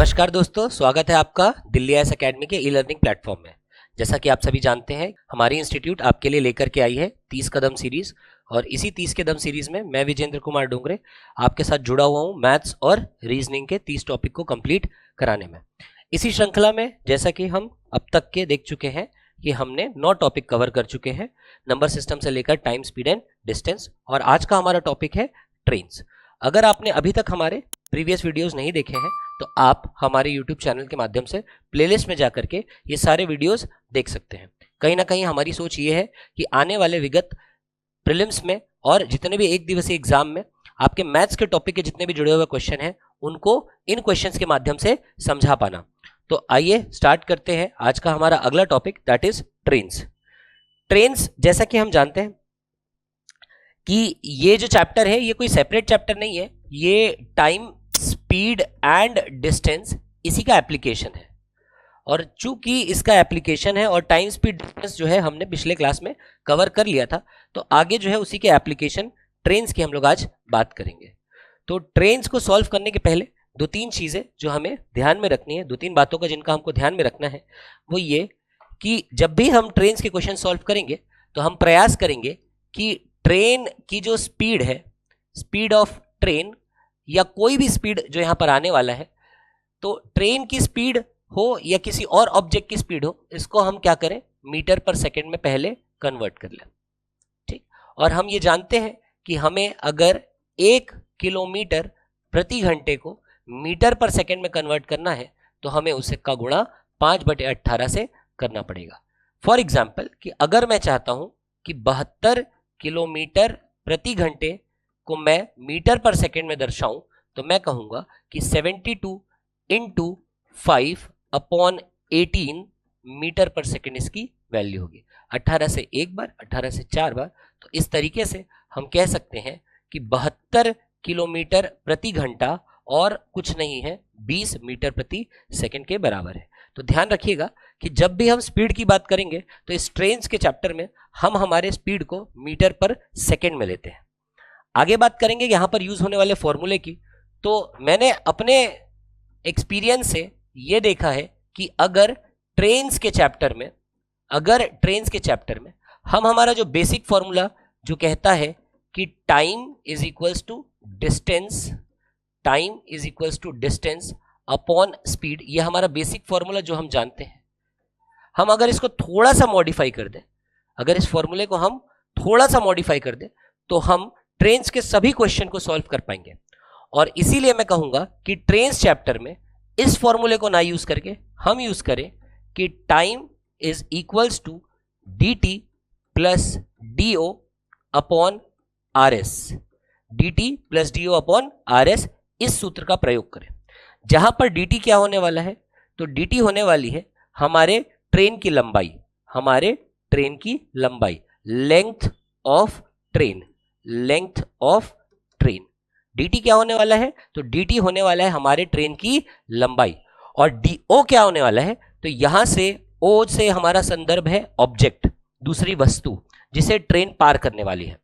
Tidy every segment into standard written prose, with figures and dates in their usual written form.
नमस्कार दोस्तों, स्वागत है आपका दिल्ली आईएएस एकेडमी के ई लर्निंग प्लेटफॉर्म में। जैसा कि आप सभी जानते हैं, हमारी इंस्टीट्यूट आपके लिए लेकर के आई है 30 कदम सीरीज। और इसी 30 कदम सीरीज में मैं विजेंद्र कुमार डोंगरे आपके साथ जुड़ा हुआ हूं मैथ्स और रीजनिंग के 30 टॉपिक को कंप्लीट कराने में। इसी श्रृंखला में जैसा कि हम अब तक के देख चुके हैं कि हमने 9 टॉपिक कवर कर चुके हैं, नंबर सिस्टम से लेकर टाइम, स्पीड एंड डिस्टेंस। और आज का हमारा टॉपिक है ट्रेन्स। अगर आपने अभी तक हमारे प्रीवियस वीडियोस नहीं देखे हैं तो आप हमारे यूट्यूब चैनल के माध्यम से प्लेलिस्ट में जाकर के ये सारे वीडियोस देख सकते हैं। कहीं ना कहीं हमारी सोच ये है कि आने वाले विगत प्रीलिम्स में और जितने भी एक दिवसीय एग्जाम में आपके मैथ्स के टॉपिक के जितने भी जुड़े हुए क्वेश्चन हैं उनको इन क्वेश्चंस के माध्यम से समझा पाना। तो आइए स्टार्ट करते हैं आज का हमारा अगला topic, that is trains. Trains जैसा कि हम जानते हैं कि ये जो चैप्टर है ये कोई सेपरेट चैप्टर नहीं है, ये टाइम, स्पीड एंड डिस्टेंस इसी का एप्लीकेशन है। और चूंकि इसका एप्लीकेशन है और टाइम, स्पीड, डिस्टेंस जो है हमने पिछले क्लास में कवर कर लिया था, तो आगे जो है उसी के एप्लीकेशन ट्रेन्स की हम लोग आज बात करेंगे। तो ट्रेन्स को सॉल्व करने के पहले 2-3 चीजें जो हमें ध्यान में रखनी है, 2-3 बातों का जिनका हमको ध्यान में रखना है, वो ये कि जब भी हम ट्रेन्स के क्वेश्चन सॉल्व करेंगे तो हम प्रयास करेंगे कि ट्रेन की जो स्पीड है, स्पीड ऑफ ट्रेन या कोई भी स्पीड जो यहां पर आने वाला है, तो ट्रेन की स्पीड हो या किसी और ऑब्जेक्ट की स्पीड हो, इसको हम क्या करें, मीटर पर सेकंड में पहले कन्वर्ट कर लें। ठीक। और हम ये जानते हैं कि हमें अगर 1 किलोमीटर प्रति घंटे को मीटर पर सेकंड में कन्वर्ट करना है तो हमें उसे का गुणा 5/18 से करना पड़ेगा। फॉर एग्जाम्पल कि अगर मैं चाहता हूं कि 72 किलोमीटर प्रति घंटे को मैं मीटर पर सेकंड में दर्शाऊं तो मैं कहूंगा कि 72 इंटू 5/18 मीटर पर सेकंड इसकी वैल्यू होगी। 18 से एक बार, 18 से 4 बार, तो इस तरीके से हम कह सकते हैं कि 72 किलोमीटर प्रति घंटा और कुछ नहीं है 20 मीटर प्रति सेकंड के बराबर है। तो ध्यान रखिएगा कि जब भी हम स्पीड की बात करेंगे तो इस ट्रेन्स के चैप्टर में हम हमारे स्पीड को मीटर पर सेकंड में लेते हैं। आगे बात करेंगे यहां पर यूज होने वाले फॉर्मूले की। तो मैंने अपने एक्सपीरियंस से यह देखा है कि अगर ट्रेन्स के चैप्टर में हम हमारा जो बेसिक फॉर्मूला जो कहता है कि time is equals to distance upon speed, यह हमारा बेसिक फॉर्मूला जो हम जानते हैं, हम अगर इसको थोड़ा सा मॉडिफाई कर दें, अगर इस फॉर्मूले को हम थोड़ा सा मॉडिफाई कर दें तो हम ट्रेन्स के सभी क्वेश्चन को सॉल्व कर पाएंगे। और इसीलिए मैं कहूंगा कि ट्रेन्स चैप्टर में इस फॉर्मूले को ना यूज करके हम यूज करें कि time is equals to dt plus do upon RS, dt plus do upon RS, इस सूत्र का प्रयोग करें। जहां पर dt क्या होने वाला है, तो dt होने वाली है हमारे ट्रेन की लंबाई, लेंथ ऑफ ट्रेन। dt क्या होने वाला है, तो dt होने वाला है हमारे ट्रेन की लंबाई। और do क्या होने वाला है, तो यहां से o से हमारा संदर्भ है ऑब्जेक्ट, दूसरी वस्तु जिसे ट्रेन पार करने वाली है।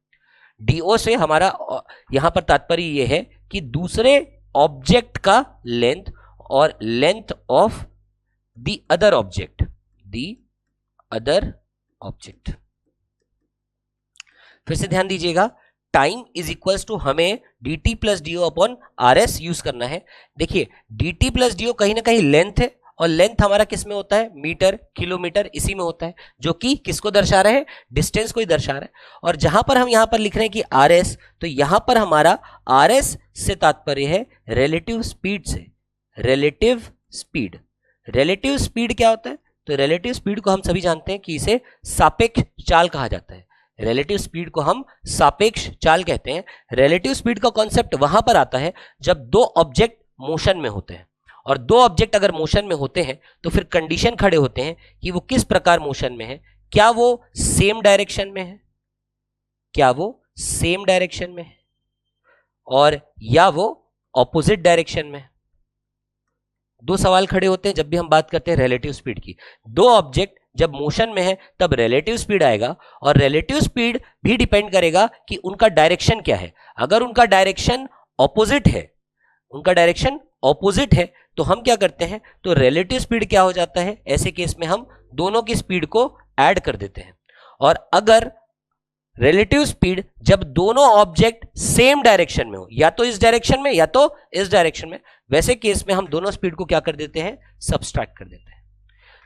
do से हमारा यहां पर तात्पर्य यह है कि दूसरे ऑब्जेक्ट का लेंथ और length of the other object, फिर से ध्यान दीजिएगा, टाइम इज इक्वल्स टू हमें dt plus d upon RS use करना है। देखिए dt प्लस डी कहीं ना कहीं लेंथ है, और लेंथ हमारा किस में होता है, मीटर, किलोमीटर, इसी में होता है, जो कि किसको दर्शा रहा है, डिस्टेंस को ही दर्शा रहा है। और जहां पर हम यहां पर लिख रहे हैं कि RS, तो यहां पर हमारा RS से तात्पर्य है रिलेटिव स्पीड से। रिलेटिव स्पीड क्या होता है, तो रिलेटिव स्पीड को हम सभी जानते हैं कि इसे सापेक्ष चाल कहा जाता है। रिलेटिव स्पीड को हम सापेक्ष चाल कहते हैं। रिलेटिव स्पीड का कॉन्सेप्ट वहां पर आता है जब 2 ऑब्जेक्ट मोशन में होते हैं, और 2 ऑब्जेक्ट अगर मोशन में होते हैं तो फिर कंडीशन खड़े होते हैं कि वो किस प्रकार मोशन में है, क्या वो सेम डायरेक्शन में है, और या वो ऑपोजिट डायरेक्शन में है। 2 सवाल खड़े होते हैं जब भी हम बात करते हैं रिलेटिव स्पीड की। 2 ऑब्जेक्ट जब मोशन में है तब रिलेटिव स्पीड आएगा, और रिलेटिव स्पीड भी डिपेंड करेगा कि उनका डायरेक्शन क्या है। अगर उनका डायरेक्शन ऑपोजिट है, ऑपोजिट है तो हम क्या करते हैं, तो रिलेटिव स्पीड क्या हो जाता है, ऐसे केस में हम दोनों की स्पीड को ऐड कर देते हैं। और अगर रिलेटिव स्पीड जब दोनों ऑब्जेक्ट सेम डायरेक्शन में हो, या तो इस डायरेक्शन में या तो इस डायरेक्शन में, वैसे केस में हम दोनों स्पीड को क्या कर देते हैं, सब्सट्रैक्ट कर देते हैं।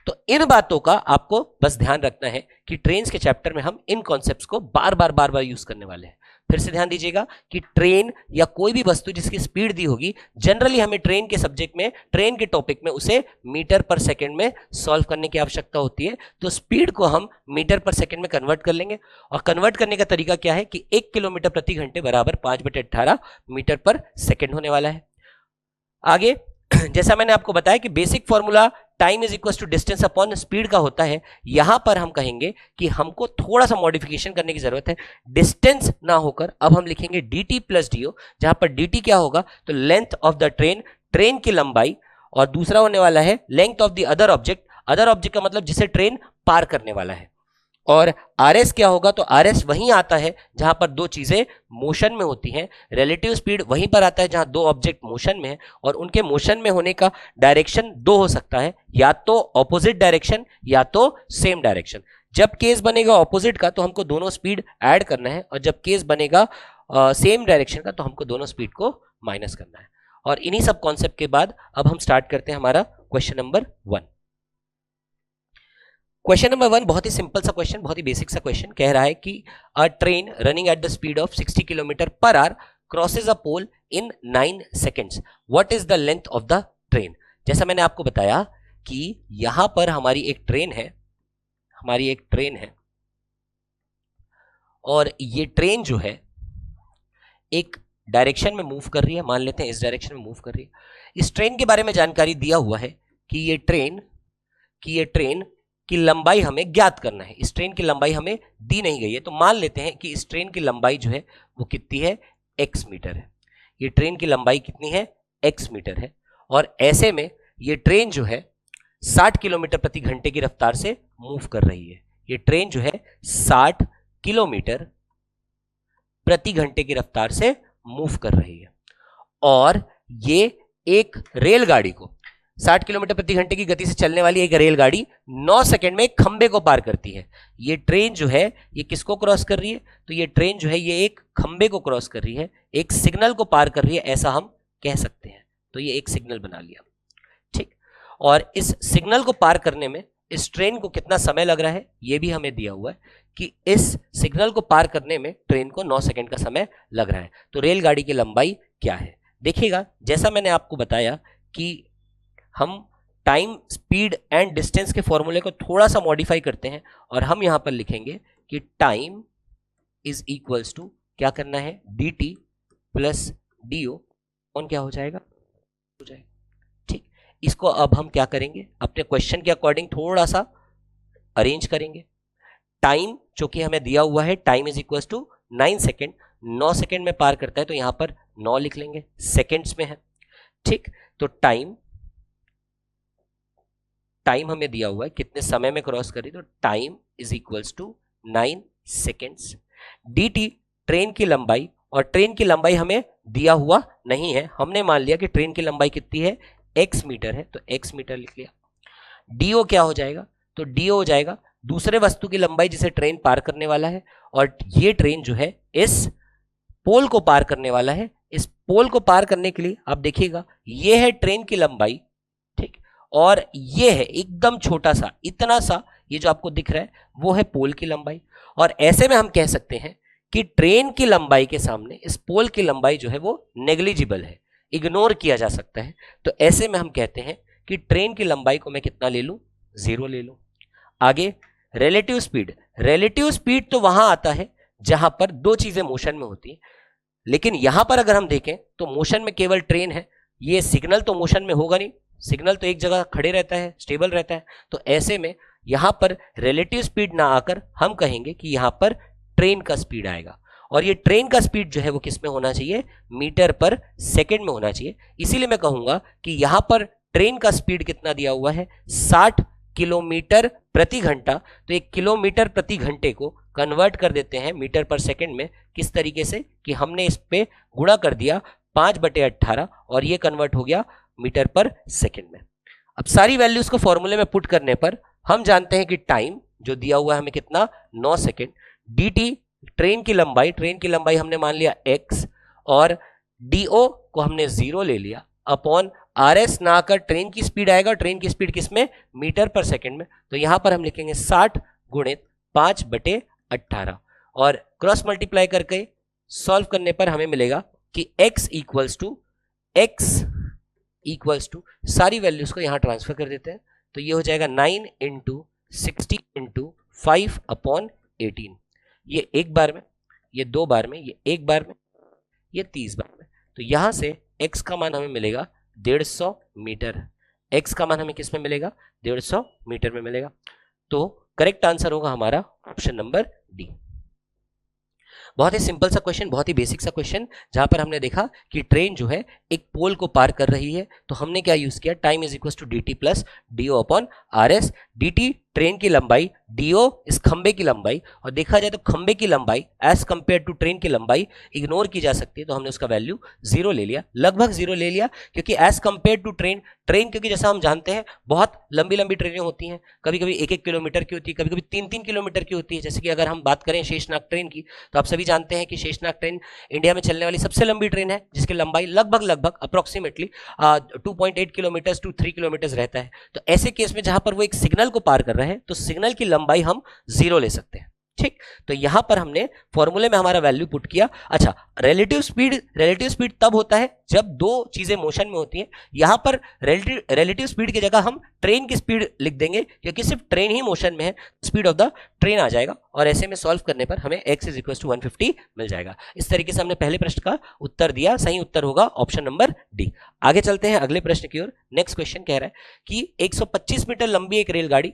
तो इन बातों का आपको बस ध्यान रखना है कि ट्रेन्स के चैप्टर में हम इन कॉन्सेप्ट्स को बार बार यूज करने वाले हैं। फिर से ध्यान दीजिएगा कि ट्रेन या कोई भी वस्तु जिसकी स्पीड दी होगी, जनरली हमें ट्रेन के सब्जेक्ट में, ट्रेन के टॉपिक में उसे मीटर पर सेकंड में सॉल्व करने की आवश्यकता होती है। तो स्पीड को हम मीटर पर सेकंड में कन्वर्ट कर लेंगे, और कन्वर्ट करने का तरीका क्या है कि 1 किलोमीटर प्रति घंटे बराबर 5/18 मीटर पर सेकंड होने वाला है। आगे जैसा मैंने आपको बताया कि basic formula time is equal to distance upon speed का होता है, यहां पर हम कहेंगे कि हमको थोड़ा सा मॉडिफिकेशन करने की जरूरत है। डिस्टेंस ना होकर अब हम लिखेंगे dt प्लस dio, जहां पर dt क्या होगा, तो length of the train, train की लंबाई, और दूसरा होने वाला है length of the other object, other object का मतलब जिसे ट्रेन पार करने वाला है। और RS क्या होगा, तो RS वहीं आता है जहां पर दो चीजें मोशन में होती हैं, रिलेटिव स्पीड वहीं पर आता है जहां दो ऑब्जेक्ट मोशन में है, और उनके मोशन में होने का डायरेक्शन दो हो सकता है, या तो ऑपोजिट डायरेक्शन या तो सेम डायरेक्शन। जब केस बनेगा ऑपोजिट का तो हमको दोनों स्पीड ऐड करना है, और जब केस बनेगा सेम डायरेक्शन का तो हमको दोनों स्पीड को माइनस करना है। और इन्हीं सब कॉन्सेप्ट के बाद अब हम स्टार्ट करते हैं हमारा क्वेश्चन नंबर 1। क्वेश्चन नंबर 1 बहुत ही सिंपल सा क्वेश्चन, बहुत ही बेसिक सा क्वेश्चन। कह रहा है कि a train running at the speed of 60 kilometre per hour crosses a pole in 9 seconds, what is the length of the train. जैसा मैंने आपको बताया कि यहां पर हमारी एक ट्रेन है, और ये ट्रेन जो है एक डायरेक्शन में मूव कर रही है, मान लेते हैं इस डायरेक्शन में मूव कर रही है। इस ट्रेन के बारे में जानकारी दिया हुआ है कि ये ट्रेन की लंबाई हमें ज्ञात करना है। इस ट्रेन की लंबाई हमें दी नहीं गई है, तो मान लेते हैं कि इस ट्रेन की लंबाई जो है वो कितनी है, x मीटर है। ये ट्रेन की लंबाई कितनी है, x मीटर है। और ऐसे में ये ट्रेन जो है 60 किलोमीटर प्रति घंटे की रफ्तार से मूव कर रही है। ये ट्रेन जो है 60 किलोमीटर प्रति घंटे की रफ्तार से मूव कर रही है, और ये एक रेलगाड़ी को 60 किलोमीटर प्रति घंटे की गति से चलने वाली एक रेलगाड़ी 9 सेकंड में एक खंबे को पार करती है। ये ट्रेन जो है ये किसको क्रॉस कर रही है, तो ये ट्रेन जो है ये एक खंबे को क्रॉस कर रही है, एक सिग्नल को पार कर रही है, ऐसा हम कह सकते हैं। तो ये एक सिग्नल बना लिया, ठीक। और इस सिग्नल को पार करने में इस ट्रेन को कितना समय लग रहा है ये भी हमें दिया हुआ है कि इस सिग्नल को पार करने में ट्रेन को 9 सेकंड का समय लग रहा है। तो रेलगाड़ी की लंबाई क्या है, देखिएगा जैसा मैंने आपको बताया कि हम टाइम, स्पीड एंड डिस्टेंस के फॉर्मूले को थोड़ा सा मॉडिफाई करते हैं, और हम यहां पर लिखेंगे कि टाइम इज इक्वल्स टू क्या करना है, dt प्लस dio कौन क्या हो जाएगा, ठीक। इसको अब हम क्या करेंगे, अपने क्वेश्चन के अकॉर्डिंग थोड़ा सा अरेंज करेंगे। टाइम जो कि हमें दिया हुआ है, time is equals to 9 second, 9 second में पार करता है, तो यहां पर 9 लिख लेंगे, सेकेंड्स में है, ठीक। तो टाइम हमें दिया हुआ है कितने समय में क्रॉस करी, तो time is equals to 9 seconds. dt train की लंबाई, और ट्रेन की लंबाई हमें दिया हुआ नहीं है, हमने मान लिया कि ट्रेन की लंबाई कितनी है, x मीटर है, तो x मीटर लिख लिया। dio क्या हो जाएगा, तो dio हो जाएगा दूसरे वस्तु की लंबाई जिसे ट्रेन पार करने वाला है, और ये ट्रेन जो है इस पोल को पार करने वाला है। इस पोल को पार करने के लिए आप देखिएगा ये है ट्रेन की लंबाई, ठीक, और ये है एकदम छोटा सा, इतना सा, ये जो आपको दिख रहा है वो है पोल की लंबाई। और ऐसे में हम कह सकते हैं कि ट्रेन की लंबाई के सामने इस पोल की लंबाई जो है वो नेग्लिजिबल है, इग्नोर किया जा सकता है। तो ऐसे में हम कहते हैं कि ट्रेन की लंबाई को मैं कितना ले लूं, 0 ले लूं। आगे रिलेटिव स्पीड, रिलेटिव स्पीड तो वहां आता है जहां पर दो चीजें मोशन में होती हैं, लेकिन यहां पर अगर हम देखें तो मोशन में केवल ट्रेन है, ये सिग्नल तो मोशन में होगा नहीं, सिग्नल तो एक जगह खड़े रहता है, स्टेबल रहता है। तो ऐसे में यहां पर रिलेटिव स्पीड ना आकर हम कहेंगे कि यहां पर ट्रेन का स्पीड आएगा, और ये ट्रेन का स्पीड जो है वो किस में होना चाहिए, मीटर पर सेकेंड में होना चाहिए। इसीलिए मैं कहूंगा कि यहां पर ट्रेन का स्पीड कितना दिया हुआ है, 60 किलोमीटर प्रति घंटा। तो एक किलोमीटर प्रति घंटे को कन्वर्ट कर देते हैं मीटर पर सेकेंड में, किस तरीके से कि हमने इस पे गुणा कर दिया 5/18, और ये कन्वर्ट हो गया मीटर पर सेकेंड में। अब सारी वैल्यूज को फॉर्मूले में पुट करने पर हम जानते हैं कि टाइम जो दिया हुआ है हमें कितना 9 सेकेंड, dt ट्रेन की लंबाई हमने मान लिया x और do को हमने 0 ले लिया अपॉन rs ना आकर ट्रेन की स्पीड आएगा, ट्रेन की स्पीड किसमें, मीटर पर सेकेंड में। तो यहां पर हम लिखेंगे 60 गुणित 5/18 और क्रॉस मल्टीप्लाई करके सॉल्व करने पर हमें मिलेगा कि x इक्वल्स टू सारी वैल्यूज को यहां ट्रांसफर कर देते हैं तो ये हो जाएगा 9 इंटू 60 इंटू 5/18। ये एक बार में, ये 2 बार में, ये 1 बार में, ये 30 बार में। तो यहां से x का मान हमें मिलेगा 150 मीटर। x का मान हमें किस में मिलेगा, 150 मीटर में मिलेगा। तो करेक्ट आंसर होगा हमारा ऑप्शन नंबर डी। बहुत ही सिंपल सा क्वेश्चन, बहुत ही बेसिक सा क्वेश्चन, जहां पर हमने देखा कि ट्रेन जो है एक पोल को पार कर रही है तो हमने क्या यूज किया, time is equal to dt plus dio upon rs। dt train की लंबाई, dio इस खंबे की लंबाई, और देखा जाए तो खंबे की लंबाई एज कंपेयर टू ट्रेन की लंबाई इग्नोर की जा सकती है तो हमने उसका वैल्यू 0 ले लिया, लगभग 0 ले लिया, क्योंकि एज कंपेयर टू ट्रेन क्योंकि जैसा हम जानते हैं बहुत लंबी लंबी ट्रेनें होती हैं, कभी कभी 1-1 किलोमीटर की होती है, कभी कभी 3-3 किलोमीटर की होती है। जैसे कि अगर हम बात करें शेषनाग ट्रेन की तो आप सभी जानते हैं कि शेषनाग ट्रेन इंडिया में चलने वाली सबसे लंबी ट्रेन है जिसकी लंबाई लगभग अप्रोक्सीमेटली 2.8 किलोमीटर टू 3 किलोमीटर रहता है। तो ऐसे केस में जहां पर वो एक सिग्नल को पार कर रहे हैं तो सिग्नल की लंबाई हम 0 ले सकते हैं, ठीक। तो यहां पर हमने फॉर्मूले में हमारा वैल्यू पुट किया। अच्छा, रिलेटिव स्पीड तब होता है जब दो चीजें मोशन में होती हैं। यहां पर रिलेटिव स्पीड की जगह हम ट्रेन की स्पीड लिख देंगे क्योंकि सिर्फ ट्रेन ही मोशन में है, स्पीड ऑफ द ट्रेन आ जाएगा और ऐसे में सॉल्व करने पर हमें x इज इक्वल टू 150 मिल जाएगा। इस तरीके से हमने पहले प्रश्न का उत्तर दिया, सही उत्तर होगा ऑप्शन नंबर डी। आगे चलते हैं अगले प्रश्न की ओर। नेक्स्ट क्वेश्चन कह रहा है कि 125 मीटर लंबी एक रेलगाड़ी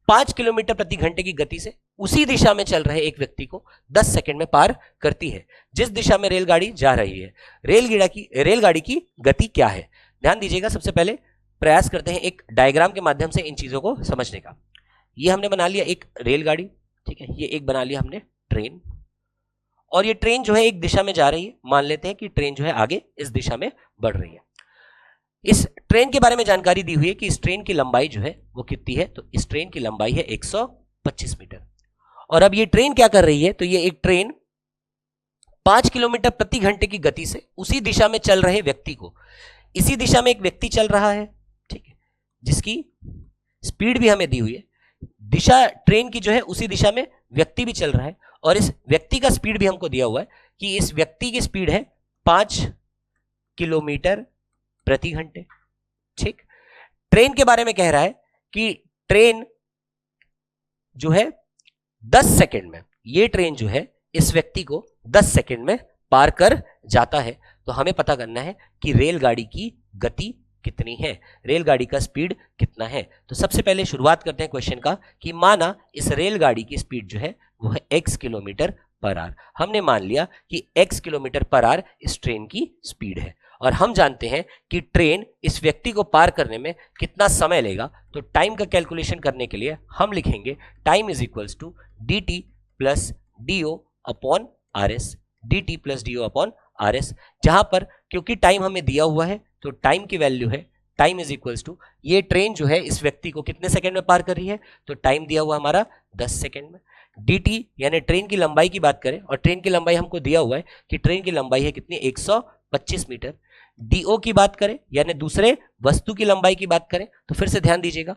5 किलोमीटर प्रति घंटे की गति से उसी दिशा में चल रहे एक व्यक्ति को 10 सेकंड में पार करती है जिस दिशा में रेलगाड़ी जा रही है। रेलगाड़ी की गति क्या है। ध्यान दीजिएगा, सबसे पहले प्रयास करते हैं एक डायग्राम के माध्यम से इन चीजों को समझने का। ये हमने बना लिया एक रेलगाड़ी, ठीक है, ये एक बना लिया हमने ट्रेन, और ये ट्रेन जो है एक दिशा में जा रही है। मान लेते हैं कि ट्रेन जो है आगे इस दिशा में बढ़ रही है। इस ट्रेन के बारे में जानकारी दी हुई है कि इस ट्रेन की लंबाई जो है वो कितनी है, तो इस ट्रेन की लंबाई है 125 मीटर। और अब ये ट्रेन क्या कर रही है, तो ये एक ट्रेन 5 किलोमीटर प्रति घंटे की गति से उसी दिशा में चल रहे व्यक्ति को, इसी दिशा में एक व्यक्ति चल रहा है, ठीक है, जिसकी स्पीड भी हमें दी हुई है, दिशा ट्रेन की जो है उसी दिशा में व्यक्ति भी चल रहा है और इस व्यक्ति का स्पीड भी हमको दिया हुआ है कि इस व्यक्ति की स्पीड है 5 किलोमीटर प्रति घंटे, ठीक। ट्रेन के बारे में कह रहा है कि ट्रेन जो है 10 सेकंड में, ये ट्रेन जो है इस व्यक्ति को 10 सेकंड में पार कर जाता है। तो हमें पता करना है कि रेलगाड़ी की गति कितनी है, रेलगाड़ी का स्पीड कितना है। तो सबसे पहले शुरुआत करते हैं क्वेश्चन का कि माना इस रेलगाड़ी की स्पीड जो है वो है x किलोमीटर पर आवर। हमने मान लिया कि x किलोमीटर पर आवर इस ट्रेन की स्पीड है और हम जानते हैं कि ट्रेन इस व्यक्ति को पार करने में कितना समय लेगा। तो टाइम का कैलकुलेशन करने के लिए हम लिखेंगे time is equals to dt plus dio upon rs, dt plus dio upon rs, जहां पर क्योंकि टाइम हमें दिया हुआ है तो टाइम की वैल्यू है टाइम इज इक्वल्स टू, ये ट्रेन जो है इस व्यक्ति को कितने सेकंड में पार कर रही है, तो टाइम दिया हुआ हमारा 10 सेकंड में। dt यानी ट्रेन की लंबाई की बात करें और ट्रेन की लंबाई हमको दिया हुआ है कि ट्रेन की लंबाई है कितनी, 125 मीटर। do की बात करें यानी दूसरे वस्तु की लंबाई की बात करें तो फिर से ध्यान दीजिएगा,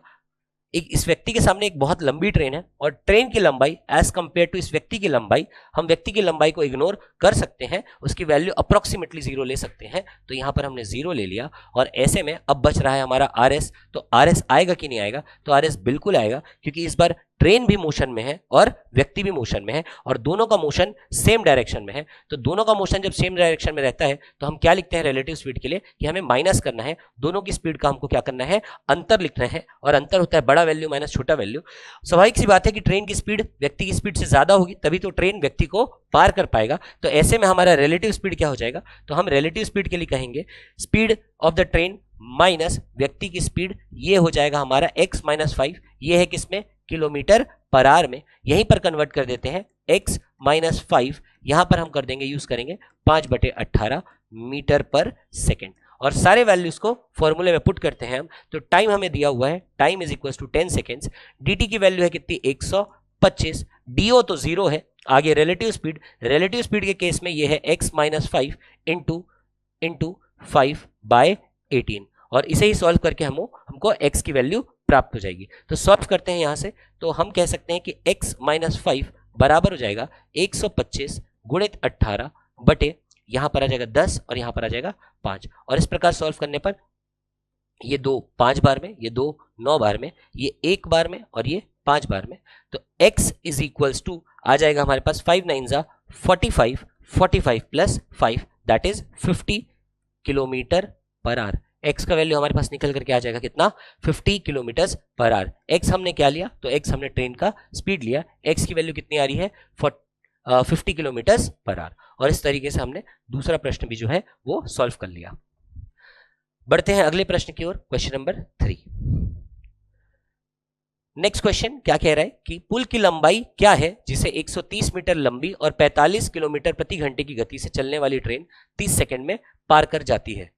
एक इस व्यक्ति के सामने एक बहुत लंबी ट्रेन है और ट्रेन की लंबाई एज कंपेयर टू इस व्यक्ति की लंबाई, हम व्यक्ति की लंबाई को इग्नोर कर सकते हैं, उसकी वैल्यू अप्रोक्सीमेटली 0 ले सकते हैं। तो यहां पर हमने 0 ले लिया और ऐसे में अब बच रहा है हमारा RS। तो RS आएगा कि नहीं आएगा, तो RS बिल्कुल आएगा क्योंकि इस बार ट्रेन भी मोशन में है और व्यक्ति भी मोशन में है और दोनों का मोशन सेम डायरेक्शन में है। तो दोनों का मोशन जब सेम डायरेक्शन में रहता है तो हम क्या लिखते हैं रिलेटिव स्पीड के लिए कि हमें माइनस करना है, दोनों की स्पीड का हमको क्या करना है, अंतर लिखना है, और अंतर होता है बड़ा वैल्यू माइनस छोटा वैल्यू। स्वाभाविक सी बात है कि ट्रेन की स्पीड व्यक्ति की स्पीड से ज्यादा होगी तभी तो ट्रेन व्यक्ति को पार कर पाएगा। तो ऐसे में हमारा रिलेटिव स्पीड क्या हो जाएगा, तो हम रिलेटिव स्पीड के लिए कहेंगे speed of the train minus व्यक्ति की स्पीड, ये हो जाएगा हमारा x माइनस 5, ये है किसमें, किलोमीटर पर आवर में। यहीं पर कन्वर्ट कर देते हैं x माइनस 5, यहां पर हम कर देंगे यूज करेंगे 5/18 मीटर पर सेकेंड। और सारे वैल्यूज को फॉर्मूले में पुट करते हैं हम, तो टाइम हमें दिया हुआ है, time is equal to 10 seconds, dt की वैल्यू है कितनी 125, do तो 0 है, आगे रिलेटिव स्पीड के केस में ये है x माइनस 5 इंटू 5/18, और इसे ही सॉल्व करके हमको x की वैल्यू प्राप्त हो जाएगी। तो सॉल्व करते हैं यहां से, तो हम कह सकते हैं कि x माइनस 5 बराबर हो जाएगा 125 गुणित 18 बटे यहां पर आ जाएगा 10 और यहां पर आ जाएगा 5, और इस प्रकार सॉल्व करने पर ये 2 5 बार में, ये 2 9 बार में, ये 1 बार में और ये 5 बार में, तो x इज इक्वल्स टू आ जाएगा हमारे पास 5 9 जा 45, 45 plus 5 that is 50 kilometre per our. x का वैल्यू हमारे पास निकल करके आ जाएगा कितना 50 किलोमीटर पर आवर। x हमने क्या लिया, तो x हमने ट्रेन का स्पीड लिया, x की वैल्यू कितनी आ रही है 50 किलोमीटर पर आवर, और इस तरीके से हमने दूसरा प्रश्न भी जो है वो सॉल्व कर लिया। बढ़ते हैं अगले प्रश्न की ओर, क्वेश्चन नंबर 3। नेक्स्ट क्वेश्चन क्या कह रहा है कि पुल की लंबाई क्या है जिसे 130 मीटर लंबी और 45 किलोमीटर प्रति घंटे की गति से चलने वाली ट्रेन 30 सेकंड में पार कर जाती है।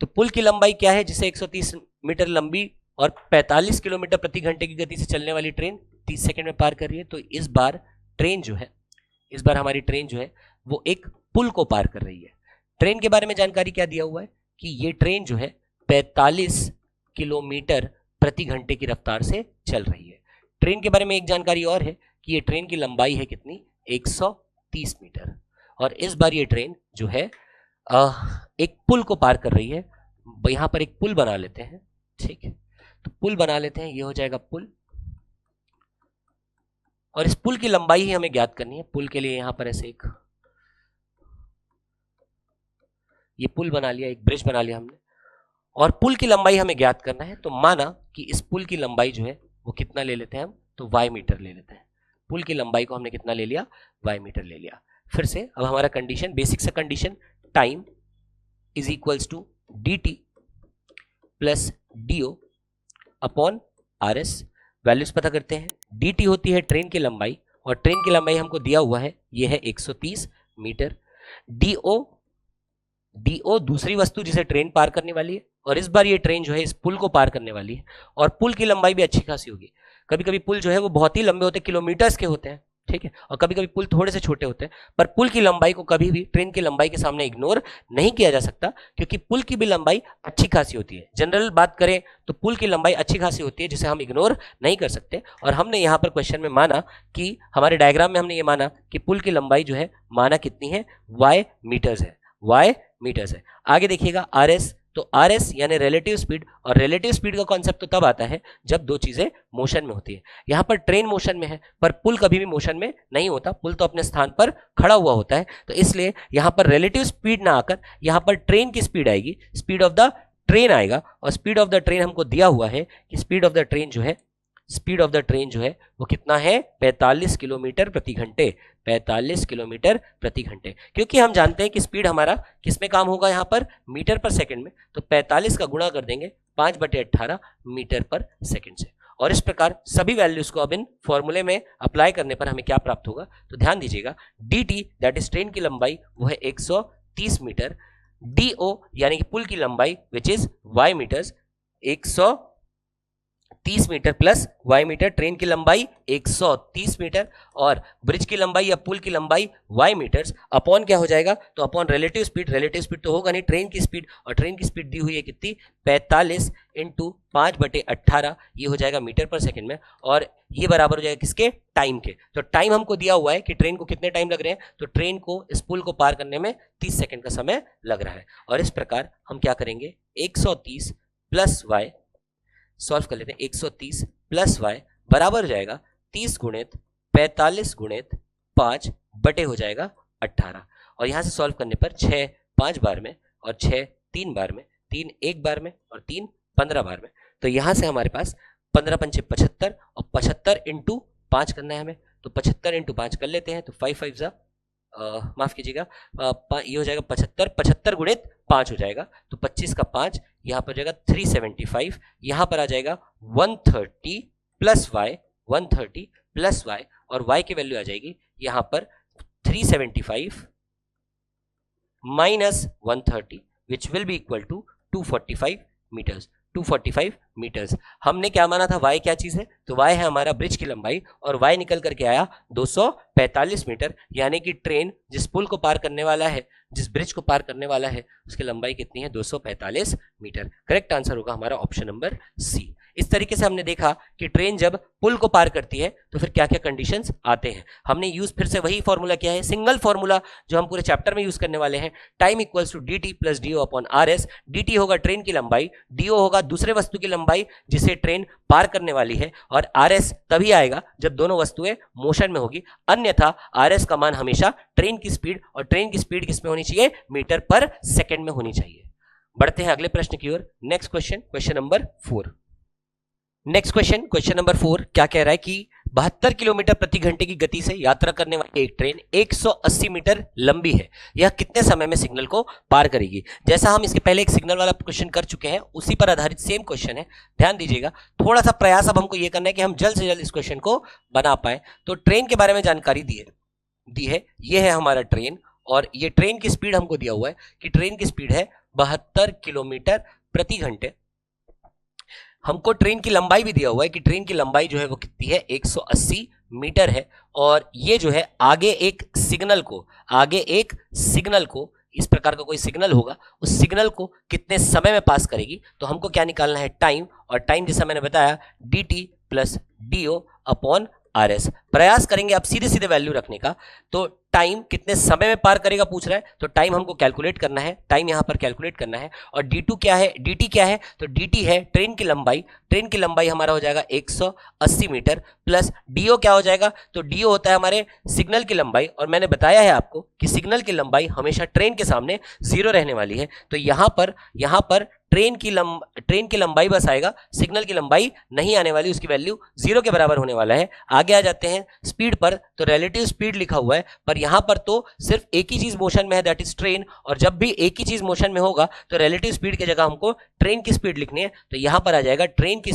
तो पुल की लंबाई क्या है जिसे 130 मीटर लंबी और 45 किलोमीटर प्रति घंटे की गति से चलने वाली ट्रेन 30 सेकंड में पार कर रही है। तो इस बार हमारी ट्रेन जो है वो एक पुल को पार कर रही है। ट्रेन के बारे में जानकारी क्या दिया हुआ है कि ये ट्रेन जो है 45 किलोमीटर प्रति घंटे की रफ्तार से चल रही है। ट्रेन के बारे में एक जानकारी और है कि ये ट्रेन की लंबाई है कितनी 130 मीटर, और इस बार ये ट्रेन जो है एक पुल को पार कर रही है। यहां पर एक पुल बना लेते हैं, ठीक है, तो पुल बना लेते हैं, ये हो जाएगा पुल, और इस पुल की लंबाई ही हमें ज्ञात करनी है। पुल के लिए यहां पर ऐसे एक ये पुल बना लिया, एक ब्रिज बना लिया हमने, और पुल की लंबाई हमें ज्ञात करना है। तो माना कि इस पुल की लंबाई जो है वो कितना ले लेते हैं हम, तो y मीटर ले लेते हैं। पुल की लंबाई को हमने कितना ले लिया, y मीटर ले लिया। फिर से अब हमारा कंडीशन, बेसिक सा condition, time is equals to dt plus do upon RS। Values पता करते हैं, dt होती है ट्रेन की लंबाई, और ट्रेन की लंबाई हमको दिया हुआ है ये है 130 मीटर। do दूसरी वस्तु जिसे ट्रेन पार करने वाली है, और इस बार ये ट्रेन जो है इस पुल को पार करने वाली है, और पुल की लंबाई भी अच्छी खासी होगी। कभी कभी पुल जो है वो बहुत ही लंबे होते हैं, किलोमीटर्स के होते हैं, ठीक है, और कभी कभी पुल थोड़े से छोटे होते हैं, पर पुल की लंबाई को कभी भी ट्रेन की लंबाई के सामने इग्नोर नहीं किया जा सकता, क्योंकि पुल की भी लंबाई अच्छी खासी होती है। जनरल बात करें तो पुल की लंबाई अच्छी खासी होती है जिसे हम इग्नोर नहीं कर सकते, और हमने यहाँ पर क्वेश्चन में माना कि हमारे डायग्राम में हमने ये माना कि पुल की लंबाई जो है माना कितनी है, y मीटर्स है, y मीटर्स है। आगे देखिएगा RS, तो RS यानी रिलेटिव स्पीड, और रिलेटिव स्पीड का कॉन्सेप्ट तो तब आता है जब दो चीजें मोशन में होती है। यहां पर ट्रेन मोशन में है, पर पुल कभी भी मोशन में नहीं होता, पुल तो अपने स्थान पर खड़ा हुआ होता है, तो इसलिए यहां पर रिलेटिव स्पीड ना आकर यहां पर ट्रेन की स्पीड आएगी, स्पीड ऑफ द ट्रेन आएगा, और स्पीड ऑफ द ट्रेन हमको दिया हुआ है कि स्पीड ऑफ द ट्रेन जो है वो कितना है 45 किलोमीटर प्रति घंटे, 45 किलोमीटर प्रति घंटे। क्योंकि हम जानते हैं कि स्पीड हमारा किस में काम होगा, यहाँ पर मीटर पर सेकंड में, तो 45 का गुणा कर देंगे 5/18 मीटर पर सेकंड से, और इस प्रकार सभी वैल्यूज को अब इन फॉर्मूले में अप्लाई करने पर हमें क्या प्राप्त होगा, तो ध्यान दीजिएगा, dt दैट इज ट्रेन की लंबाई वो है 130 मीटर, do यानी कि पुल की लंबाई which is y metres 130 metre plus y metre, train की लंबाई 130 मीटर, और ब्रिज की लंबाई या पुल की लंबाई y मीटर्स, अपॉन क्या हो जाएगा, तो अपॉन रिलेटिव स्पीड तो होगा नहीं, ट्रेन की स्पीड, और ट्रेन की स्पीड दी हुई है कितनी 45 इंटू 5/18, ये हो जाएगा मीटर पर सेकंड में, और ये बराबर हो जाएगा किसके, टाइम के। तो टाइम हमको दिया हुआ है कि ट्रेन को कितने टाइम लग रहे हैं, तो ट्रेन को इस पुल को पार करने में 30 सेकंड का समय लग रहा है, और इस प्रकार हम क्या करेंगे 130 प्लस y सॉल्व कर लेते हैं, 130 प्लस y बराबर हो जाएगा 30 गुणित 45 गुणित 5 बटे हो जाएगा 18, और यहां से सॉल्व करने पर 6 5 बार में, और 6 3 बार में, 3 1 बार में, और 3 15 बार में, तो यहां से हमारे पास 15 पंचे 75, और 75 इंटू 5 करना है हमें, तो 75 इंटू 5 कर लेते हैं, तो 5 5 जा माफ कीजिएगा, ये हो जाएगा 75, 75 गुणित 5 हो जाएगा, तो 25 का 5, यहाँ पर जाएगा 375, यहाँ पर आ जाएगा 130 प्लस वाई, 130 प्लस वाई, और y की वैल्यू आ जाएगी यहाँ पर 375 minus 130, which will be equal to 245 metres. 245 metres. हमने क्या माना था, y क्या चीज है, तो y है हमारा ब्रिज की लंबाई, और y निकल करके आया 245 मीटर, यानी कि ट्रेन जिस पुल को पार करने वाला है, जिस ब्रिज को पार करने वाला है, उसकी लंबाई कितनी है, 245 मीटर। करेक्ट आंसर होगा हमारा ऑप्शन नंबर सी। इस तरीके से हमने देखा कि ट्रेन जब पुल को पार करती है तो फिर क्या क्या कंडीशंस आते हैं। हमने यूज फिर से वही फॉर्मूला किया है, सिंगल फॉर्मूला जो हम पूरे चैप्टर में यूज करने वाले हैं, time equals to dt plus d upon are s. dt होगा ट्रेन की लंबाई, do होगा दूसरे वस्तु की लंबाई जिसे ट्रेन पार करने वाली है, और rs तभी आएगा जब दोनों वस्तुएं मोशन में होगी, अन्यथा rs का मान हमेशा ट्रेन की स्पीड, और ट्रेन की स्पीड किसमें होनी चाहिए, मीटर पर सेकेंड में होनी चाहिए। बढ़ते हैं अगले प्रश्न की ओर। Next question, question number 4। Next question, question number 4 क्या कह रहा है कि 72 किलोमीटर प्रति घंटे की गति से यात्रा करने वाली एक ट्रेन 180 मीटर लंबी है, यह कितने समय में सिग्नल को पार करेगी। जैसा हम इसके पहले एक सिग्नल वाला क्वेश्चन कर चुके हैं, उसी पर आधारित सेम क्वेश्चन है, ध्यान दीजिएगा। थोड़ा सा प्रयास अब हमको यह करना है कि हम जल्द से जल्द इस क्वेश्चन को बना पाए। तो ट्रेन के बारे में जानकारी दी है, यह है हमारा ट्रेन, और ये ट्रेन की स्पीड हमको दिया हुआ है कि ट्रेन की स्पीड है 72 किलोमीटर प्रति घंटे। हमको ट्रेन की लंबाई भी दिया हुआ है कि ट्रेन की लंबाई जो है वो कितनी है, 180 मीटर है, और ये जो है आगे एक सिग्नल को इस प्रकार का कोई सिग्नल होगा, उस सिग्नल को कितने समय में पास करेगी। तो हमको क्या निकालना है, टाइम, और टाइम जैसा मैंने बताया dt plus dio upon rs। प्रयास करेंगे आप सीधे सीधे वैल्यू रखने का। तो टाइम कितने समय में पार करेगा पूछ रहा है, तो टाइम हमको कैलकुलेट करना है, टाइम यहां पर कैलकुलेट करना है। और dt क्या है, तो dt है ट्रेन की लंबाई, ट्रेन की लंबाई हमारा हो जाएगा 180 मीटर, प्लस dio क्या हो जाएगा, तो dio होता है हमारे सिग्नल की लंबाई, और मैंने बताया है आपको कि सिग्नल की लंबाई हमेशा ट्रेन के सामने 0 रहने वाली है। तो यहां पर ट्रेन की लंबाई बस आएगा, सिग्नल की लंबाई नहीं आने वाली, उसकी वैल्यू 0 के बराबर होने वाला है। आगे आ जाते हैं स्पीड पर, तो रिलेटिव स्पीड लिखा हुआ है, पर यहां पर तो सिर्फ एक ही चीज मोशन में है, दैट इज ट्रेन, और जब भी एक ही चीज मोशन में होगा तो रिलेटिव स्पीड की जगह हमको ट्रेन की स्पीड लिखनी है। तो यहां पर आ जाएगा ट्रेन की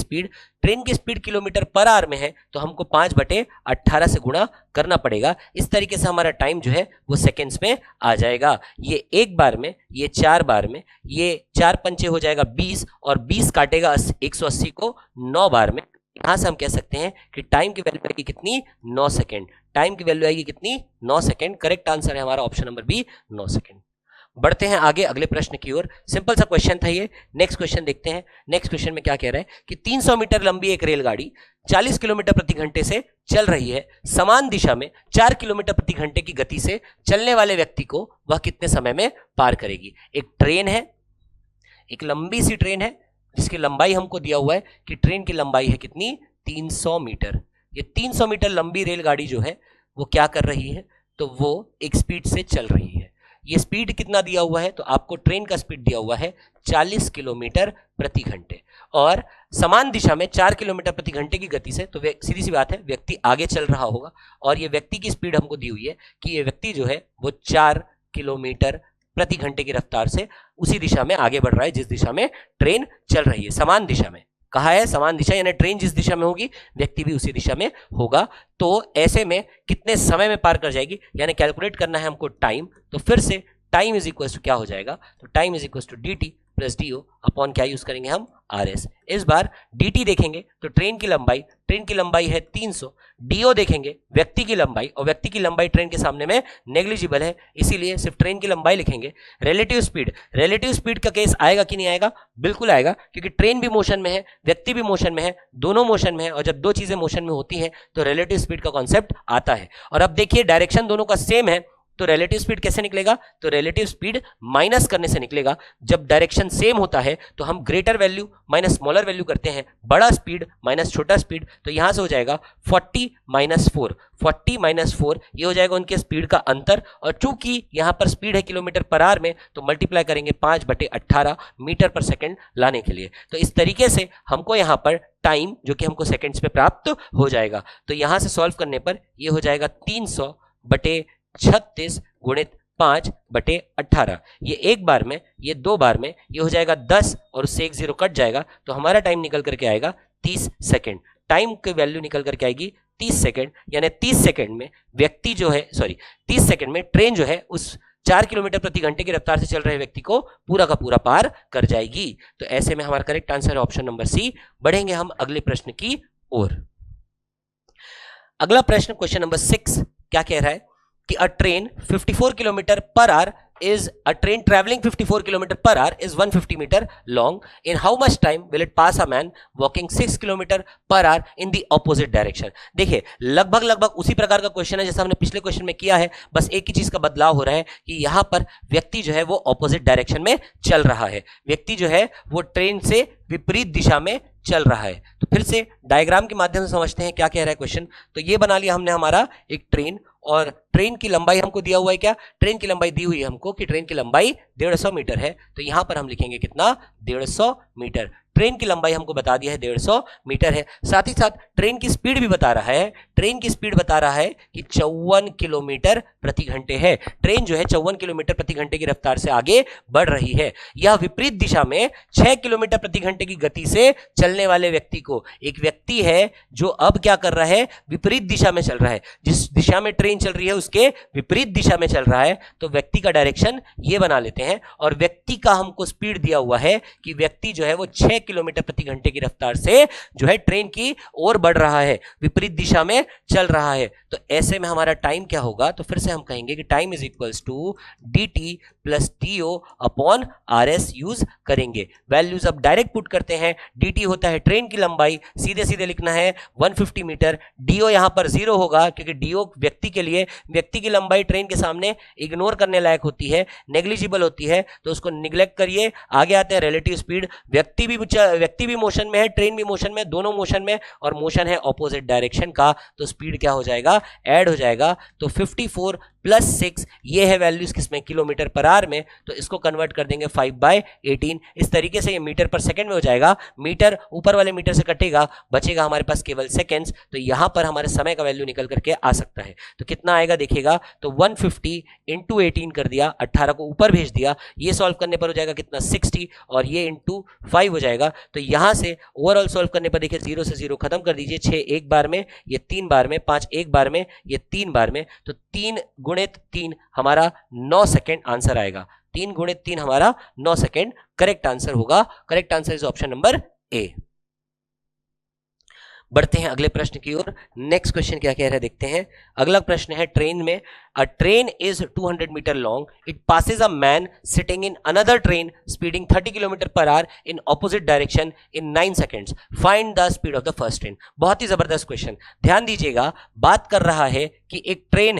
स्पीड किलोमीटर पर आवर में है, तो हमको 5/18 से गुणा करना पड़ेगा। इस तरीके से हमारा टाइम जो है वो सेकेंड्स में आ जाएगा। ये एक बार में, ये 4 बार में, ये 4 पंचे हो जाएगा 20, और 20 काटेगा 180 को 9 बार में। यहां से हम कह सकते हैं कि टाइम की वैल्यू आएगी कितनी, 9 सेकेंड। टाइम की वैल्यू आएगी कितनी, 9 सेकेंड। करेक्ट आंसर है हमारा ऑप्शन नंबर बी, 9 सेकेंड। बढ़ते हैं आगे अगले प्रश्न की ओर। सिंपल सा क्वेश्चन था ये। नेक्स्ट क्वेश्चन देखते हैं। नेक्स्ट क्वेश्चन में क्या कह रहा है कि 300 मीटर लंबी एक रेलगाड़ी 40 किलोमीटर प्रति घंटे से चल रही है, समान दिशा में 4 किलोमीटर प्रति घंटे की गति से चलने वाले व्यक्ति को वह कितने समय में पार करेगी। एक ट्रेन है, एक लंबी सी ट्रेन है, जिसकी लंबाई हमको दिया हुआ है कि ट्रेन की लंबाई है कितनी, 300 मीटर। ये 300 मीटर लंबी रेलगाड़ी जो है वो क्या कर रही है, तो वो एक स्पीड से चल रही है। ये स्पीड कितना दिया हुआ है, तो आपको ट्रेन का स्पीड दिया हुआ है 40 किलोमीटर प्रति घंटे, और समान दिशा में 4 किलोमीटर प्रति घंटे की गति से, तो सीधी सी बात है व्यक्ति आगे चल रहा होगा, और ये व्यक्ति की स्पीड हमको दी हुई है कि ये व्यक्ति जो है वो 4 किलोमीटर प्रति घंटे की रफ्तार से उसी दिशा में आगे बढ़ रहा है जिस दिशा में ट्रेन चल रही है। समान दिशा में कहा है, समान दिशा, यानी ट्रेन जिस दिशा में होगी व्यक्ति भी उसी दिशा में होगा। तो ऐसे में कितने समय में पार कर जाएगी, यानी कैलकुलेट करना है हमको टाइम। तो फिर से टाइम इज इक्वल टू क्या हो जाएगा, तो time is equal to dt plus dio upon क्या यूज करेंगे हम, rs। इस बार dt देखेंगे तो ट्रेन की लंबाई है 300, dio देखेंगे व्यक्ति की लंबाई, और व्यक्ति की लंबाई ट्रेन के सामने में नेग्लिजिबल है, इसीलिए सिर्फ ट्रेन की लंबाई लिखेंगे। रिलेटिव स्पीड का केस आएगा कि नहीं आएगा, बिल्कुल आएगा, क्योंकि ट्रेन भी मोशन में है, व्यक्ति भी मोशन में है, दोनों मोशन में है, और जब दो चीजें मोशन में होती हैं तो रिलेटिव स्पीड का कॉन्सेप्ट आता है। और अब देखिए डायरेक्शन दोनों का सेम है, तो रिलेटिव स्पीड कैसे निकलेगा, तो रिलेटिव स्पीड माइनस करने से निकलेगा। जब डायरेक्शन सेम होता है तो हम greater value minus smaller value करते हैं, बड़ा स्पीड माइनस छोटा स्पीड। तो यहां से हो जाएगा 40 माइनस 4, ये हो जाएगा उनके स्पीड का अंतर। और चूंकि यहां पर स्पीड है किलोमीटर पर आवर में, तो मल्टीप्लाई करेंगे 5/18 मीटर पर सेकेंड लाने के लिए। तो इस तरीके से हमको यहां पर टाइम जो कि हमको सेकेंड्स में प्राप्त हो जाएगा। तो यहां से सॉल्व करने पर यह हो जाएगा 300/36 गुणित 5/18। ये एक बार में, ये 2 बार में, ये हो जाएगा 10, और उससे एक 0 कट जाएगा, तो हमारा टाइम निकल करके आएगा 30 सेकेंड। टाइम की वैल्यू निकल करके आएगी 30 सेकेंड, यानी 30 सेकेंड में व्यक्ति जो है, 30 सेकेंड में ट्रेन जो है उस 4 किलोमीटर प्रति घंटे की रफ्तार से चल रहे व्यक्ति को पूरा का पूरा पार कर जाएगी। तो ऐसे में हमारा करेक्ट आंसर है ऑप्शन नंबर सी। बढ़ेंगे हम अगले प्रश्न की ओर। अगला प्रश्न क्वेश्चन नंबर 6 क्या कह रहा है कि a train 54 kilometre per our is a train traveling 54 km per hour is 150 meter long. In how much time will it pass a man walking 6 km per hour in the opposite direction? देखिए लगभग उसी प्रकार का question है जैसा हमने पिछले question में किया है, बस एक ही चीज का बदलाव हो रहा है कि यहां पर व्यक्ति जो है वो ऑपोजिट डायरेक्शन में चल रहा है। व्यक्ति जो है वो ट्रेन से विपरीत दिशा में चल रहा है। तो फिर से डायग्राम के माध्यम से समझते हैं क्या कह रहा है क्वेश्चन। तो ये बना लिया हमने हमारा एक ट्रेन, और ट्रेन की लंबाई हमको दिया हुआ है क्या, ट्रेन की लंबाई दी हुई है हमको कि ट्रेन की लंबाई 150 मीटर है। तो यहां पर हम लिखेंगे कितना, 150 मीटर। ट्रेन की लंबाई हमको बता दिया है 150 मीटर है। साथ ही साथ ट्रेन की स्पीड भी बता रहा है। ट्रेन की स्पीड बता रहा है कि 54 किलोमीटर प्रति घंटे है। ट्रेन जो है 54 किलोमीटर प्रति घंटे की रफ्तार से आगे बढ़ रही है। यह विपरीत दिशा में 6 किलोमीटर प्रति घंटे की गति से चलने वाले व्यक्ति को, एक व्यक्ति है जो अब क्या कर रहा है, विपरीत दिशा में चल रहा है। जिस दिशा में ट्रेन चल रही है उसके विपरीत दिशा में चल रहा है। तो व्यक्ति का डायरेक्शन ये बना लेते हैं, और व्यक्ति का हमको स्पीड दिया हुआ है कि व्यक्ति जो है वो 6 किलोमीटर प्रति घंटे की रफ्तार से जो है ट्रेन की ओर बढ़ रहा है, विपरीत दिशा में चल रहा है। तो ऐसे में हमारा टाइम क्या होगा, तो फिर से हम कहेंगे कि time is equals to dt plus t o upon RS use करेंगे। वैल्यूज अब डायरेक्ट पुट करते हैं। dt होता है ट्रेन की लंबाई, सीधे सीधे लिखना है 150 मीटर। do यहां पर 0 होगा क्योंकि do व्यक्ति के लिए, व्यक्ति की लंबाई ट्रेन के सामने इग्नोर करने लायक होती है, नेग्लिजिबल होती है, तो उसको निग्लेक्ट करिए। आगे आते हैं रिलेटिव स्पीड। व्यक्ति भी मोशन में है, ट्रेन भी मोशन में, दोनों मोशन में, और मोशन है ऑपोजिट डायरेक्शन का, तो स्पीड क्या हो जाएगा, ऐड हो जाएगा। तो 54 प्लस 6 ये है वैल्यूज किसमें, किलोमीटर पर आवर में। तो इसको कन्वर्ट कर देंगे 5/18। इस तरीके से ये मीटर पर सेकंड में हो जाएगा। मीटर ऊपर वाले मीटर से कटेगा, बचेगा हमारे पास केवल सेकंड्स। तो यहां पर हमारे समय का वैल्यू निकल करके आ सकता है। तो कितना आएगा देखिएगा, तो 150 इंटू 18 कर दिया, 18 को ऊपर भेज दिया। ये सॉल्व करने पर हो जाएगा कितना, 60, और ये इंटू 5 हो जाएगा। तो यहां से ओवरऑल सॉल्व करने पर देखिए 0 से 0 खत्म कर दीजिए। 6 एक बार में, ये 3 बार में, 5 एक बार में, ये 3 बार में। तो 3 गुणित 3 हमारा 9 सेकेंड आंसर आएगा। 3 गुणित 3 हमारा 9 सेकेंड करेक्ट आंसर होगा। Correct answer is option number A. बढ़ते हैं अगले प्रश्न की ओर। नेक्स्ट क्वेश्चन क्या कह रहा है देखते हैं। अगला प्रश्न है, ट्रेन में a train is 200 metre long, it passes a man sitting in another train speeding 30 kilometre per hour in opposite direction in 9 seconds, find the speed of the first train. बहुत ही जबरदस्त क्वेश्चन, ध्यान दीजिएगा। बात कर रहा है कि एक ट्रेन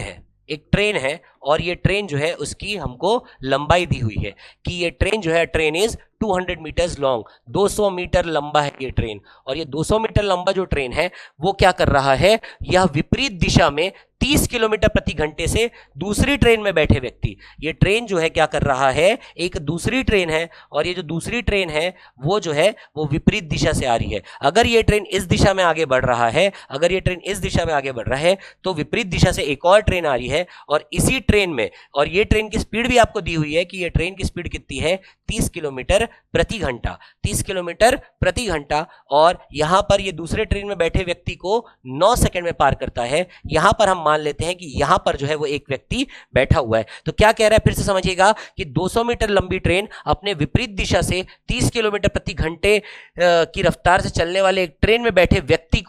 है, और ये ट्रेन जो है उसकी हमको लंबाई दी हुई है कि ये ट्रेन जो है, train is 200 metres long, 200 metre लंबा है ये ट्रेन। और ये 200 मीटर लंबा जो ट्रेन है वो क्या कर रहा है, यह विपरीत दिशा में 30 किलोमीटर प्रति घंटे से दूसरी ट्रेन में बैठे व्यक्ति, ये ट्रेन जो है क्या कर रहा है, एक दूसरी ट्रेन है, और ये जो दूसरी ट्रेन है वो जो है वो विपरीत दिशा से आ रही है। अगर ये ट्रेन इस दिशा में आगे बढ़ रहा है, अगर ये ट्रेन इस दिशा में आगे बढ़ रहा है, तो विपरीत दिशा से एक और ट्रेन आ रही है, और इसी ट्रेन में, और ये ट्रेन की स्पीड भी आपको दी हुई है कि ये ट्रेन की स्पीड कितनी है, 30 किलोमीटर प्रति घंटा, 30 किलोमीटर प्रति घंटा। और यहां पर ये दूसरे ट्रेन में बैठे व्यक्ति को 9 सेकंड में पार करता है। यहां पर हम मान लेते हैं कि यहां पर जो है वो एक व्यक्ति बैठा हुआ है। तो क्या कह रहा है, फिर से समझिएगा कि 200 मीटर लंबी ट्रेन अपने विपरीत दिशा से 30 किलोमीटर प्रति घंटे की रफ्तार से चलने वाले एक ट्रेन में बैठे व्यक्ति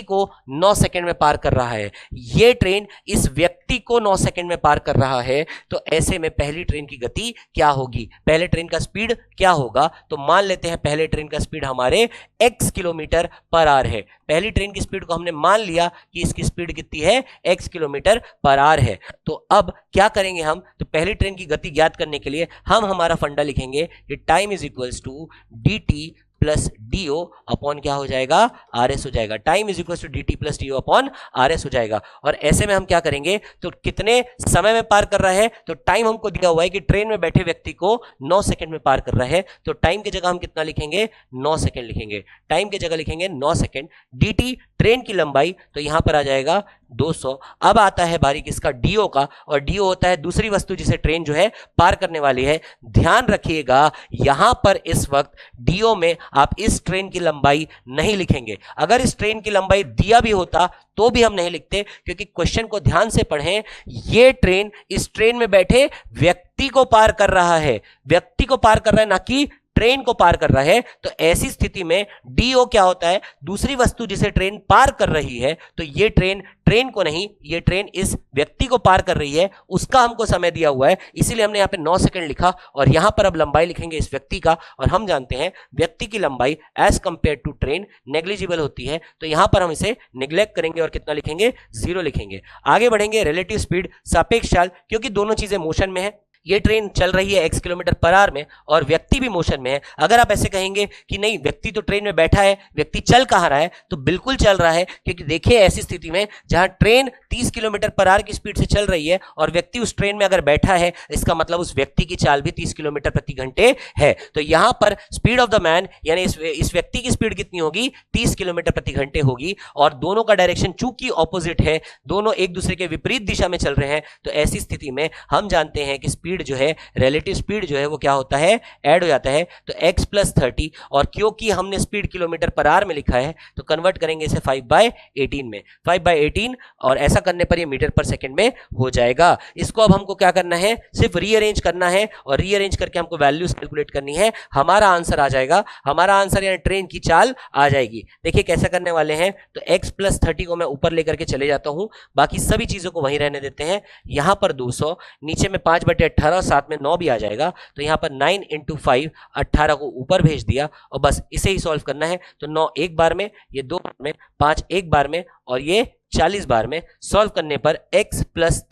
को 9 सेकंड में पार कर रहा है। ये ट्रेन इस व्यक्ति को 9 सेकंड में पार कर रहा है। तो ऐसे में पहली ट्रेन की गति क्या होगी, पहले ट्रेन का स्पीड क्या होगा। तो मान लेते हैं पहले ट्रेन का स्पीड हमारे x किलोमीटर पर आवर है। पहली ट्रेन की स्पीड को हमने मान लिया कि इसकी स्पीड कितनी है, x किलोमीटर पर आवर है। तो अब क्या करेंगे हम, तो पहली ट्रेन की गति ज्ञात करने के लिए हम हमारा फंडा लिखेंगे कि time is equals to dt plus D O upon क्या हो जाएगा, आर एस हो जाएगा। Time is equal to D T plus D O upon are s हो जाएगा। और ऐसे में हम क्या करेंगे, तो कितने समय में पार कर रहा है, तो टाइम हमको दिया हुआ है कि ट्रेन में बैठे व्यक्ति को 9 सेकंड में पार कर रहा है। तो टाइम की जगह हम कितना लिखेंगे, 9 सेकंड लिखेंगे। टाइम की जगह लिखेंगे 9 सेकंड। डी टी ट्रेन की लंबाई, तो यहां पर आ जाएगा 200। अब आता है बारी किसका, डीओ का, और डीओ होता है दूसरी वस्तु जिसे ट्रेन जो है पार करने वाली है। ध्यान रखिएगा यहां पर इस वक्त डीओ में आप इस ट्रेन की लंबाई नहीं लिखेंगे। अगर इस ट्रेन की लंबाई दिया भी होता तो भी हम नहीं लिखते, क्योंकि क्वेश्चन को ध्यान से पढ़ें। ये ट्रेन इस ट्रेन में बैठे व्यक्ति को पार कर रहा है, व्यक्ति को पार कर रहा है, ना कि ट्रेन को पार कर रहा है। तो ऐसी स्थिति में डीओ क्या होता है, दूसरी वस्तु जिसे ट्रेन पार कर रही है। तो ये ट्रेन ट्रेन को नहीं, ये ट्रेन इस व्यक्ति को पार कर रही है, उसका हमको समय दिया हुआ है, इसीलिए हमने यहां पे 9 सेकंड लिखा। और यहां पर अब लंबाई लिखेंगे इस व्यक्ति का, और हम जानते हैं व्यक्ति की लंबाई as compare to train negligible होती है। तो यहां पर हम इसे निग्लेक्ट करेंगे और कितना लिखेंगे, 0 लिखेंगे। आगे बढ़ेंगे, रिलेटिव स्पीड, सापेक्ष चाल, क्योंकि दोनों चीजें मोशन में है। ये ट्रेन चल रही है x किलोमीटर पर आवर में और व्यक्ति भी मोशन में है। अगर आप ऐसे कहेंगे कि नहीं व्यक्ति तो ट्रेन में बैठा है, व्यक्ति चल कहां रहा है, तो बिल्कुल चल रहा है, क्योंकि देखिए ऐसी स्थिति में जहां ट्रेन 30 किलोमीटर पर आवर की स्पीड से चल रही है और व्यक्ति उस ट्रेन में अगर बैठा है, इसका मतलब उस व्यक्ति की चाल भी 30 किलोमीटर प्रति घंटे है। तो यहां पर स्पीड ऑफ द मैन यानी इस व्यक्ति की स्पीड कितनी होगी, 30 किलोमीटर प्रति घंटे होगी। और दोनों का डायरेक्शन चूंकि ऑपोजिट है, दोनों एक दूसरे के विपरीत दिशा में चल रहे हैं, तो ऐसी स्थिति में हम जानते हैं कि स्पीड जो है, रिलेटिव स्पीड जो है वो क्या होता है, ऐड हो जाता है। तो x + 30, और क्योंकि हमने स्पीड किलोमीटर पर आवर में लिखा है तो कन्वर्ट करेंगे इसे 5/18 में, 5/18, और ऐसा करने पर ये मीटर पर सेकंड में हो जाएगा। इसको अब हमको क्या करना है, सिर्फ रीअरेंज करना है, और रीअरेंज करके हमको वैल्यूज कैलकुलेट करनी है। हमारा आंसर आ जाएगा, हमारा आंसर यानी ट्रेन की चाल आ जाएगी। देखिए कैसा करने वाले हैं, तो x + 30 को मैं ऊपर लेकर के चले जाता हूं, बाकी सभी चीजों को वहीं रहने देते हैं। यहां पर 200, नीचे में 5/18, साथ में 9 भी आ जाएगा। तो यहां पर 9 × 5, 18 को ऊपर भेज दिया, और बस इसे ही सॉल्व करना है। तो 9 एक बार में, ये 2 बार में, 5 एक बार में, और ये 40 बार में। सॉल्व करने पर x +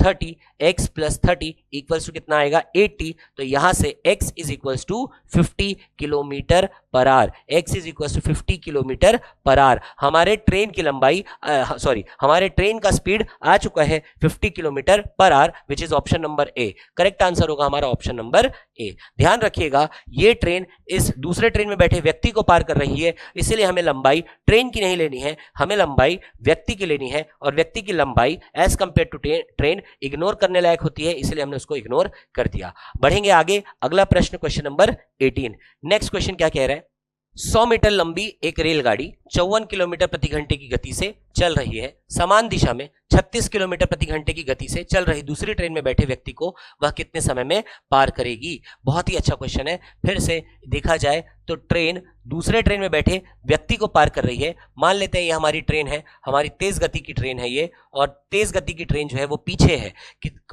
30 इक्वल्स टू कितना आएगा, 80। तो यहां से x = 50 kilometre per our, x = 50 kilometre per our. हमारे ट्रेन की लंबाई हमारे ट्रेन का स्पीड आ चुका है 50 kilometre per our, which is option number A. Correct answer होगा हमारा ऑप्शन नंबर ए। ध्यान रखिएगा ये ट्रेन इस दूसरे ट्रेन में बैठे व्यक्ति को पार कर रही है, इसलिए हमें लंबाई ट्रेन की नहीं लेनी है, हमें लंबाई व्यक्ति की लेनी है। और व्यक्ति की लंबाई as compare to train ignore करने लायक होती है, इसलिए हमने उसको इग्नोर कर दिया। बढ़ेंगे आगे, अगला प्रश्न क्वेश्चन नंबर 18। नेक्स्ट क्वेश्चन क्या कह रहा है, 100 मीटर लंबी एक रेलगाड़ी 54 किलोमीटर प्रति घंटे की गति से चल रही है। समान दिशा में 36 किलोमीटर प्रति घंटे की गति से चल रही दूसरी ट्रेन में बैठे व्यक्ति को वह कितने समय में पार करेगी। बहुत ही अच्छा क्वेश्चन है। फिर से देखा जाए तो ट्रेन दूसरे ट्रेन में बैठे व्यक्ति को पार कर रही है। मान लेते हैं ये हमारी ट्रेन है, हमारी तेज गति की ट्रेन है ये, और तेज गति की ट्रेन जो है वो पीछे है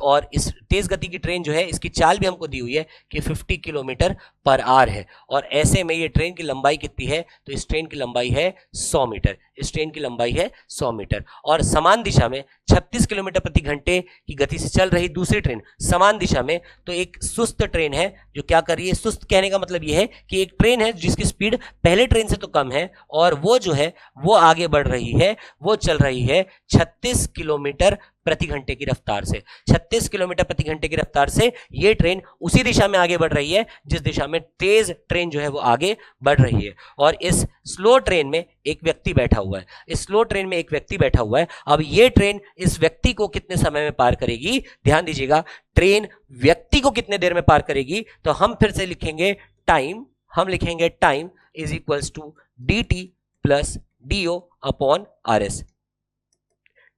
और इस तेज गति की ट्रेन जो है इसकी चाल भी हमको दी हुई है कि 50 किलोमीटर पर आवर है। और ऐसे में ये ट्रेन की लंबाई कितनी है, तो इस ट्रेन की लंबाई है 100 मीटर, इस ट्रेन की लंबाई है 100 मीटर। और समान दिशा में 36 किलोमीटर प्रति घंटे की गति से चल रही दूसरी ट्रेन समान दिशा में, तो एक सुस्त ट्रेन है जो क्या कर रही है, सुस्त कहने का मतलब यह है कि एक ट्रेन है जिसकी स्पीड पहले ट्रेन से तो कम है, और वो जो है वो आगे बढ़ रही है, वो चल रही है 36 किलोमीटर प्रति घंटे की रफ्तार से। 36 किलोमीटर प्रति घंटे की रफ्तार से ये ट्रेन उसी दिशा में आगे बढ़ रही है जिस दिशा में तेज ट्रेन जो है वो आगे बढ़ रही है। और इस स्लो ट्रेन में एक व्यक्ति बैठा हुआ है, इस स्लो ट्रेन में एक व्यक्ति बैठा हुआ है। अब ये ट्रेन इस व्यक्ति को कितने समय में पार करेगी, ध्यान दीजिएगा, ट्रेन व्यक्ति को कितने देर में पार करेगी, तो हम फिर से लिखेंगे टाइम, हम लिखेंगे time is equals to dt plus do upon RS।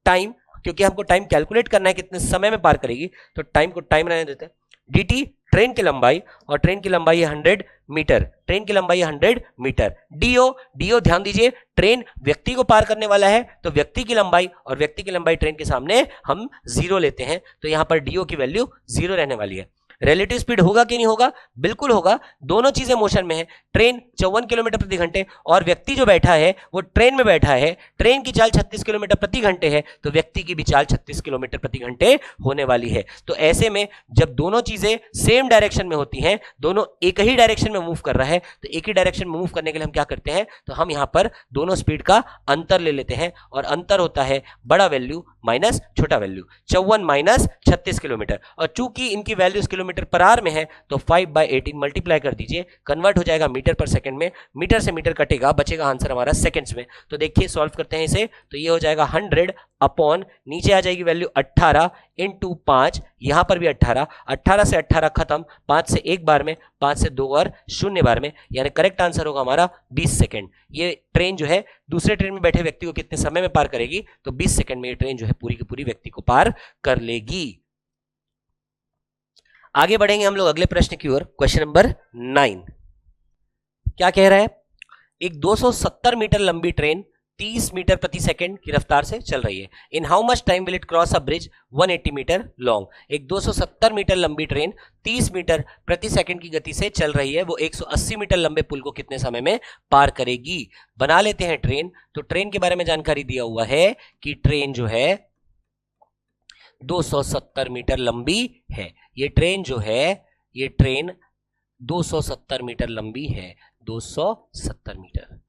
Time, क्योंकि हमको टाइम कैलकुलेट करना है कितने समय में पार करेगी, तो टाइम को टाइम रहने देते हैं। dt ट्रेन की लंबाई, और ट्रेन की लंबाई है 100 मीटर, ट्रेन की लंबाई है 100 मीटर। do ध्यान दीजिए, ट्रेन व्यक्ति को पार करने वाला है, तो व्यक्ति की लंबाई और व्यक्ति की लंबाई ट्रेन के सामने हम 0 लेते हैं, तो यहां पर do की वैल्यू 0 रहने वाली है। रिलेटिव स्पीड होगा कि नहीं होगा, बिल्कुल होगा, दोनों चीजें मोशन में है। ट्रेन 54 किलोमीटर प्रति घंटे और व्यक्ति जो बैठा है वो ट्रेन में बैठा है, ट्रेन की चाल 36 किलोमीटर प्रति घंटे है, तो व्यक्ति की भी चाल 36 किलोमीटर प्रति घंटे होने वाली है। तो ऐसे में जब दोनों चीजें सेम डायरेक्शन में होती हैं, दोनों एक ही डायरेक्शन में मूव कर रहा है, तो एक ही डायरेक्शन में मूव करने के लिए हम क्या करते हैं, तो हम यहां पर दोनों स्पीड का अंतर ले लेते हैं, और अंतर होता है बड़ा वैल्यू माइनस छोटा वैल्यू, 54 माइनस 36 किलोमीटर। और चूंकि इनकी values kilometre kilometre per our में है तो 5/18 मल्टीप्लाई कर दीजिए, कन्वर्ट हो जाएगा मीटर पर सेकंड में, मीटर से मीटर कटेगा, बचेगा आंसर हमारा सेकंड्स में। तो देखिए सॉल्व करते हैं इसे, तो ये हो जाएगा 100 अपॉन, नीचे आ जाएगी वैल्यू 18 इंटू 5, यहां पर भी 18, 18 से 18 खत्म, 5 से 1 बार में, 5 से 2 और 0 बार में, यानी करेक्ट आंसर होगा हमारा 20 सेकंड। ये ट्रेन जो है दूसरे ट्रेन में बैठे व्यक्ति को कितने समय में पार करेगी, तो 20 सेकंड में ये ट्रेन जो है पूरी की पूरी व्यक्ति को पार कर लेगी। आगे बढ़ेंगे हम लोग अगले प्रश्न की ओर, क्वेश्चन नंबर 9। क्या कह रहा है, एक 270 मीटर लंबी ट्रेन 30 मीटर प्रति सेकंड की रफ्तार से चल रही है। In how much time will it cross a bridge 180 metre long. एक 270 मीटर लंबी ट्रेन 30 मीटर प्रति सेकंड की गति से चल रही है, वो 180 मीटर लंबे पुल को कितने समय में पार करेगी। बना लेते हैं ट्रेन। तो ट्रेन के बारे में जानकारी दिया हुआ है कि ट्रेन जो है 270 मीटर लंबी है। ये ट्रेन जो है, ये ट्रेन 270 मीटर लंबी है, 270 मीटर,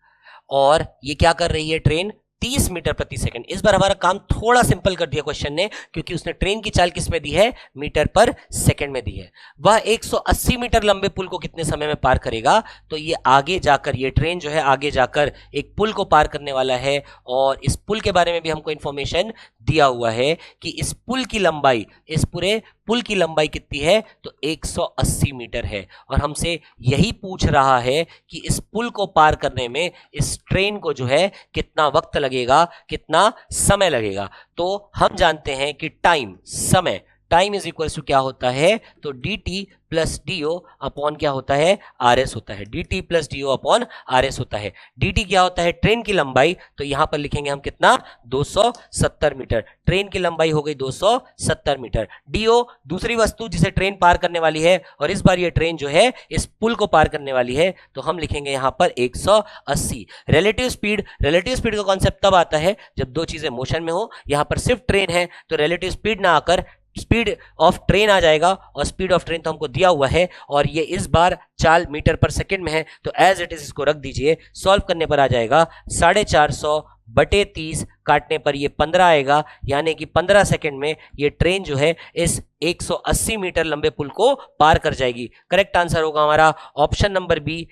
और ये क्या कर रही है ट्रेन, 30 मीटर प्रति सेकंड। इस बार हमारा काम थोड़ा सिंपल कर दिया क्वेश्चन ने, क्योंकि उसने ट्रेन की चाल किस में दी है, मीटर पर सेकंड में दी है। वह 180 मीटर लंबे पुल को कितने समय में पार करेगा। तो ये आगे जाकर, ये ट्रेन जो है आगे जाकर एक पुल को पार करने वाला है, और इस पुल के बारे में भी हमको इंफॉर्मेशन दिया हुआ है कि इस पुल की लंबाई, इस पूरे पुल की लंबाई कितनी है, तो 180 मीटर है। और हमसे यही पूछ रहा है कि इस पुल को पार करने में इस ट्रेन को जो है कितना वक्त लगेगा, कितना समय लगेगा। तो हम जानते हैं कि टाइम, समय, टाइम इज इक्वल टू क्या होता है, तो dt प्लस डी.ओ अपॉन क्या होता है, RS होता है। dt प्लस डी.ओ अपॉन RS होता है। dt क्या होता है, ट्रेन की लंबाई, तो यहां पर लिखेंगे हम कितना, 270 मीटर। ट्रेन की लंबाई हो गई 270 मीटर। डी.ओ दूसरी वस्तु जिसे ट्रेन पार करने वाली है, और इस बार ये ट्रेन जो है इस पुल को पार करने वाली है, तो हम लिखेंगे यहां पर 180। रिलेटिव स्पीड, रिलेटिव स्पीड का कॉन्सेप्ट तब आता है जब दो चीजें मोशन में हो। यहां पर सिर्फ ट्रेन है तो रिलेटिव स्पीड ना आकर स्पीड ऑफ ट्रेन आ जाएगा, और स्पीड ऑफ ट्रेन तो हमको दिया हुआ है, और ये इस बार चाल मीटर पर सेकंड में है, तो एज इट इज इसको रख दीजिए। सॉल्व करने पर आ जाएगा 450 बटे 30, काटने पर ये 15 आएगा, यानी कि 15 सेकंड में ये ट्रेन जो है इस 180 मीटर लंबे पुल को पार कर जाएगी। करेक्ट आंसर होगा हमारा option number b,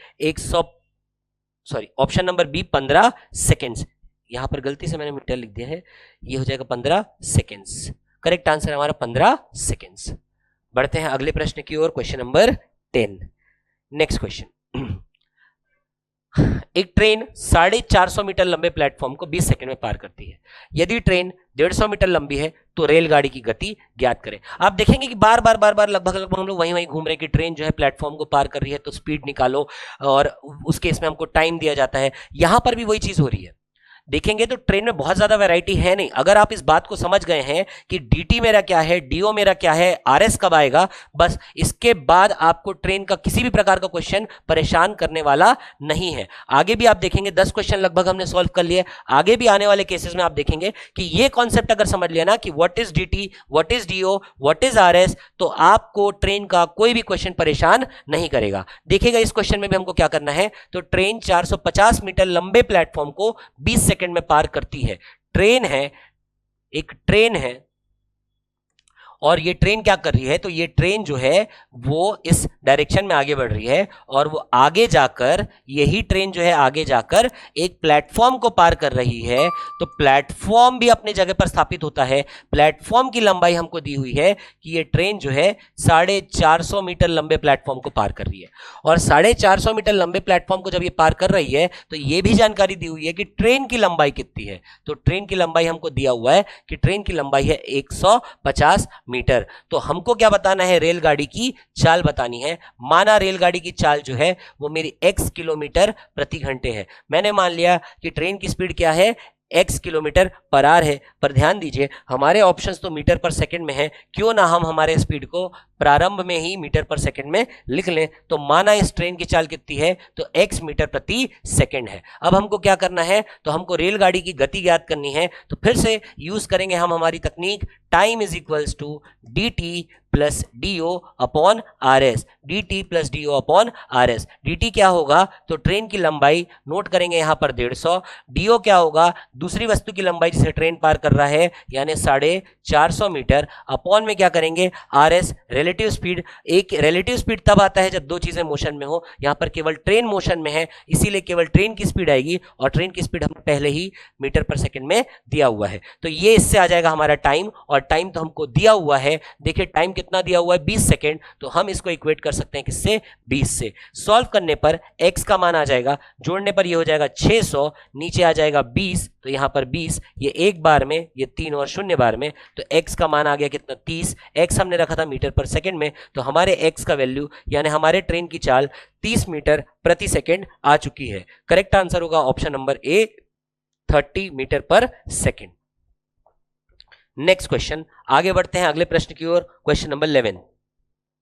option number b 15 seconds. यहां पर गलती से मैंने मीटर लिख दिया है, ये हो जाएगा 15 सेकेंड्स। करेक्ट आंसर हमारा 15 सेकेंड्स। बढ़ते हैं अगले प्रश्न की ओर, क्वेश्चन नंबर 10। नेक्स्ट क्वेश्चन, एक ट्रेन 450 मीटर लंबे प्लेटफॉर्म को 20 सेकंड में पार करती है। यदि ट्रेन 150 मीटर लंबी है तो रेलगाड़ी की गति ज्ञात करें। आप देखेंगे कि बार बार लगभग हम लोग वहीं घूम रहे हैं कि ट्रेन जो है प्लेटफॉर्म को पार कर रही है तो स्पीड निकालो, और उस केस में हमको टाइम दिया जाता है। यहां पर भी वही चीज हो रही है। देखेंगे तो ट्रेन में बहुत ज्यादा वैरायटी है नहीं। अगर आप इस बात को समझ गए हैं कि dt मेरा क्या है, do मेरा क्या है, RS कब आएगा, बस इसके बाद आपको ट्रेन का किसी भी प्रकार का क्वेश्चन परेशान करने वाला नहीं है। आगे भी आप देखेंगे 10 क्वेश्चन लगभग हमने सॉल्व कर लिए। आगे भी आने वाले केसेस में आप देखेंगे कि ये कॉन्सेप्ट अगर समझ लिया ना कि what is dt, what is do, what is RS, तो आपको ट्रेन का कोई भी क्वेश्चन परेशान नहीं करेगा। देखिएगा इस क्वेश्चन में भी हमको क्या करना है, तो ट्रेन 450 मीटर लंबे प्लेटफॉर्म को 20 सेकंड में पार करती है। ट्रेन है, एक ट्रेन है, और ये ट्रेन क्या कर रही है, तो ये ट्रेन जो है वो इस डायरेक्शन में आगे बढ़ रही है, और वो आगे जाकर, यही ट्रेन जो है आगे जाकर एक प्लेटफॉर्म को पार कर रही है। तो प्लेटफॉर्म भी अपने जगह पर स्थापित होता है। प्लेटफॉर्म की लंबाई हमको दी हुई है कि ये ट्रेन जो है 450 मीटर लंबे प्लेटफॉर्म को पार कर रही है, और 450 मीटर लंबे प्लेटफॉर्म को जब ये पार कर रही है तो ये भी जानकारी दी हुई है कि ट्रेन की लंबाई कितनी है। तो ट्रेन की लंबाई हमको दिया हुआ है कि ट्रेन की लंबाई है 150 मीटर। तो हमको क्या बताना है, रेलगाड़ी की चाल बतानी है। माना रेलगाड़ी की चाल जो है वो मेरी x किलोमीटर प्रति घंटे है। मैंने मान लिया कि ट्रेन की स्पीड क्या है, x किलोमीटर पर आवर है। पर ध्यान दीजिए हमारे ऑप्शंस तो मीटर पर सेकंड में है, क्यों ना हम हमारे स्पीड को प्रारंभ में ही मीटर पर सेकंड में लिख लें। तो माना इस ट्रेन की चाल कितनी है, तो x मीटर प्रति सेकंड है। अब हमको क्या करना है, तो हमको रेलगाड़ी की गति ज्ञात करनी है। तो फिर से यूज करेंगे हम हमारी तकनीक, time is equals to dt plus D O upon are s, d T plus D O upon are s. D t क्या होगा, तो ट्रेन की लंबाई नोट करेंगे यहां पर 150, डी ओ क्या होगा, दूसरी वस्तु की लंबाई जिसे ट्रेन पार कर रहा है यानी 450 मीटर, अपॉन में क्या करेंगे आर एस रिलेटिव स्पीड। एक रिलेटिव स्पीड तब आता है जब दो चीजें मोशन में हो, यहां पर केवल ट्रेन मोशन में है इसीलिए केवल ट्रेन की स्पीड आएगी, और ट्रेन की स्पीड हमें पहले ही मीटर पर सेकंड में दिया हुआ है। तो ये इससे आ जाएगा हमारा टाइम, और टाइम तो हमको दिया हुआ है, देखिए टाइम कितना दिया हुआ है 20 सेकंड, तो हम इसको इक्वेट कर सकते हैं किससे, 20 से। सॉल्व करने पर x का मान आ जाएगा, जोड़ने पर ये हो जाएगा 600, नीचे आ जाएगा 20, तो यहां पर 20, ये एक बार में, ये 3 और 0 बार में, तो x का मान आ गया कितना 30, x हमने रखा था मीटर पर सेकंड में, तो हमारे x का वैल्यू यानी हमारे ट्रेन की चाल 30 मीटर प्रति सेकंड आ चुकी है। करेक्ट आंसर होगा ऑप्शन नंबर ए, 30 मीटर पर सेकंड। नेक्स्ट क्वेश्चन, आगे बढ़ते हैं अगले प्रश्न की ओर। क्वेश्चन नंबर 11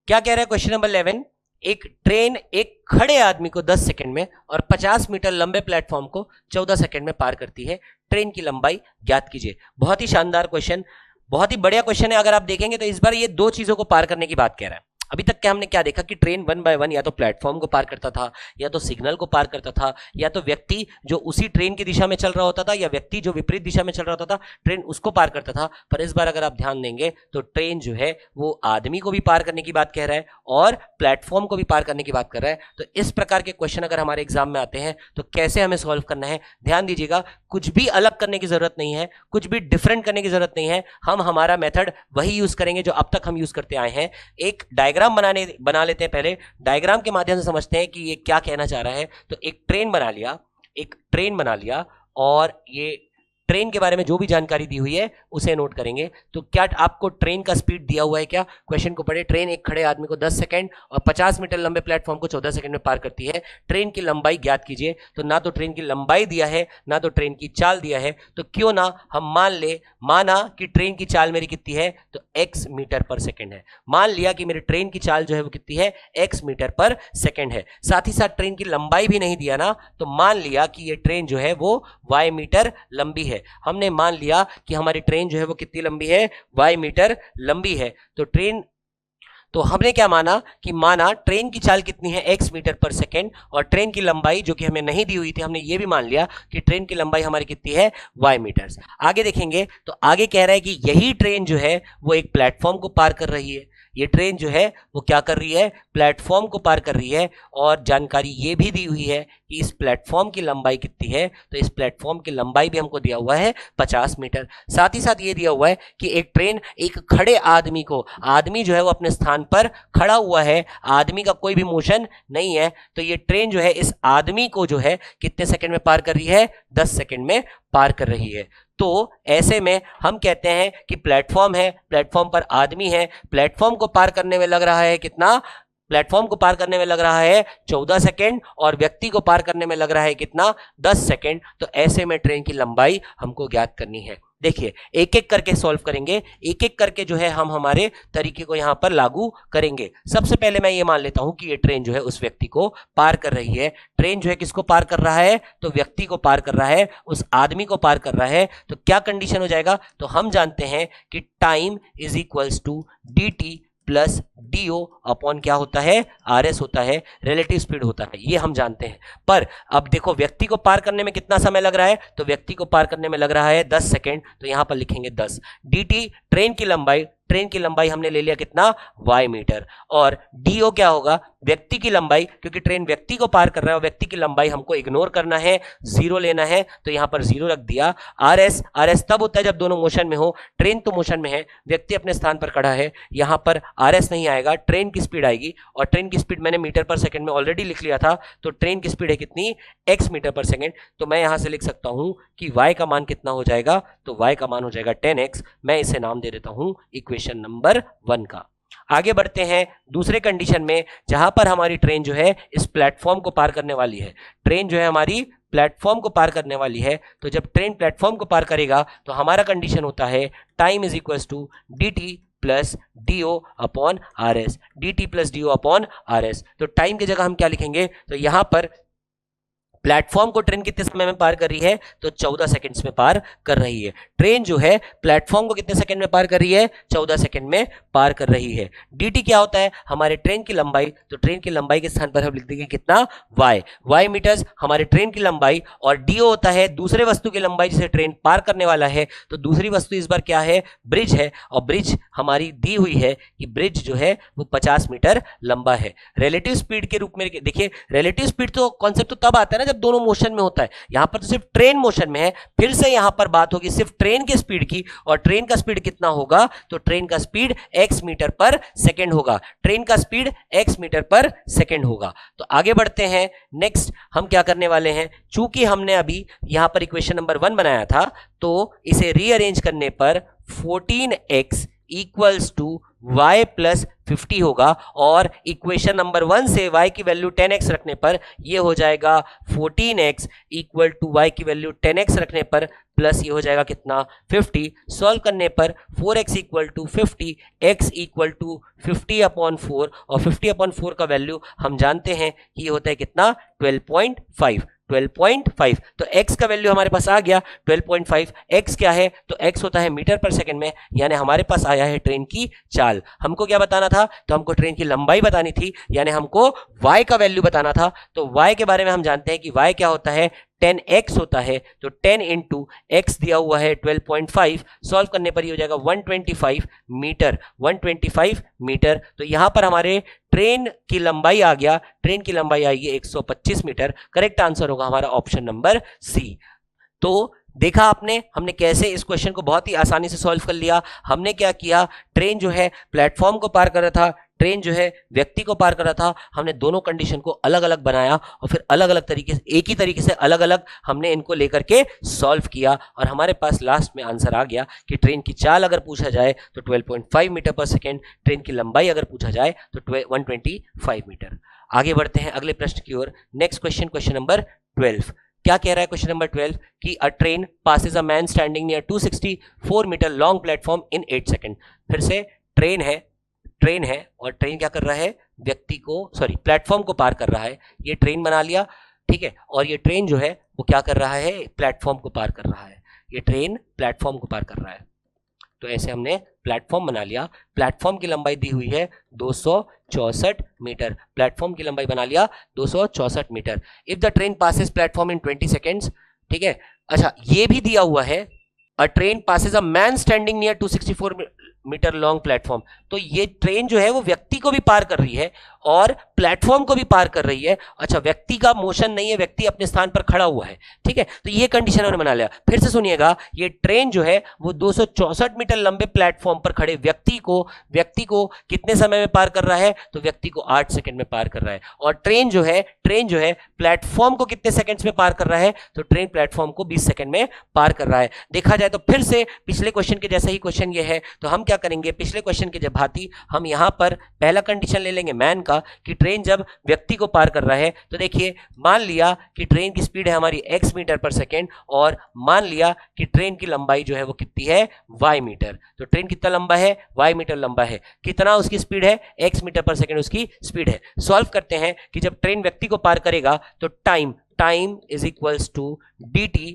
क्या कह रहा है, क्वेश्चन नंबर 11, एक ट्रेन एक खड़े आदमी को 10 सेकंड में और 50 मीटर लंबे प्लेटफॉर्म को 14 सेकंड में पार करती है, ट्रेन की लंबाई ज्ञात कीजिए। बहुत ही शानदार क्वेश्चन, बहुत ही बढ़िया क्वेश्चन है। अगर आप देखेंगे तो इस बार ये दो चीजों को पार करने की बात कह रहा है। अभी तक क्या हमने क्या देखा कि ट्रेन 1 बाय 1 या तो प्लेटफॉर्म को पार करता था, या तो सिग्नल को पार करता था, या तो व्यक्ति जो उसी ट्रेन की दिशा में चल रहा होता था, या व्यक्ति जो विपरीत दिशा में चल रहा होता था ट्रेन उसको पार करता था। पर इस बार अगर आप ध्यान देंगे तो ट्रेन जो है वो आदमी को भी पार करने की बात कह रहा है और प्लेटफॉर्म को भी पार करने की बात कर रहा है। तो इस प्रकार के क्वेश्चन अगर हमारे एग्जाम में आते हैं तो कैसे हमें सॉल्व करना है, ध्यान दीजिएगा। कुछ भी अलग करने की जरूरत नहीं है, कुछ भी डिफरेंट करने की जरूरत नहीं है, हम हमारा मेथड वही यूज करेंगे जो अब तक हम यूज करते आए हैं। एक डायग्राम बना लेते हैं, पहले डायग्राम के माध्यम से समझते हैं कि ये क्या कहना चाह रहा है। तो एक ट्रेन बना लिया और ये ट्रेन के बारे में जो भी जानकारी दी हुई है उसे नोट करेंगे। तो क्या आपको ट्रेन का स्पीड दिया हुआ है, क्या क्वेश्चन को पढ़े, ट्रेन एक खड़े आदमी को 10 सेकंड और 50 मीटर लंबे प्लेटफॉर्म को 14 सेकंड में पार करती है, ट्रेन की लंबाई ज्ञात कीजिए। तो ना तो ट्रेन की लंबाई दिया है ना तो ट्रेन की चाल दिया है, तो क्यों ना हम माना कि ट्रेन की चाल मेरी कितनी है, तो x मीटर पर सेकंड है। मान लिया कि मेरी ट्रेन की चाल जो है वो कितनी है, x मीटर पर सेकंड है। साथ ही साथ ट्रेन की लंबाई भी नहीं दिया ना, तो मान लिया कि ये ट्रेन जो है वो y मीटर लंबी है। हमने मान लिया कि हमारी ट्रेन जो है वो कितनी लंबी है, y मीटर लंबी है। तो हमने क्या माना ट्रेन की चाल कितनी है, x मीटर पर सेकंड, और ट्रेन की लंबाई जो कि हमें नहीं दी हुई थी, हमने ये भी मान लिया कि ट्रेन की लंबाई हमारी कितनी है, y मीटर्स। आगे देखेंगे तो आगे कह रहा है कि यही ट्रेन जो है वो एक प्लेटफॉर्म को पार कर रही है। ये ट्रेन जो है वो क्या कर रही है, प्लेटफॉर्म को पार कर रही है, और जानकारी ये भी दी हुई है कि इस प्लेटफॉर्म की लंबाई कितनी है। तो इस प्लेटफॉर्म की लंबाई भी हमको दिया हुआ है 50 मीटर। साथ ही साथ ये दिया हुआ है कि एक ट्रेन एक खड़े आदमी जो है वो अपने स्थान पर खड़ा हुआ है, आदमी का कोई भी मोशन नहीं है, तो ये ट्रेन जो है इस आदमी को जो है कितने सेकंड में पार कर रही है, 10 सेकंड में पार कर रही है। तो ऐसे में हम कहते हैं कि प्लेटफॉर्म है, प्लेटफॉर्म पर आदमी है, प्लेटफॉर्म को पार करने में लग रहा है कितना, प्लेटफॉर्म को पार करने में लग रहा है 14 सेकंड, और व्यक्ति को पार करने में लग रहा है कितना, 10 सेकंड। तो ऐसे में ट्रेन की लंबाई हमको ज्ञात करनी है। देखिए एक एक करके सॉल्व करेंगे, एक एक करके जो है हम हमारे तरीके को यहां पर लागू करेंगे। सबसे पहले मैं ये मान लेता हूं कि ये ट्रेन जो है उस व्यक्ति को पार कर रही है। ट्रेन जो है किसको पार कर रहा है, तो व्यक्ति को पार कर रहा है, उस आदमी को पार कर रहा है। तो क्या कंडीशन हो जाएगा, तो हम जानते हैं कि time is equals to D T plus D O upon क्या होता है, आर एस होता है, रिलेटिव स्पीड होता है, ये हम जानते हैं। पर अब देखो व्यक्ति को पार करने में कितना समय लग रहा है, तो व्यक्ति को पार करने में लग रहा है 10 सेकंड, तो यहां पर लिखेंगे 10। डी टी ट्रेन की लंबाई हमने ले लिया कितना, y मीटर, और डी ओ क्या होगा, व्यक्ति की लंबाई, क्योंकि ट्रेन व्यक्ति को पार कर रहा है और व्यक्ति की लंबाई हमको इग्नोर करना है, 0 लेना है, तो यहां पर 0 रख दिया। आर एस तब होता है जब दोनों मोशन में हो, ट्रेन तो मोशन में है, व्यक्ति अपने स्थान पर खड़ा है, यहां पर आर एस नहीं आएगा, ट्रेन की स्पीड आएगी, और ट्रेन की स्पीड मैंने मीटर पर सेकंड में ऑलरेडी लिख लिया था, तो ट्रेन की स्पीड है कितनी, x मीटर पर सेकंड। तो मैं यहां से लिख सकता हूं कि y का मान कितना हो जाएगा, तो y का मान हो जाएगा 10x। मैं इसे नाम दे देता हूं इक्वेशन नंबर 1 का। आगे बढ़ते हैं दूसरे कंडीशन में, जहां पर हमारी ट्रेन जो है इस प्लेटफॉर्म को पार करने वाली है। ट्रेन जो है हमारी प्लेटफॉर्म को पार करने वाली है, तो जब ट्रेन प्लेटफॉर्म को पार करेगा तो हमारा कंडीशन होता है time is equal to D T plus D O upon are s, d T plus D O upon are s. तो टाइम की जगह हम क्या लिखेंगे, तो यहां पर प्लेटफॉर्म को ट्रेन कितने समय में पार कर रही है, तो 14 सेकंड्स में पार कर रही है। ट्रेन जो है प्लेटफॉर्म को कितने सेकंड में पार कर रही है, 14 सेकंड में पार कर रही है। dt क्या होता है, हमारे ट्रेन की लंबाई, तो ट्रेन की लंबाई के स्थान पर हम लिख देंगे कितना, y मीटर्स हमारे ट्रेन की लंबाई, और do होता है दूसरे वस्तु की लंबाई जिसे ट्रेन पार करने वाला है। तो दूसरी वस्तु इस बार क्या है, ब्रिज है, और ब्रिज हमारी दी हुई है कि ब्रिज जो है वो 50 मीटर लंबा है। रिलेटिव स्पीड के रूप में देखिए, रिलेटिव स्पीड तो कॉन्सेप्ट तो तब आता है ना जब दोनों मोशन में होता है, यहां पर तो सिर्फ ट्रेन मोशन में है। फिर से यहां पर बात होगी सिर्फ ट्रेन की स्पीड की, और ट्रेन का स्पीड कितना होगा, तो ट्रेन का स्पीड x मीटर पर सेकंड होगा। ट्रेन का स्पीड x मीटर पर सेकंड होगा। तो आगे बढ़ते हैं, नेक्स्ट हम क्या करने वाले हैं, चूंकि हमने अभी यहां पर इक्वेशन नंबर 1 बनाया था, तो इसे रीअरेंज करने पर 14x equals to y plus 50 होगा, और इक्वेशन नंबर 1 से y की वैल्यू 10x रखने पर ये हो जाएगा 14x इक्वल टू y की वैल्यू 10x रखने पर प्लस ये हो जाएगा कितना, 50। सॉल्व करने पर 4x equal to 50, x equal to 50 upon 4, और 50 अपॉन 4 का वैल्यू हम जानते हैं कि ये होता है कितना, 12.5। तो x का वैल्यू हमारे पास आ गया 12.5। x क्या है, तो x होता है मीटर पर सेकंड में, यानी हमारे पास आया है ट्रेन की चाल। हमको क्या बताना था, तो हमको ट्रेन की लंबाई बतानी थी, यानी हमको y का वैल्यू बताना था। तो y के बारे में हम जानते हैं कि y क्या होता है, 10x होता है। तो 10 इंटू एक्स दिया हुआ है 12.5, सॉल्व करने पर ये हो जाएगा 125 मीटर, 125 मीटर। तो यहां पर हमारे ट्रेन की लंबाई आ गया, ट्रेन की लंबाई आएगी 125 मीटर। करेक्ट आंसर होगा हमारा ऑप्शन नंबर सी। तो देखा आपने, हमने कैसे इस क्वेश्चन को बहुत ही आसानी से सॉल्व कर लिया। हमने क्या किया, ट्रेन जो है प्लेटफॉर्म को पार कर रहा था, ट्रेन जो है व्यक्ति को पार कर रहा था। हमने दोनों कंडीशन को अलग अलग बनाया, और फिर अलग अलग तरीके से, एक ही तरीके से अलग अलग हमने इनको लेकर के सॉल्व किया, और हमारे पास लास्ट में आंसर आ गया कि ट्रेन की चाल अगर पूछा जाए तो 12.5 मीटर पर सेकेंड, ट्रेन की लंबाई अगर पूछा जाए तो 125 मीटर। आगे बढ़ते हैं अगले प्रश्न की ओर। Next question, question number 12। क्या कह रहा है क्वेश्चन नंबर 12 कि a train passes a man standing near 264 metre long platform in 8 second. फिर से ट्रेन है और ट्रेन क्या कर रहा है, व्यक्ति को, सॉरी, प्लेटफॉर्म को पार कर रहा है। ये ट्रेन बना लिया, ठीक है, और ये ट्रेन जो है वो क्या कर रहा है, प्लेटफॉर्म को पार कर रहा है। ये ट्रेन प्लेटफॉर्म को पार कर रहा है। तो ऐसे हमने प्लेटफॉर्म बना लिया। प्लेटफॉर्म की लंबाई दी हुई है 264 मीटर, प्लेटफॉर्म की लंबाई बना लिया 264 metre. If the train passes platform in 20 seconds, ठीक है। अच्छा, ये भी दिया हुआ है, a train passes a man standing near 264 metre long platform. तो ये ट्रेन जो है वो व्यक्ति को भी पार कर रही है और प्लेटफॉर्म को भी पार कर रही है। अच्छा, व्यक्ति का मोशन नहीं है, व्यक्ति अपने स्थान पर खड़ा हुआ है, ठीक है। तो ये कंडीशन हमने बना लिया। फिर से सुनिएगा, ये ट्रेन जो है वो 264 मीटर लंबे प्लेटफॉर्म पर खड़े व्यक्ति को कितने समय में पार कर रहा है, तो व्यक्ति को 8 सेकंड में पार कर रहा है। और ट्रेन जो है प्लेटफॉर्म को कितने सेकंड्स में पार कर रहा है, तो ट्रेन प्लेटफॉर्म को 20 सेकंड में पार कर रहा है। देखा जाए तो फिर से पिछले क्वेश्चन के जैसा ही क्वेश्चन ये है। तो हम क्या करेंगे, पिछले क्वेश्चन के जब भांति हम यहां पर पहला कंडीशन ले लेंगे मैन का, कि ट्रेन जब व्यक्ति को पार कर रहा है, तो देखिए, मान लिया कि ट्रेन की स्पीड है हमारी x मीटर पर सेकेंड, और मान लिया कि ट्रेन की लंबाई जो है वो कितनी है, y मीटर। तो ट्रेन कितना लंबा है, y मीटर लंबा है। कितना उसकी स्पीड है, x मीटर पर सेकेंड उसकी स्पीड है। सॉल्व करते हैं कि जब ट्रेन व्यक्ति को पार करेगा तो time is equals to dt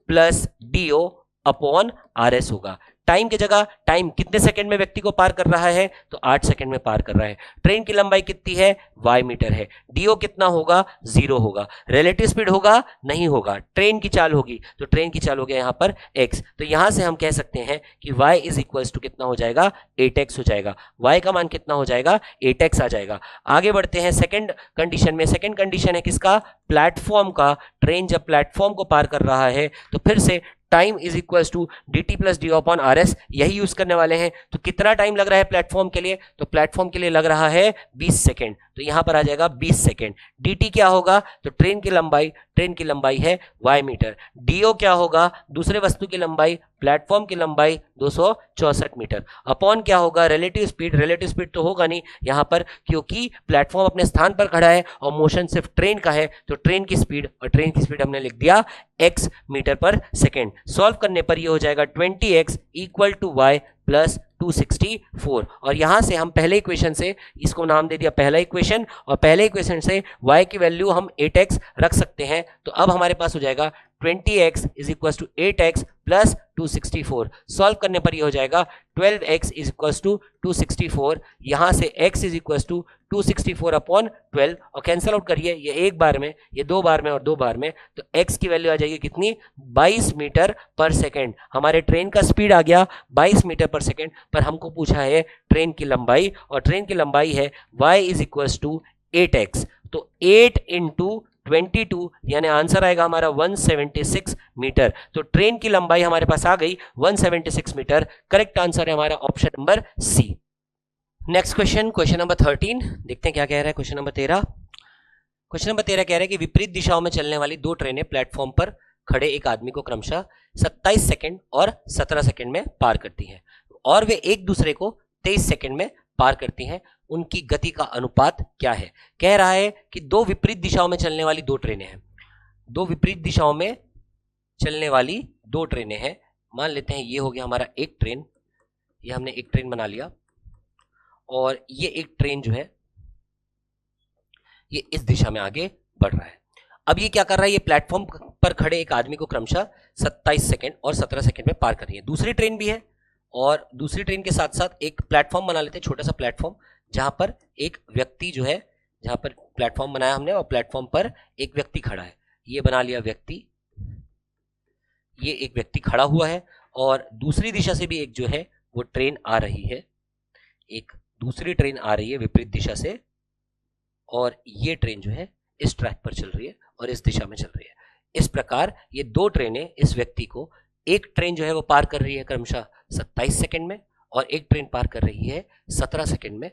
plus do upon RS होगा। टाइम की जगह टाइम कितने सेकंड में व्यक्ति को पार कर रहा है, तो 8 सेकंड में पार कर रहा है। ट्रेन की लंबाई कितनी है, y मीटर है। dio कितना होगा, 0 होगा। रिलेटिव स्पीड होगा, नहीं होगा। ट्रेन की चाल होगी, तो ट्रेन की चाल हो गया यहाँ पर x। तो यहां से हम कह सकते हैं कि y इज इक्वल्स टू कितना हो जाएगा, 8x हो जाएगा। y का मान कितना हो जाएगा, 8x आ जाएगा। आगे बढ़ते हैं सेकंड कंडीशन में। सेकंड कंडीशन है किसका, प्लेटफॉर्म का। ट्रेन जब प्लेटफॉर्म को पार कर रहा है तो फिर से time is equals to dt plus d upon RS, यही यूज करने वाले हैं। तो कितना टाइम लग रहा है प्लेटफॉर्म के लिए, तो प्लेटफॉर्म के लिए लग रहा है 20 सेकेंड। तो यहां पर आ जाएगा 20 सेकेंड। dt क्या होगा, तो ट्रेन की लंबाई है y मीटर। do क्या होगा, दूसरे वस्तु की लंबाई, प्लेटफॉर्म की लंबाई 264 मीटर, अपॉन क्या होगा, रिलेटिव स्पीड तो होगा नहीं यहां पर, क्योंकि प्लेटफॉर्म अपने स्थान पर खड़ा है और मोशन सिर्फ ट्रेन का है। तो ट्रेन की स्पीड हमने लिख दिया x मीटर पर सेकेंड। सॉल्व करने पर ये हो जाएगा 20x equal to y plus 264। और यहां से हम पहले इक्वेशन से इसको नाम दे दिया पहला इक्वेशन, और पहले इक्वेशन से y की वैल्यू हम 8x रख सकते हैं। तो अब हमारे पास हो जाएगा 20x is equal to 8x plus 264। Solve करने पर ये हो जाएगा 12x इज इक्वल टू 264। यहां से x is equal to 264 upon 12 और कैंसिल आउट करिए, ये एक बार में, ये दो बार में और दो बार में, तो x की वैल्यू आ जाएगी कितनी, 22 मीटर पर सेकेंड। हमारे ट्रेन का स्पीड आ गया 22 मीटर पर सेकेंड, पर हमको पूछा है ट्रेन की लंबाई, और ट्रेन की लंबाई है y is equal to 8x। तो 8 इंटू 22 यानी आंसर आएगा हमारा 176 मीटर। तो ट्रेन की लंबाई हमारे पास आ गई 176 मीटर। करेक्ट आंसर है हमारा option number c. Next question, question number 13, देखते हैं क्या कह रहा है क्वेश्चन नंबर 13। क्वेश्चन नंबर 13 कह रहा है कि विपरीत दिशाओं में चलने वाली दो ट्रेनें प्लेटफॉर्म पर खड़े एक आदमी को क्रमशः 27 सेकंड और 17 सेकंड में पार करती हैं, और वे एक दूसरे को 23 सेकंड में पार करती हैं। उनकी गति का अनुपात क्या है? कह रहा है कि दो विपरीत दिशाओं में चलने वाली दो ट्रेनें हैं, दो विपरीत दिशाओं में चलने वाली दो ट्रेनें हैं। मान लेते हैं ये हो गया हमारा एक ट्रेन, ये हमने एक ट्रेन बना लिया, और ये एक ट्रेन जो है ये इस दिशा में आगे बढ़ रहा है। अब ये क्या कर रहा है, ये प्लेटफॉर्म पर खड़े एक आदमी को क्रमशः 27 सेकंड और 17 सेकंड में पार कर रही है। दूसरी ट्रेन भी है, और दूसरी ट्रेन के साथ साथ एक प्लेटफॉर्म बना लेते हैं, छोटा सा प्लेटफॉर्म, जहां पर एक व्यक्ति जो है, जहां पर प्लेटफॉर्म बनाया हमने और प्लेटफॉर्म पर एक व्यक्ति खड़ा है। ये बना लिया व्यक्ति, ये एक व्यक्ति खड़ा हुआ है, और दूसरी दिशा से भी एक जो है वो ट्रेन आ रही है, एक दूसरी ट्रेन आ रही है विपरीत दिशा से, और ये ट्रेन जो है इस ट्रैक पर चल रही है और इस दिशा में चल रही है। इस प्रकार ये दो ट्रेनें इस व्यक्ति को, एक ट्रेन जो है वो पार कर रही है क्रमशः 27 सेकंड में, और एक ट्रेन पार कर रही है 17 सेकंड में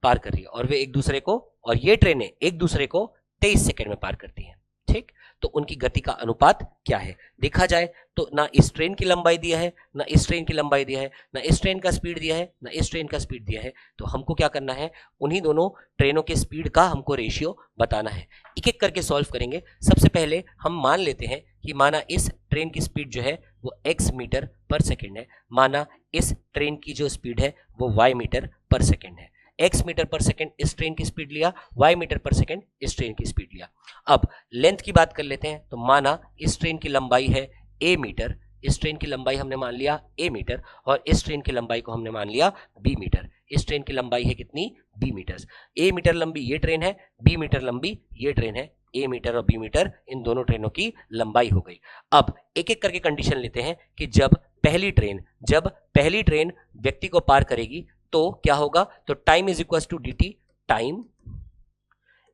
पार कर रही है, और वे एक दूसरे को, और ये ट्रेनें एक दूसरे को 23 सेकंड में पार करती हैं। ठीक, तो उनकी गति का अनुपात क्या है? देखा जाए तो ना इस ट्रेन की लंबाई दिया है, ना इस ट्रेन की लंबाई दिया है, ना इस ट्रेन का स्पीड दिया है, ना इस ट्रेन का स्पीड दिया है। तो हमको क्या करना है, उन्हीं दोनों ट्रेनों के स्पीड का हमको रेशियो बताना है। एक एक करके सॉल्व करेंगे। सबसे पहले हम मान लेते हैं कि माना इस ट्रेन की स्पीड जो है वो x मीटर पर सेकेंड है, माना इस ट्रेन की जो स्पीड है वो y मीटर पर सेकेंड है। x मीटर पर सेकेंड इस ट्रेन की स्पीड लिया, y मीटर पर सेकेंड इस ट्रेन की स्पीड लिया। अब लेंथ की बात कर लेते हैं, तो माना इस ट्रेन की लंबाई है a मीटर, इस ट्रेन की लंबाई हमने मान लिया a मीटर, और इस ट्रेन की लंबाई को हमने मान लिया b मीटर। इस ट्रेन की लंबाई है कितनी, b मीटर। a मीटर लंबी ये ट्रेन है, b मीटर लंबी ये ट्रेन है। a मीटर और b मीटर इन दोनों ट्रेनों की लंबाई हो गई। अब एक एक करके कंडीशन लेते हैं कि जब पहली ट्रेन व्यक्ति को पार करेगी तो क्या होगा, तो time is equals to dt, time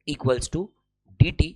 equals to dt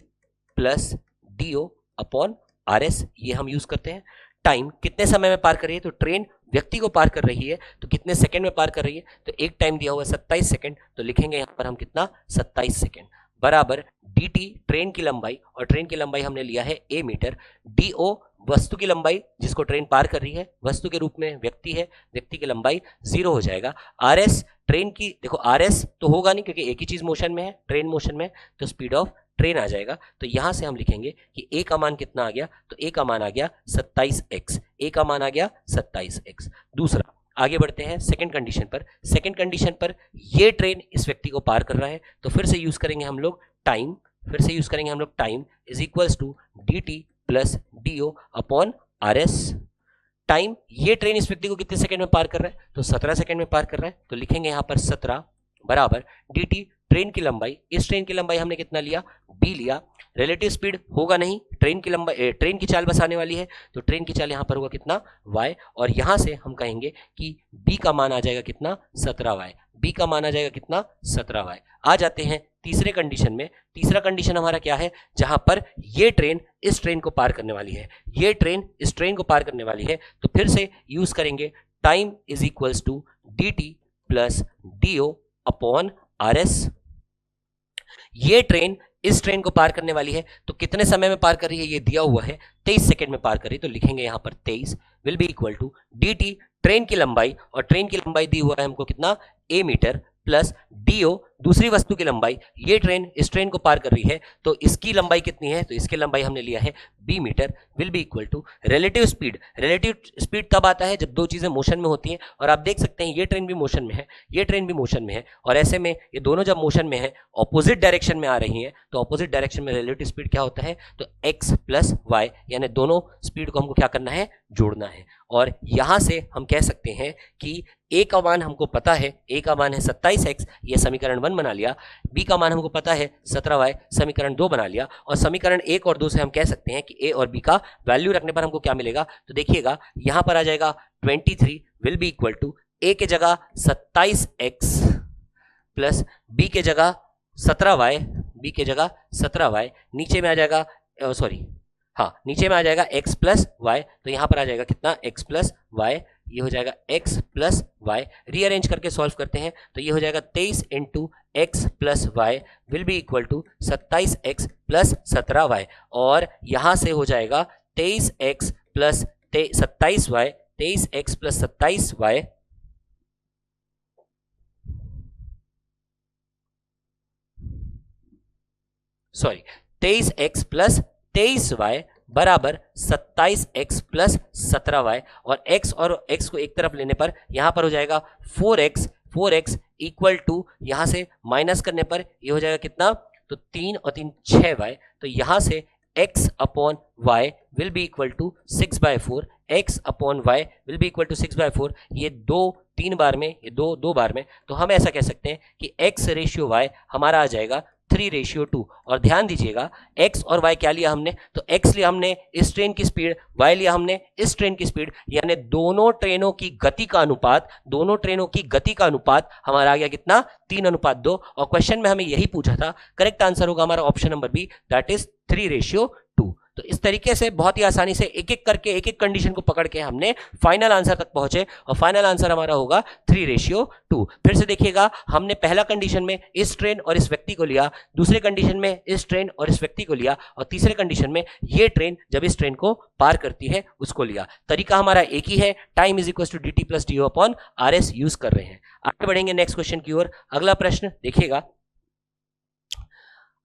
plus do upon rs। ये हम यूज करते हैं। टाइम कितने समय में पार कर रही है, तो ट्रेन व्यक्ति को पार कर रही है तो कितने सेकंड में पार कर रही है, तो एक टाइम दिया हुआ 27 सेकंड, तो लिखेंगे यहां पर हम कितना, 27 सेकंड, बराबर dt ट्रेन की लंबाई, और ट्रेन की लंबाई हमने लिया है a मीटर, do वस्तु की लंबाई जिसको ट्रेन पार कर रही है, वस्तु के रूप में व्यक्ति है, व्यक्ति की लंबाई 0 हो जाएगा। rs ट्रेन की, देखो rs तो होगा नहीं क्योंकि एक ही चीज मोशन में है, ट्रेन मोशन में, तो स्पीड ऑफ ट्रेन आ जाएगा। तो यहां से हम लिखेंगे कि a का मान कितना आ गया, तो a का मान आ गया 27x, a का मान आ गया 27x। दूसरा, आगे बढ़ते हैं सेकंड कंडीशन पर। सेकंड कंडीशन पर ये ट्रेन इस व्यक्ति को पार कर रहा है, तो फिर से यूज करेंगे हम लोग time, time is equals to dt plus do upon rs। Time, ये ट्रेन इस व्यक्ति को कितने सेकंड में पार कर रहा है, तो 17 सेकंड में पार कर रहा है, तो लिखेंगे यहां पर 17 बराबर dt ट्रेन की लंबाई, इस ट्रेन की लंबाई हमने कितना लिया, b लिया। रिलेटिव स्पीड होगा नहीं, ट्रेन की लंबाई, ट्रेन की चाल बस आने वाली है, तो ट्रेन की चाल यहां पर होगा कितना, y, और यहां से हम कहेंगे कि b का मान आ जाएगा कितना, 17y, b का मान आ जाएगा कितना, 17y। आ जाते हैं तीसरे कंडीशन में। तीसरा कंडीशन हमारा क्या है, जहां पर ये ट्रेन इस ट्रेन को पार करने वाली है, ये ट्रेन इस ट्रेन को पार करने वाली है, तो फिर से यूज करेंगे time is equals to dt plus do upon rs। ये ट्रेन इस ट्रेन को पार करने वाली है, तो कितने समय में पार कर रही है, ये दिया हुआ है 23 सेकंड में पार कर रही है, तो लिखेंगे यहां पर 23 will be equal to dt train की लंबाई, और ट्रेन की लंबाई दी हुआ है हमको कितना, a मीटर, प्लस do दूसरी वस्तु की लंबाई, ये ट्रेन इस ट्रेन को पार कर रही है, तो इसकी लंबाई कितनी है, तो इसकी लंबाई हमने लिया है b metre, will be equal to relative speed. Relative speed तब आता है जब दो चीजें मोशन में होती हैं, और आप देख सकते हैं ये ट्रेन भी मोशन में है, ये ट्रेन भी मोशन में है, और ऐसे में ये दोनों जब मोशन में है, ऑपोजिट डायरेक्शन में आ रही हैं, तो ऑपोजिट डायरेक्शन में रिलेटिव स्पीड क्या होता है, तो x प्लस वाई, यानी दोनों स्पीड को हमको क्या करना है, जोड़ना है। और यहां से हम कह सकते हैं कि a का मान हमको पता है, a का मान है 27x, ये समीकरण 1 बना लिया, b का मान हमको पता है 17y, समीकरण 2 बना लिया, और समीकरण 1 और 2 से हम कह सकते हैं कि a और b का वैल्यू रखने पर हमको क्या मिलेगा, तो देखिएगा यहां पर आ जाएगा 23 will be equal to a के जगह 27x प्लस b के जगह 17y, b के जगह 17y, नीचे में आ जाएगा नीचे में आ जाएगा x प्लस वाई, तो यहां पर आ जाएगा कितना, x प्लस वाई, ये हो जाएगा x प्लस वाई, रीअरेंज करके सॉल्व करते हैं तो ये हो जाएगा 23 into x plus y will be equal to 27x plus 17y, और यहां से हो जाएगा 23x plus 27y, 23x plus 27y, sorry 23x plus 23y बराबर 27x प्लस 17y, और x को एक तरफ लेने पर यहां पर हो जाएगा 4x इक्वल टू, यहां से माइनस करने पर ये हो जाएगा कितना, तो 3 और 3 6y, तो यहां से x upon y will be equal to 6/4, x upon y will be equal to 6/4, ये 3 बार में, ये 2 बार में, तो हम ऐसा कह सकते हैं कि x रेशियो y हमारा आ जाएगा 3:2। और ध्यान दीजिएगा x और y क्या लिया हमने, तो x लिया हमने इस ट्रेन की स्पीड, y लिया हमने इस ट्रेन की स्पीड, यानी दोनों ट्रेनों की गति का अनुपात हमारा आ गया कितना, 3:2। और क्वेश्चन में हमें यही पूछा था, करेक्ट आंसर होगा हमारा option number b, that is 3:2। तो इस तरीके से बहुत ही आसानी से एक एक करके एक एक कंडीशन को पकड़ के हमने फाइनल आंसर तक पहुंचे, और फाइनल आंसर हमारा होगा 3:2। फिर से देखिएगा, हमने पहला कंडीशन में इस ट्रेन और इस व्यक्ति को लिया, दूसरे कंडीशन में इस ट्रेन और इस व्यक्ति को लिया, और तीसरे कंडीशन में ये ट्रेन जब इस ट्रेन को पार करती है उसको लिया। तरीका हमारा एक ही है, time is equal to dt plus d upon RS use कर रहे हैं। आगे बढ़ेंगे नेक्स्ट क्वेश्चन की ओर। अगला प्रश्न देखिएगा,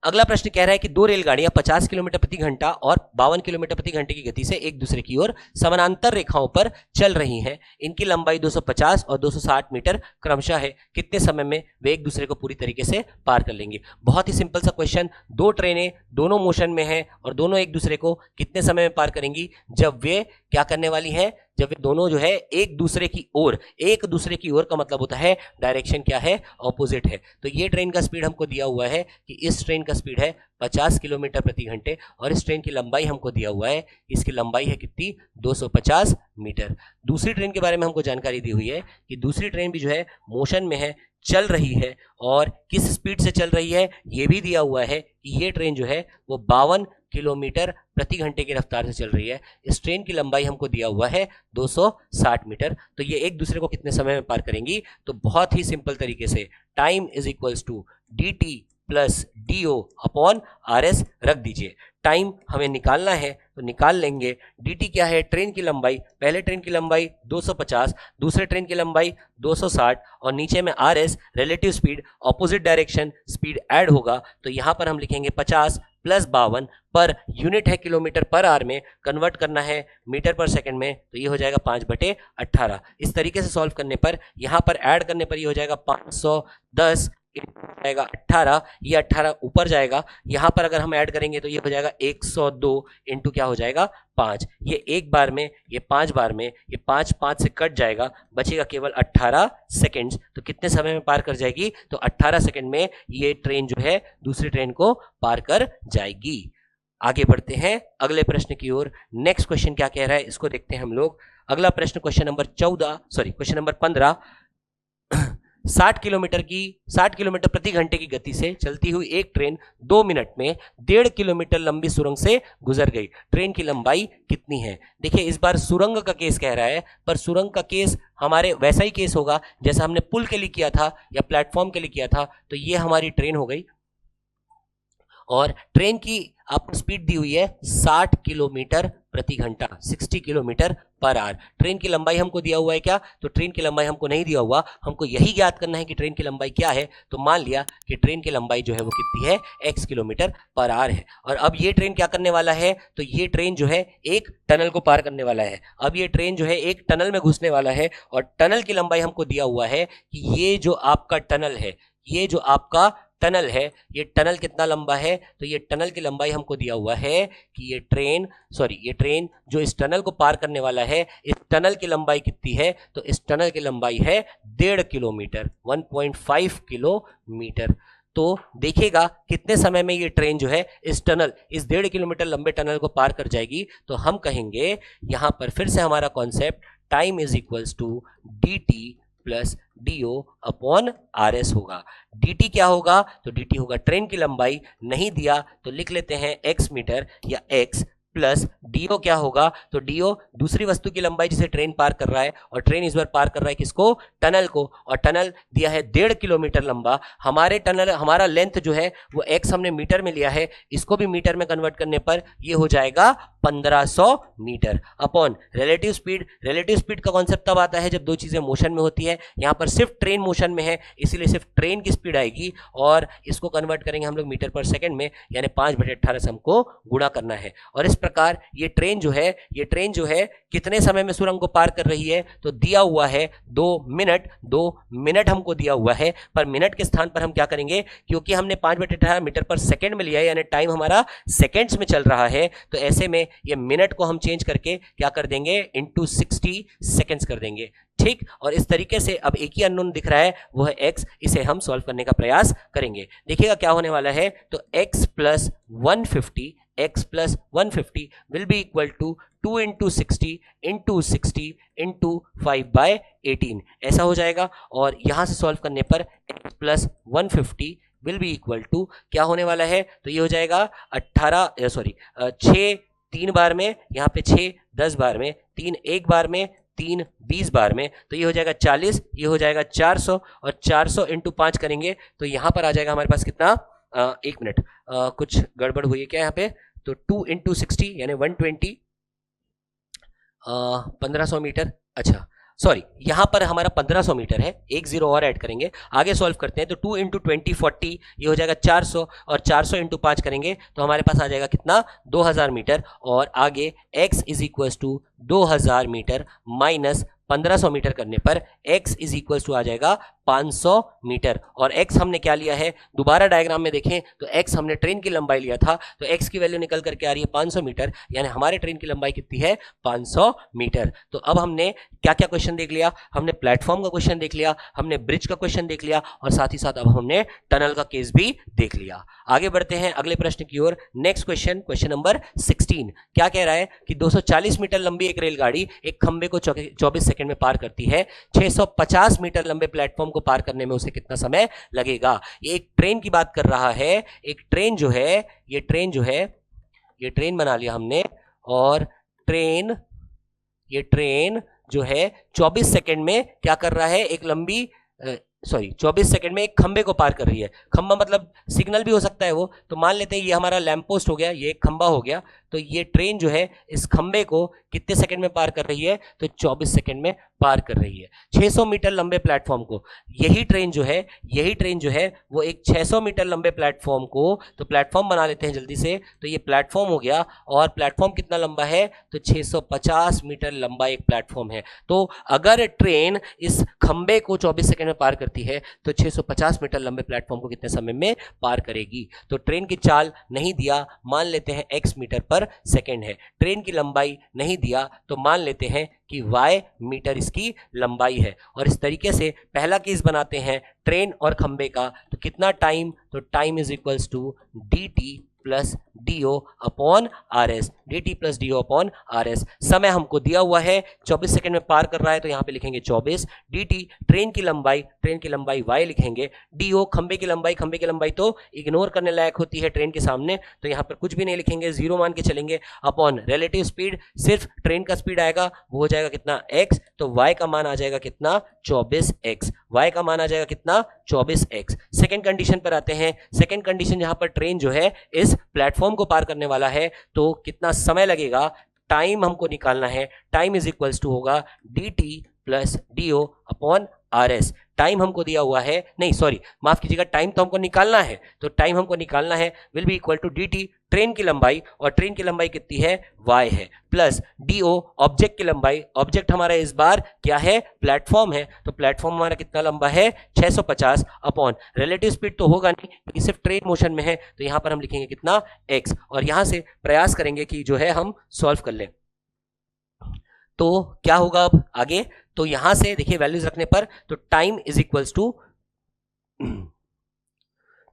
अगला प्रश्न कह रहा है कि दो रेलगाड़ियां 50 किलोमीटर प्रति घंटा और 52 किलोमीटर प्रति घंटे की गति से एक दूसरे की ओर समानांतर रेखाओं पर चल रही हैं। इनकी लंबाई 250 और 260 मीटर क्रमशः है। कितने समय में वे एक दूसरे को पूरी तरीके से पार कर लेंगे। बहुत ही सिंपल सा क्वेश्चन, दो ट्रेनें दोनों मोशन में हैं और दोनों एक दूसरे को कितने समय में पार करेंगी, जब वे क्या करने वाली हैं, जब वे दोनों जो है एक दूसरे की ओर का मतलब होता है डायरेक्शन क्या है, ऑपोजिट है। तो ये ट्रेन का स्पीड हमको दिया हुआ है कि इस ट्रेन का स्पीड है 50 किलोमीटर प्रति घंटे, और इस ट्रेन की लंबाई हमको दिया हुआ है, इसकी लंबाई है कितनी, 250 मीटर। दूसरी ट्रेन के बारे में हमको जानकारी दी हुई है कि दूसरी ट्रेन भी जो है मोशन में है, चल रही है, और किस स्पीड से चल रही है ये भी दिया हुआ है कि ये ट्रेन जो है वो 52 किलोमीटर प्रति घंटे की रफ्तार से चल रही है। इस ट्रेन की लंबाई हमको दिया हुआ है 260 मीटर। तो ये एक दूसरे को कितने समय में पार करेंगी, तो बहुत ही सिंपल तरीके से time is equals to dt plus dio upon RS रख दीजिए। टाइम हमें निकालना है तो निकाल लेंगे। dt क्या है, ट्रेन की लंबाई, पहले ट्रेन की लंबाई 250, दूसरे ट्रेन की लंबाई 260, और नीचे में RS relative speed, opposite direction speed add होगा, तो यहां पर हम लिखेंगे 50 प्लस 52, पर यूनिट है किलोमीटर पर आवर में, कन्वर्ट करना है मीटर पर सेकंड में, तो ये हो जाएगा 5/18। इस तरीके से सॉल्व करने पर, यहां पर ऐड करने पर ये हो जाएगा 510 जाएगा 18, ये 18 ऊपर जाएगा, यहां पर अगर हम ऐड करेंगे तो ये हो जाएगा 102 इंटू क्या हो जाएगा 5, ये एक बार में, ये 5 बार में, ये 5 से कट जाएगा, बचेगा केवल 18 सेकेंड्स। तो कितने समय में पार कर जाएगी, तो 18 सेकेंड में ये ट्रेन जो है दूसरी ट्रेन को पार कर जाएगी। आगे बढ़ते हैं अगले प्रश्न की ओर। नेक्स्ट क्वेश्चन क्या कह रहा है इसको देखते हैं हम लोग। अगला प्रश्न क्वेश्चन नंबर 15, 60 किलोमीटर प्रति घंटे की गति से चलती हुई एक ट्रेन 2 मिनट में 1.5 किलोमीटर लंबी सुरंग से गुजर गई। ट्रेन की लंबाई कितनी है। देखिए इस बार सुरंग का केस कह रहा है, पर सुरंग का केस हमारे वैसा ही केस होगा जैसा हमने पुल के लिए किया था या प्लेटफॉर्म के लिए किया था। तो ये हमारी ट्रेन हो गई, और ट्रेन की आपको स्पीड दी हुई है 60 किलोमीटर प्रति घंटा 60 किलोमीटर पर आवर। ट्रेन की लंबाई हमको दिया हुआ है क्या? तो ट्रेन की लंबाई हमको नहीं दिया हुआ, हमको यही ज्ञात करना है कि ट्रेन की लंबाई क्या है। तो मान लिया कि ट्रेन की लंबाई जो है वो कितनी है, x किलोमीटर पर आवर है। और अब ये ट्रेन क्या करने वाला है? तो ये ट्रेन जो है एक टनल को पार करने वाला है। अब ये ट्रेन जो है एक टनल में घुसने वाला है और टनल की लंबाई हमको दिया हुआ है कि ये जो आपका टनल है, ये जो आपका टनल है, ये टनल कितना लंबा है? तो ये टनल की लंबाई हमको दिया हुआ है कि ये ट्रेन जो इस टनल को पार करने वाला है, इस टनल की लंबाई कितनी है? तो इस टनल की लंबाई है 1.5 किलोमीटर, 1.5 किलोमीटर। तो देखिएगा कितने समय में ये ट्रेन जो है इस 1.5 किलोमीटर लंबे टनल को पार कर जाएगी। तो हम कहेंगे यहां पर फिर से हमारा concept time is equals to dt plus dio upon RS होगा। dt क्या होगा? तो dt होगा ट्रेन की लंबाई, नहीं दिया तो लिख लेते हैं x मीटर या x, प्लस dio क्या होगा? तो dio दूसरी वस्तु की लंबाई जिसे ट्रेन पार कर रहा है, और ट्रेन इस बार पार कर रहा है किसको? टनल को, और टनल दिया है 1.5 किलोमीटर लंबा। हमारा लेंथ जो है वो x हमने मीटर में लिया है, इसको भी मीटर में कन्वर्ट करने पर ये हो जाएगा 1500 metre upon relative speed. Relative speed का कॉन्सेप्ट तब आता है जब दो चीजें मोशन में होती है। यहाँ पर सिर्फ ट्रेन मोशन में है, इसीलिए सिर्फ ट्रेन की स्पीड आएगी, और इसको कन्वर्ट करेंगे हम लोग मीटर पर सेकंड में, यानी 5/18 से हमको गुणा करना है। और इस प्रकार ये ट्रेन जो है कितने समय में सुरंग को पार कर रही है? तो दिया हुआ है 2 मिनट हमको दिया हुआ है, पर मिनट के स्थान पर हम क्या करेंगे, क्योंकि हमने 5/18 मीटर पर सेकंड में लिया है, यानी टाइम हमारा सेकंड्स में चल रहा है, तो ऐसे में ये मिनट को हम चेंज करके क्या कर देंगे, इंटू 60 सेकेंड्स कर देंगे। ठीक, और इस तरीके से अब एक ही अननोन दिख रहा है, वो है x। इसे हम सॉल्व करने का प्रयास करेंगे। देखिएगा क्या होने वाला है। तो x plus 150 will be equal to 2 into 60 into 5/18, ऐसा हो जाएगा। और यहां से सॉल्व करने पर x plus 150 will be equal to क्या होने वाला है? तो ये हो जाएगा 6 3 बार में, यहाँ पे 6 10 बार में, 3 1 बार में, 3 20 बार में, तो ये हो जाएगा 40, ये हो जाएगा 400, और 400 इंटू 5 करेंगे तो यहाँ पर आ जाएगा हमारे पास कितना, 1 मिनट, कुछ गड़बड़ हुई है क्या यहाँ पे? तो 2 इंटू 60 यानी 120, 1500 मीटर। अच्छा सॉरी, यहां पर हमारा 1500 मीटर है, 1 0 और ऐड करेंगे, आगे सॉल्व करते हैं। तो 2 इंटू 20 40, ये हो जाएगा 400, और 400 इंटू 5 करेंगे तो हमारे पास आ जाएगा कितना, 2000 मीटर। और आगे x is equal to 2000 metre minus 1500 metre करने पर x इज इक्वल टू आ जाएगा 500 मीटर। और x हमने क्या लिया है, दोबारा डायग्राम में देखें तो x हमने ट्रेन की लंबाई लिया था, तो x की वैल्यू निकल करके आ रही है 500 मीटर, यानी हमारे ट्रेन की लंबाई कितनी है, 500 मीटर। तो अब हमने क्या क्या क्वेश्चन देख लिया, हमने प्लेटफॉर्म का क्वेश्चन देख लिया, हमने ब्रिज का क्वेश्चन देख लिया, और साथ ही साथ अब हमने टनल का केस भी देख लिया। आगे बढ़ते हैं अगले प्रश्न की ओर। नेक्स्ट क्वेश्चन, क्वेश्चन नंबर 16 क्या कह रहा है कि 240 मीटर लंबी एक रेलगाड़ी एक खंबे को 24 सेकंड में पार करती है। 650 मीटर लंबे प्लेटफॉर्म को पार करने में उसे कितना समय लगेगा? ये एक ट्रेन की बात कर रहा है। एक ट्रेन जो है, ये ट्रेन बना लिया हमने, और ये ट्रेन जो है 24 सेकंड में क्या कर रहा है, एक लंबी 24 सेकंड में एक खंबे को पार कर रही है। खंबा मतलब सिग्नल भी हो सकता है वो, तो मान लेते हैं ये हमारा लैंप पोस्ट हो गया, ये एक खंबा हो गया। तो ये ट्रेन जो है इस खंबे को कितने सेकंड में पार कर रही है? तो 24 सेकंड में पार कर रही है। 600 मीटर लंबे प्लेटफॉर्म को यही ट्रेन जो है वो एक 600 मीटर लंबे प्लेटफॉर्म को, तो प्लेटफॉर्म बना लेते हैं जल्दी से। तो ये प्लेटफॉर्म हो गया, और प्लेटफॉर्म कितना लंबा है? तो 650 मीटर लंबा एक प्लेटफॉर्म है। तो अगर ट्रेन इस खंबे को 24 सेकंड में पार करती है तो 650 मीटर लंबे प्लेटफॉर्म को कितने समय में पार करेगी? तो ट्रेन की चाल नहीं दिया, मान लेते हैं x मीटर पर सेकंड है। ट्रेन की लंबाई नहीं दिया, तो मान लेते हैं कि y मीटर इसकी लंबाई है। और इस तरीके से पहला केस बनाते हैं ट्रेन और खंबे का। तो कितना टाइम? तो time is equals to dt plus dio upon RS, dt plus dio upon RS। समय हमको दिया हुआ है 24 सेकंड में पार कर रहा है, तो यहाँ पे लिखेंगे 24। dt ट्रेन की लंबाई y लिखेंगे। dio खंबे की लंबाई तो इग्नोर करने लायक होती है ट्रेन के सामने, तो यहाँ पर कुछ भी नहीं लिखेंगे, 0 मान के चलेंगे। अपॉन रिलेटिव स्पीड, सिर्फ ट्रेन का स्पीड आएगा, वो हो जाएगा कितना, x। तो y का मान आ जाएगा कितना, 24x। y का मान आ जाएगा कितना, 24x। सेकेंड कंडीशन पर आते हैं। सेकेंड कंडीशन, जहां पर ट्रेन जो है इस प्लेटफॉर्म को पार करने वाला है, तो कितना समय लगेगा? टाइम हमको निकालना है, टाइम इज इक्वल्स टू होगा dt plus dio upon RS। Time हमको दिया हुआ है, नहीं सॉरी माफ कीजिएगा, टाइम तो हमको निकालना है, तो टाइम हमको निकालना है will be equal to dt train की लंबाई, और ट्रेन की लंबाई कितनी है y है, प्लस dio ऑब्जेक्ट की लंबाई, ऑब्जेक्ट हमारा इस बार क्या है प्लेटफॉर्म है, तो प्लेटफॉर्म हमारा कितना लंबा है 650 अपॉन रिलेटिव स्पीड तो होगा नहीं क्योंकि सिर्फ ट्रेन मोशन में है, तो यहां पर हम लिखेंगे कितना x, और यहां से प्रयास करेंगे कि जो है हम सॉल्व कर लें। तो क्या होगा अब आगे, तो यहां से देखिए वैल्यूज रखने पर, तो time is equals to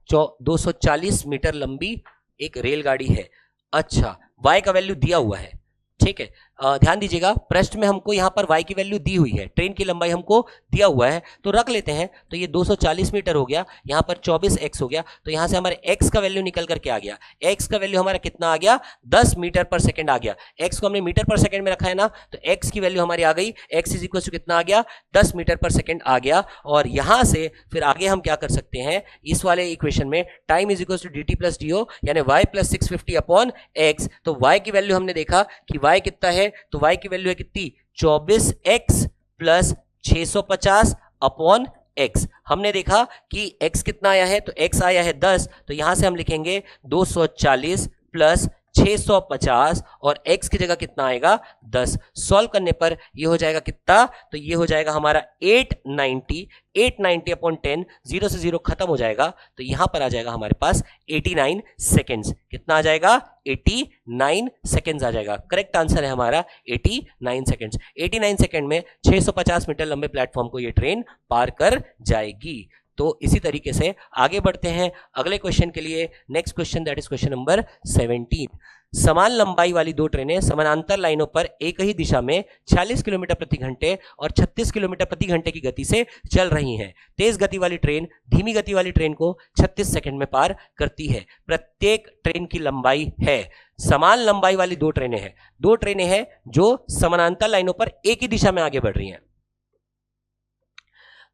240 metre लंबी एक रेलगाड़ी है। अच्छा, y का वैल्यू दिया हुआ है, ठीक है। ध्यान दीजिएगा प्रश्न में हमको यहाँ पर y की वैल्यू दी हुई है, ट्रेन की लंबाई हमको दिया हुआ है, तो रख लेते हैं। तो ये 240 मीटर हो गया, यहाँ पर 24x हो गया, तो यहाँ से हमारे x का वैल्यू निकल करके आ गया, x का वैल्यू हमारा कितना आ गया 10 मीटर पर सेकंड आ गया। x को हमने मीटर पर सेकंड में रखा है ना, तो x की वैल्यू हमारी आ गई, x इज इक्वल टू कितना आ गया 10 मीटर पर सेकंड आ गया। और यहां से फिर आगे हम क्या कर सकते हैं, इस वाले इक्वेशन में time is equal to dt plus dio यानी y प्लस 650 अपॉन x, तो y की वैल्यू हमने देखा कि y कितना है, तो y की वैल्यू है कितनी 24x प्लस 650 अपॉन x। हमने देखा कि x कितना आया है, तो x आया है 10, तो यहां से हम लिखेंगे 240 प्लस 650 और x की जगह कितना आएगा 10। सॉल्व करने पर ये हो जाएगा कितना, तो ये हो जाएगा हमारा 890 अपॉन 10, 0 से 0 खत्म हो जाएगा, तो यहां पर आ जाएगा हमारे पास 89 सेकेंड्स। कितना आ जाएगा 89 सेकेंड्स आ जाएगा। करेक्ट आंसर है हमारा 89 सेकेंड्स। 89 सेकेंड में 650 मीटर लंबे प्लेटफॉर्म को ये ट्रेन पार कर जाएगी। तो इसी तरीके से आगे बढ़ते हैं अगले क्वेश्चन के लिए। Next question that is question number 17। समान लंबाई वाली दो ट्रेनें समानांतर लाइनों पर एक ही दिशा में 46 किलोमीटर प्रति घंटे और 36 किलोमीटर प्रति घंटे की गति से चल रही हैं। तेज गति वाली ट्रेन धीमी गति वाली ट्रेन को 36 सेकंड में पार करती है। प्रत्येक ट्रेन की लंबाई है, समान लंबाई वाली दो ट्रेनें हैं, दो ट्रेनें हैं जो समानांतर लाइनों पर एक ही दिशा में आगे बढ़ रही हैं।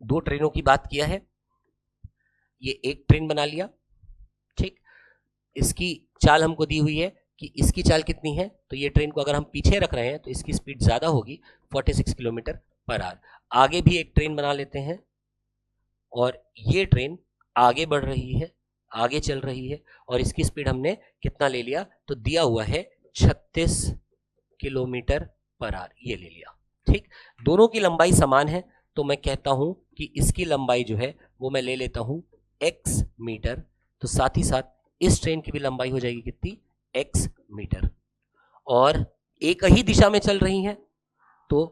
दो ट्रेनों की बात किया है, ये एक ट्रेन बना लिया, ठीक। इसकी चाल हमको दी हुई है कि इसकी चाल कितनी है, तो ये ट्रेन को अगर हम पीछे रख रहे हैं तो इसकी स्पीड ज्यादा होगी 46 किलोमीटर पर आवर। आगे भी एक ट्रेन बना लेते हैं और ये ट्रेन आगे बढ़ रही है, आगे चल रही है, और इसकी स्पीड हमने कितना ले लिया, तो दिया हुआ है 36 किलोमीटर पर आवर, ये ले लिया, ठीक। दोनों की लंबाई समान है, तो मैं कहता हूं कि इसकी लंबाई जो है वो मैं ले लेता हूं x मीटर, तो साथ ही साथ इस ट्रेन की भी लंबाई हो जाएगी कितनी x मीटर, और एक ही दिशा में चल रही हैं, तो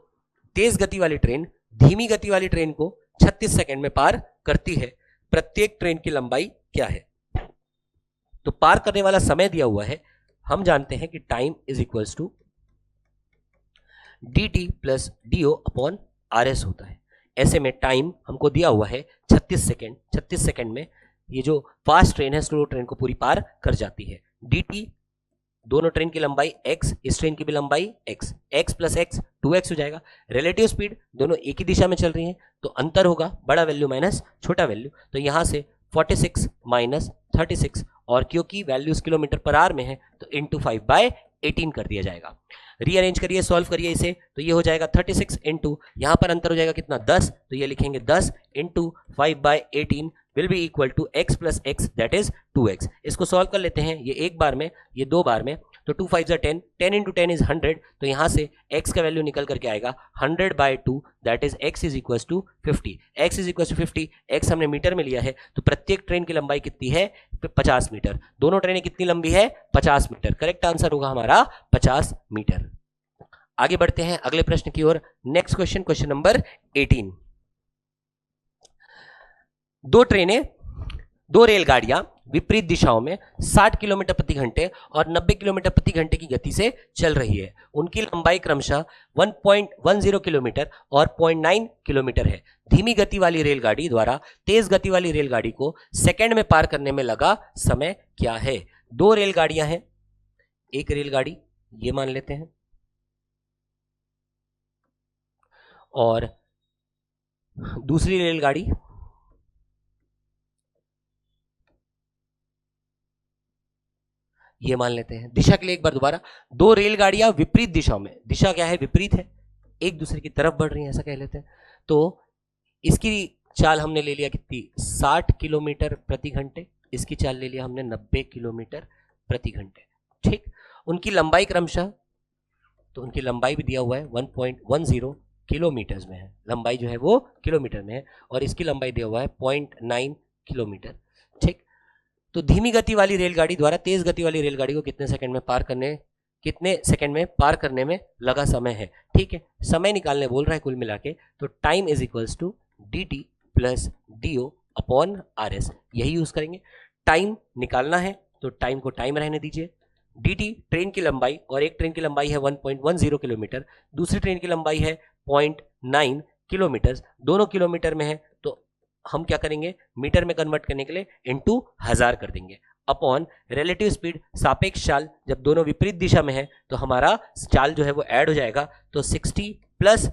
तेज गति वाली ट्रेन धीमी गति वाली ट्रेन को 36 सेकंड में पार करती है। प्रत्येक ट्रेन की लंबाई क्या है, तो पार करने वाला समय दिया हुआ है, हम जानते हैं कि time is equals to dt plus dio upon RS होता है। ऐसे में टाइम हमको दिया हुआ है 36 सेकेंड, 36 सेकेंड में ये जो फास्ट ट्रेन है स्लो ट्रेन को पूरी पार कर जाती है। dt दोनों ट्रेन की लंबाई x, इस ट्रेन की भी लंबाई x, x plus x 2x हो जाएगा। रिलेटिव स्पीड दोनों एक ही दिशा में चल रही हैं, तो अंतर होगा बड़ा वैल्यू माइनस छोटा वैल्यू, तो यहां से 46 माइनस 36, और क्योंकि वैल्यूज किलोमीटर पर आवर में है तो इंटू 5/18 कर दिया जाएगा। रीअरेंज करिए, सॉल्व करिए इसे, तो ये हो जाएगा 36 इंटू, यहां पर अंतर हो जाएगा कितना 10, तो ये लिखेंगे 10 into 5/18 will be equal to x plus x that is 2x। इसको सॉल्व कर लेते हैं, ये एक बार में, ये दो बार में, तो 2 5 10, 10 इंटू 10 इज 100, तो यहां से x का वैल्यू निकल करके आएगा 100/2 that is x is equal to 50। x is equal to 50, x हमने मीटर में लिया है, तो प्रत्येक ट्रेन की लंबाई कितनी है 50 मीटर। दोनों ट्रेनें कितनी लंबी है 50 मीटर। करेक्ट आंसर होगा हमारा 50 मीटर। आगे बढ़ते हैं अगले प्रश्न की ओर। Next question, question number 18। दो रेलगाड़ियां विपरीत दिशाओं में 60 किलोमीटर प्रति घंटे और 90 किलोमीटर प्रति घंटे की गति से चल रही है। उनकी लंबाई क्रमशः 1.10 किलोमीटर और 0.9 किलोमीटर है। धीमी गति वाली रेलगाड़ी द्वारा तेज गति वाली रेलगाड़ी को सेकंड में पार करने में लगा समय क्या है। दो रेलगाड़ियां हैं, एक रेलगाड़ी ये मान लेते हैं और दूसरी रेलगाड़ी ये मान लेते हैं। दिशा के लिए एक बार दोबारा, दो रेलगाड़ियां विपरीत दिशाओं में, दिशा क्या है, विपरीत है, एक दूसरे की तरफ बढ़ रही है, ऐसा कह लेते हैं। तो इसकी चाल हमने ले लिया कितनी, 60 किलोमीटर प्रति घंटे, इसकी चाल ले लिया हमने 90 किलोमीटर प्रति घंटे। ठीक, उनकी लंबाई क्रमशः, तो उनकी लंबाई भी दिया हुआ है 1.10 किलोमीटर में है, लंबाई जो है वो किलोमीटर में है, और इसकी लंबाई दिया हुआ है 0.9 किलोमीटर। ठीक, तो धीमी गति वाली रेलगाड़ी द्वारा तेज गति वाली रेलगाड़ी को कितने सेकंड में पार करने में लगा समय है। ठीक है, समय निकालने बोल रहा है कुल मिला के, तो time is equals to dt plus dio upon RS, यही यूज करेंगे। टाइम निकालना है तो टाइम को टाइम रहने दीजिए, dt ट्रेन की लंबाई, और एक ट्रेन की लंबाई है 1.10 किलोमीटर, दूसरी ट्रेन की लंबाई है 0.9 किलोमीटर, दोनों किलोमीटर में है, तो हम क्या करेंगे, मीटर में कन्वर्ट करने के लिए इनटू 1000 कर देंगे, अपॉन रिलेटिव स्पीड, सापेक्ष चाल, जब दोनों विपरीत दिशा में है तो हमारा चाल जो है वो ऐड हो जाएगा, तो 60 प्लस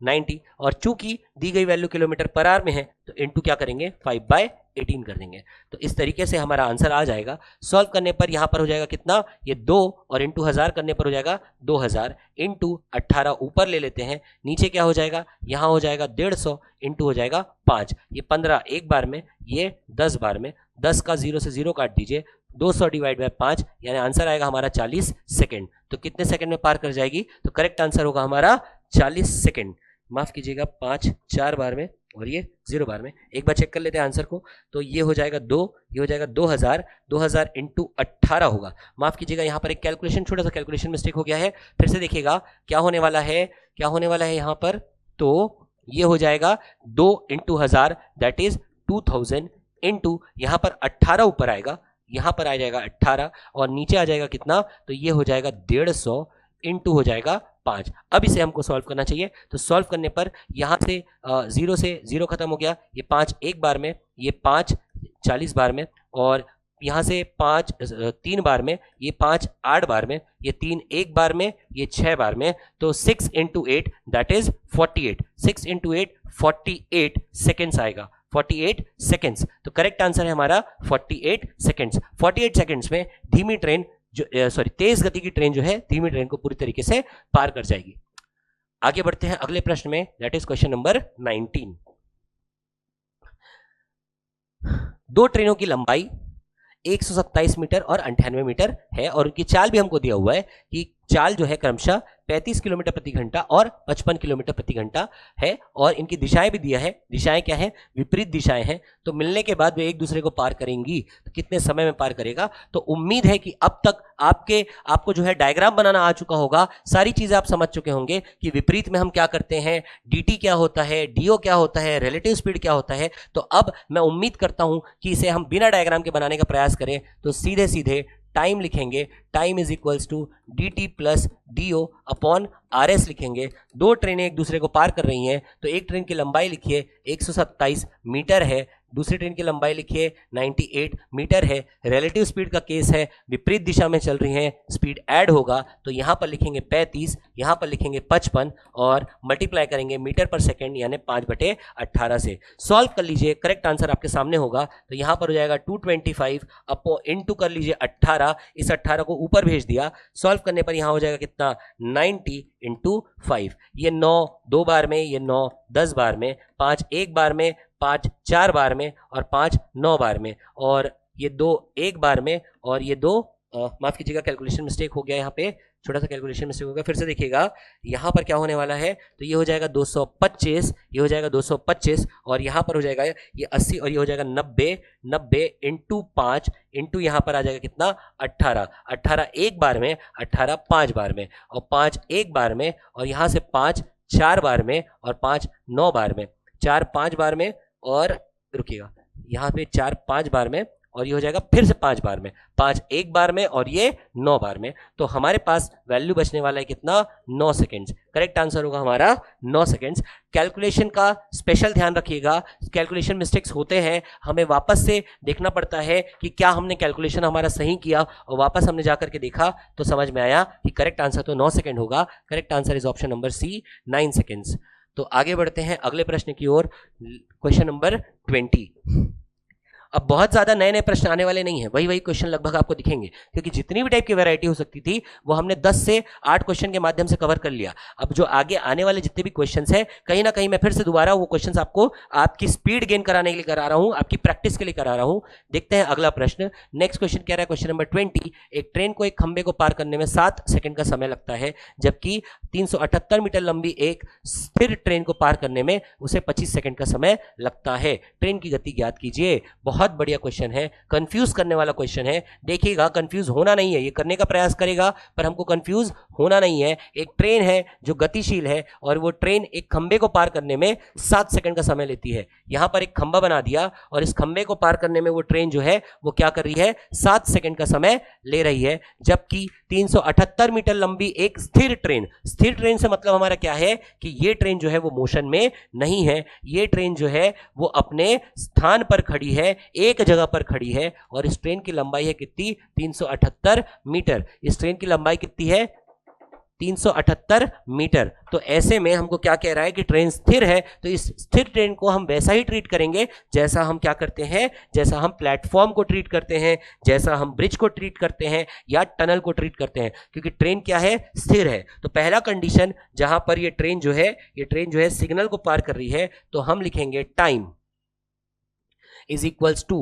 90, और चूंकि दी गई वैल्यू किलोमीटर पर आवर में है तो इनटू क्या करेंगे, 5/18 कर देंगे। तो इस तरीके से हमारा आंसर आ जाएगा। सॉल्व करने पर यहां पर हो जाएगा कितना, ये 2, और इंटू 1000 करने पर हो जाएगा 2000, इंटू 18 ऊपर ले लेते हैं, नीचे क्या हो जाएगा, यहां हो जाएगा 150, इंटू हो जाएगा 5, ये 15 एक बार में, ये 10 बार में, 10 का 0 से 0 काट दीजिए, 200 डिवाइड बाय 5, यानी आंसर आएगा हमारा 40 सेकंड। तो कितने सेकंड में पार कर जाएगी, तो करेक्ट आंसर होगा हमारा 40 सेकंड, माफ कीजिएगा 5 4 बार में और ये 0 बार में। एक बार चेक कर लेते हैं आंसर को, तो ये हो जाएगा 2, ये हो जाएगा 2000 इंटू 18 होगा। माफ कीजिएगा यहाँ पर एक कैलकुलेशन, छोटा सा कैलकुलेशन मिस्टेक हो गया है, फिर से देखिएगा क्या होने वाला है यहाँ पर, तो ये हो जाएगा 2 इंटू 1000 दैट इज 2000, इंटू यहाँ पर 18 ऊपर आएगा, यहाँ पर आ जाएगा 18 और नीचे आ जाएगा कितना, तो ये हो जाएगा 150, इंटू हो जाएगा 5। अब इसे हमको सॉल्व करना चाहिए, तो सॉल्व करने पर यहाँ से 0 से 0 खत्म हो गया, ये 5 एक बार में, ये 5 40 बार में, और यहाँ से 5 3 बार में, ये 5 8 बार में, ये 3 एक बार में, ये 6 बार में, तो 6 into 8 that is 48, 6 into 8 48 seconds आएगा, 48 सेकेंड्स। तो करेक्ट आंसर है हमारा 48 सेकेंड्स। 48 सेकेंड्स में धीमी ट्रेन तेज गति की ट्रेन जो है धीमी ट्रेन को पूरी तरीके से पार कर जाएगी। आगे बढ़ते हैं अगले प्रश्न में, दैट इज क्वेश्चन नंबर 19। दो ट्रेनों की लंबाई 127 मीटर और 98 मीटर है, और उनकी चाल भी हमको दिया हुआ है कि चाल जो है क्रमशः 35 किलोमीटर प्रति घंटा और 55 किलोमीटर प्रति घंटा है, और इनकी दिशाएं भी दिया है, दिशाएं क्या है, विपरीत दिशाएं हैं। तो मिलने के बाद वे एक दूसरे को पार करेंगी, तो कितने समय में पार करेगा, तो उम्मीद है कि अब तक आपको जो है डायग्राम बनाना आ चुका होगा, सारी चीजें आप समझ चुके होंगे कि विपरीत में हम क्या करते हैं, dt क्या होता है, do क्या होता है, रिलेटिव स्पीड क्या होता है। तो अब मैं उम्मीद करता हूं कि इसे हम बिना डायग्राम के बनाने का प्रयास करें, तो सीधे सीधे टाइम लिखेंगे, time is equals to dt plus dio upon RS लिखेंगे। दो ट्रेनें एक दूसरे को पार कर रही हैं, तो एक ट्रेन की लंबाई लिखिए 127 मीटर है, दूसरी ट्रेन की लंबाई लिखिए 98 मीटर है। रिलेटिव स्पीड का केस है, विपरीत दिशा में चल रही हैं, स्पीड ऐड होगा, तो यहाँ पर लिखेंगे 35, यहाँ पर लिखेंगे 55 और मल्टीप्लाई करेंगे मीटर पर सेकेंड यानी 5/18 से। सॉल्व कर लीजिए, करेक्ट आंसर आपके सामने होगा, तो यहाँ पर हो जाएगा 225 अपो इंटू कर लीजिए 18, इस 18 को ऊपर भेज दिया, सॉल्व करने पर यहाँ हो जाएगा कितना 90 इंटू 5, ये 9 2 बार में, ये 9 10 बार में, 5 एक बार में, 5 4 बार में और 5 9 बार में, और ये 2 एक बार में, और ये 2 माफ कीजिएगा कैलकुलेशन मिस्टेक हो गया, यहाँ पे छोटा सा कैलकुलेशन मिस्टेक हो गया, फिर से देखिएगा यहाँ पर क्या होने वाला है, तो ये हो जाएगा 225, ये हो जाएगा 225 और यहाँ पर हो जाएगा ये 80 और ये हो जाएगा 90 इंटू 5 इंटू यहाँ पर आ जाएगा कितना 18 एक बार में, 18 5 बार में, और 5 एक बार में, और यहाँ से 5 4 बार में और 5 9 बार में, 4 5 बार में, और रुकिएगा यहाँ पे 4 5 बार में, और ये हो जाएगा फिर से 5 बार में, 5 एक बार में और ये 9 बार में। तो हमारे पास वैल्यू बचने वाला है कितना 9 सेकेंड्स। करेक्ट आंसर होगा हमारा 9 सेकेंड्स। कैलकुलेशन का स्पेशल ध्यान रखिएगा, कैलकुलेशन मिस्टेक्स होते हैं, हमें वापस से देखना पड़ता है कि क्या हमने कैलकुलेशन हमारा सही किया, और वापस हमने जाकर के देखा तो समझ में आया कि करेक्ट आंसर तो 9 सेकेंड होगा। Correct answer is option number C 9 seconds. तो आगे बढ़ते हैं अगले प्रश्न की ओर, क्वेश्चन नंबर 20। अब बहुत ज्यादा नए नए प्रश्न आने वाले नहीं है, वही वही क्वेश्चन लगभग आपको दिखेंगे, क्योंकि जितनी भी टाइप की वैरायटी हो सकती थी वो हमने 10 से 8 क्वेश्चन के माध्यम से कवर कर लिया। अब जो आगे आने वाले जितने भी क्वेश्चंस हैं, कहीं ना कहीं मैं फिर से दोबारा वो क्वेश्चंस आपको आपकी स्पीड गेन कराने के लिए करा रहा हूं, आपकी प्रैक्टिस के लिए करा रहा हूं। देखते हैं अगला प्रश्न। नेक्स्ट क्वेश्चन कह रहा है, क्वेश्चन नंबर 20, एक ट्रेन को एक खंबे को पार करने में 7 सेकंड का समय लगता है, जबकि 378 मीटर लंबी एक स्थिर ट्रेन को पार करने में उसे 25 सेकंड का समय लगता है। ट्रेन की गति ज्ञात कीजिए। बहुत बढ़िया क्वेश्चन है, कंफ्यूज करने वाला क्वेश्चन है। देखिएगा, कंफ्यूज होना नहीं है, ये करने का प्रयास करेगा पर हमको कंफ्यूज होना नहीं है। एक ट्रेन है जो गतिशील है और वो ट्रेन एक खंबे को पार करने में 7 सेकंड का समय लेती है। यहां पर एक खंबा बना दिया और इस खंबे को पार करने में वो ट्रेन जो है वो क्या कर रही है, 7 सेकंड का समय ले रही है, जबकि 378 मीटर लंबी एक स्थिर ट्रेन, स्थिर ट्रेन से मतलब हमारा क्या है कि ये ट्रेन जो है वो मोशन में नहीं है, ये ट्रेन जो है वो अपने स्थान पर खड़ी है, एक जगह पर खड़ी है, और इस ट्रेन की लंबाई है कितनी, 378 मीटर। इस ट्रेन की लंबाई कितनी है, 378 मीटर। तो ऐसे में हमको क्या कह रहा है कि ट्रेन स्थिर है, तो इस स्थिर ट्रेन को हम वैसा ही ट्रीट करेंगे जैसा हम क्या करते हैं, जैसा हम प्लेटफॉर्म को ट्रीट करते हैं, जैसा हम ब्रिज को ट्रीट करते हैं या टनल को ट्रीट करते हैं, क्योंकि ट्रेन क्या है, स्थिर है। तो पहला कंडीशन जहां पर ये ट्रेन जो है सिग्नल को पार कर रही है, तो हम लिखेंगे time is equals to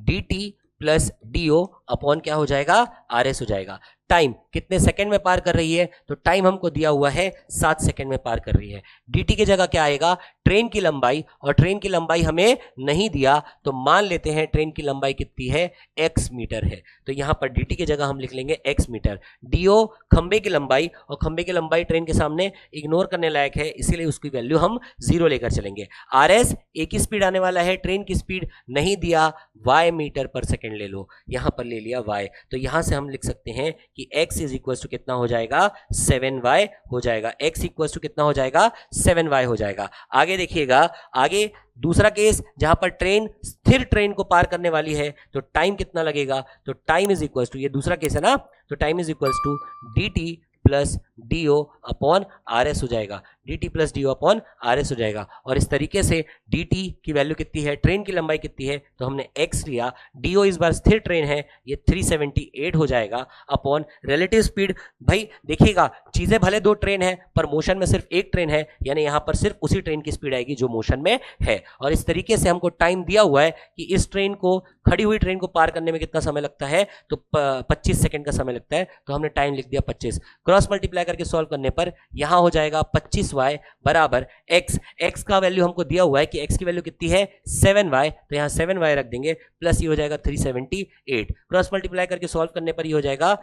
dt plus dio upon क्या हो जाएगा, RS हो जाएगा। टाइम कितने सेकंड में पार कर रही है, तो टाइम हमको दिया हुआ है 7 सेकंड में पार कर रही है। dt की जगह क्या आएगा, ट्रेन की लंबाई, और ट्रेन की लंबाई हमें नहीं दिया, तो मान लेते हैं ट्रेन की लंबाई कितनी है, x मीटर है, तो यहां पर dt की जगह हम लिख लेंगे x मीटर। dio खंबे की लंबाई, और खंबे की लंबाई ट्रेन के सामने इग्नोर करने लायक है, इसीलिए उसकी वैल्यू हम 0 लेकर चलेंगे। RS एक ही स्पीड आने वाला है, ट्रेन की स्पीड नहीं दिया, y मीटर पर सेकेंड ले लो, यहां पर ले लिया y, तो यहां से हम लिख सकते हैं कि x इज इक्वल टू कितना हो जाएगा, 7y हो जाएगा। x इक्वल टू कितना हो जाएगा, 7y हो जाएगा। आगे देखिएगा, आगे दूसरा केस जहां पर ट्रेन स्थिर ट्रेन को पार करने वाली है, तो टाइम कितना लगेगा, तो टाइम इज इक्वल टू, ये दूसरा केस है ना, तो time is equal to dt plus dio upon RS हो जाएगा, dt plus dio upon RS हो जाएगा। और इस तरीके से dt की वैल्यू कितनी है, ट्रेन की लंबाई कितनी है, तो हमने x लिया, dio इस बार स्थिर ट्रेन है, ये 378 हो जाएगा अपॉन रिलेटिव स्पीड। भाई देखिएगा, चीजें भले दो ट्रेन है पर मोशन में सिर्फ एक ट्रेन है, यानी यहां पर सिर्फ उसी ट्रेन की स्पीड आएगी जो मोशन में है। और इस तरीके से हमको टाइम दिया हुआ है कि इस ट्रेन को, खड़ी हुई ट्रेन को पार करने में कितना समय लगता है, तो 25 सेकंड का समय लगता है, तो हमने टाइम लिख दिया 25। क्रॉस मल्टीप्लाई करके सॉल्व करने पर यहां हो जाएगा 25y बराबर x, x का वैल्यू हमको दिया हुआ है कि x की वैल्यू कितनी है, 7y, तो यहां 7y रख देंगे, प्लस ये हो जाएगा 378। क्रॉस मल्टीप्लाई करके सॉल्व करने पर ये हो जाएगा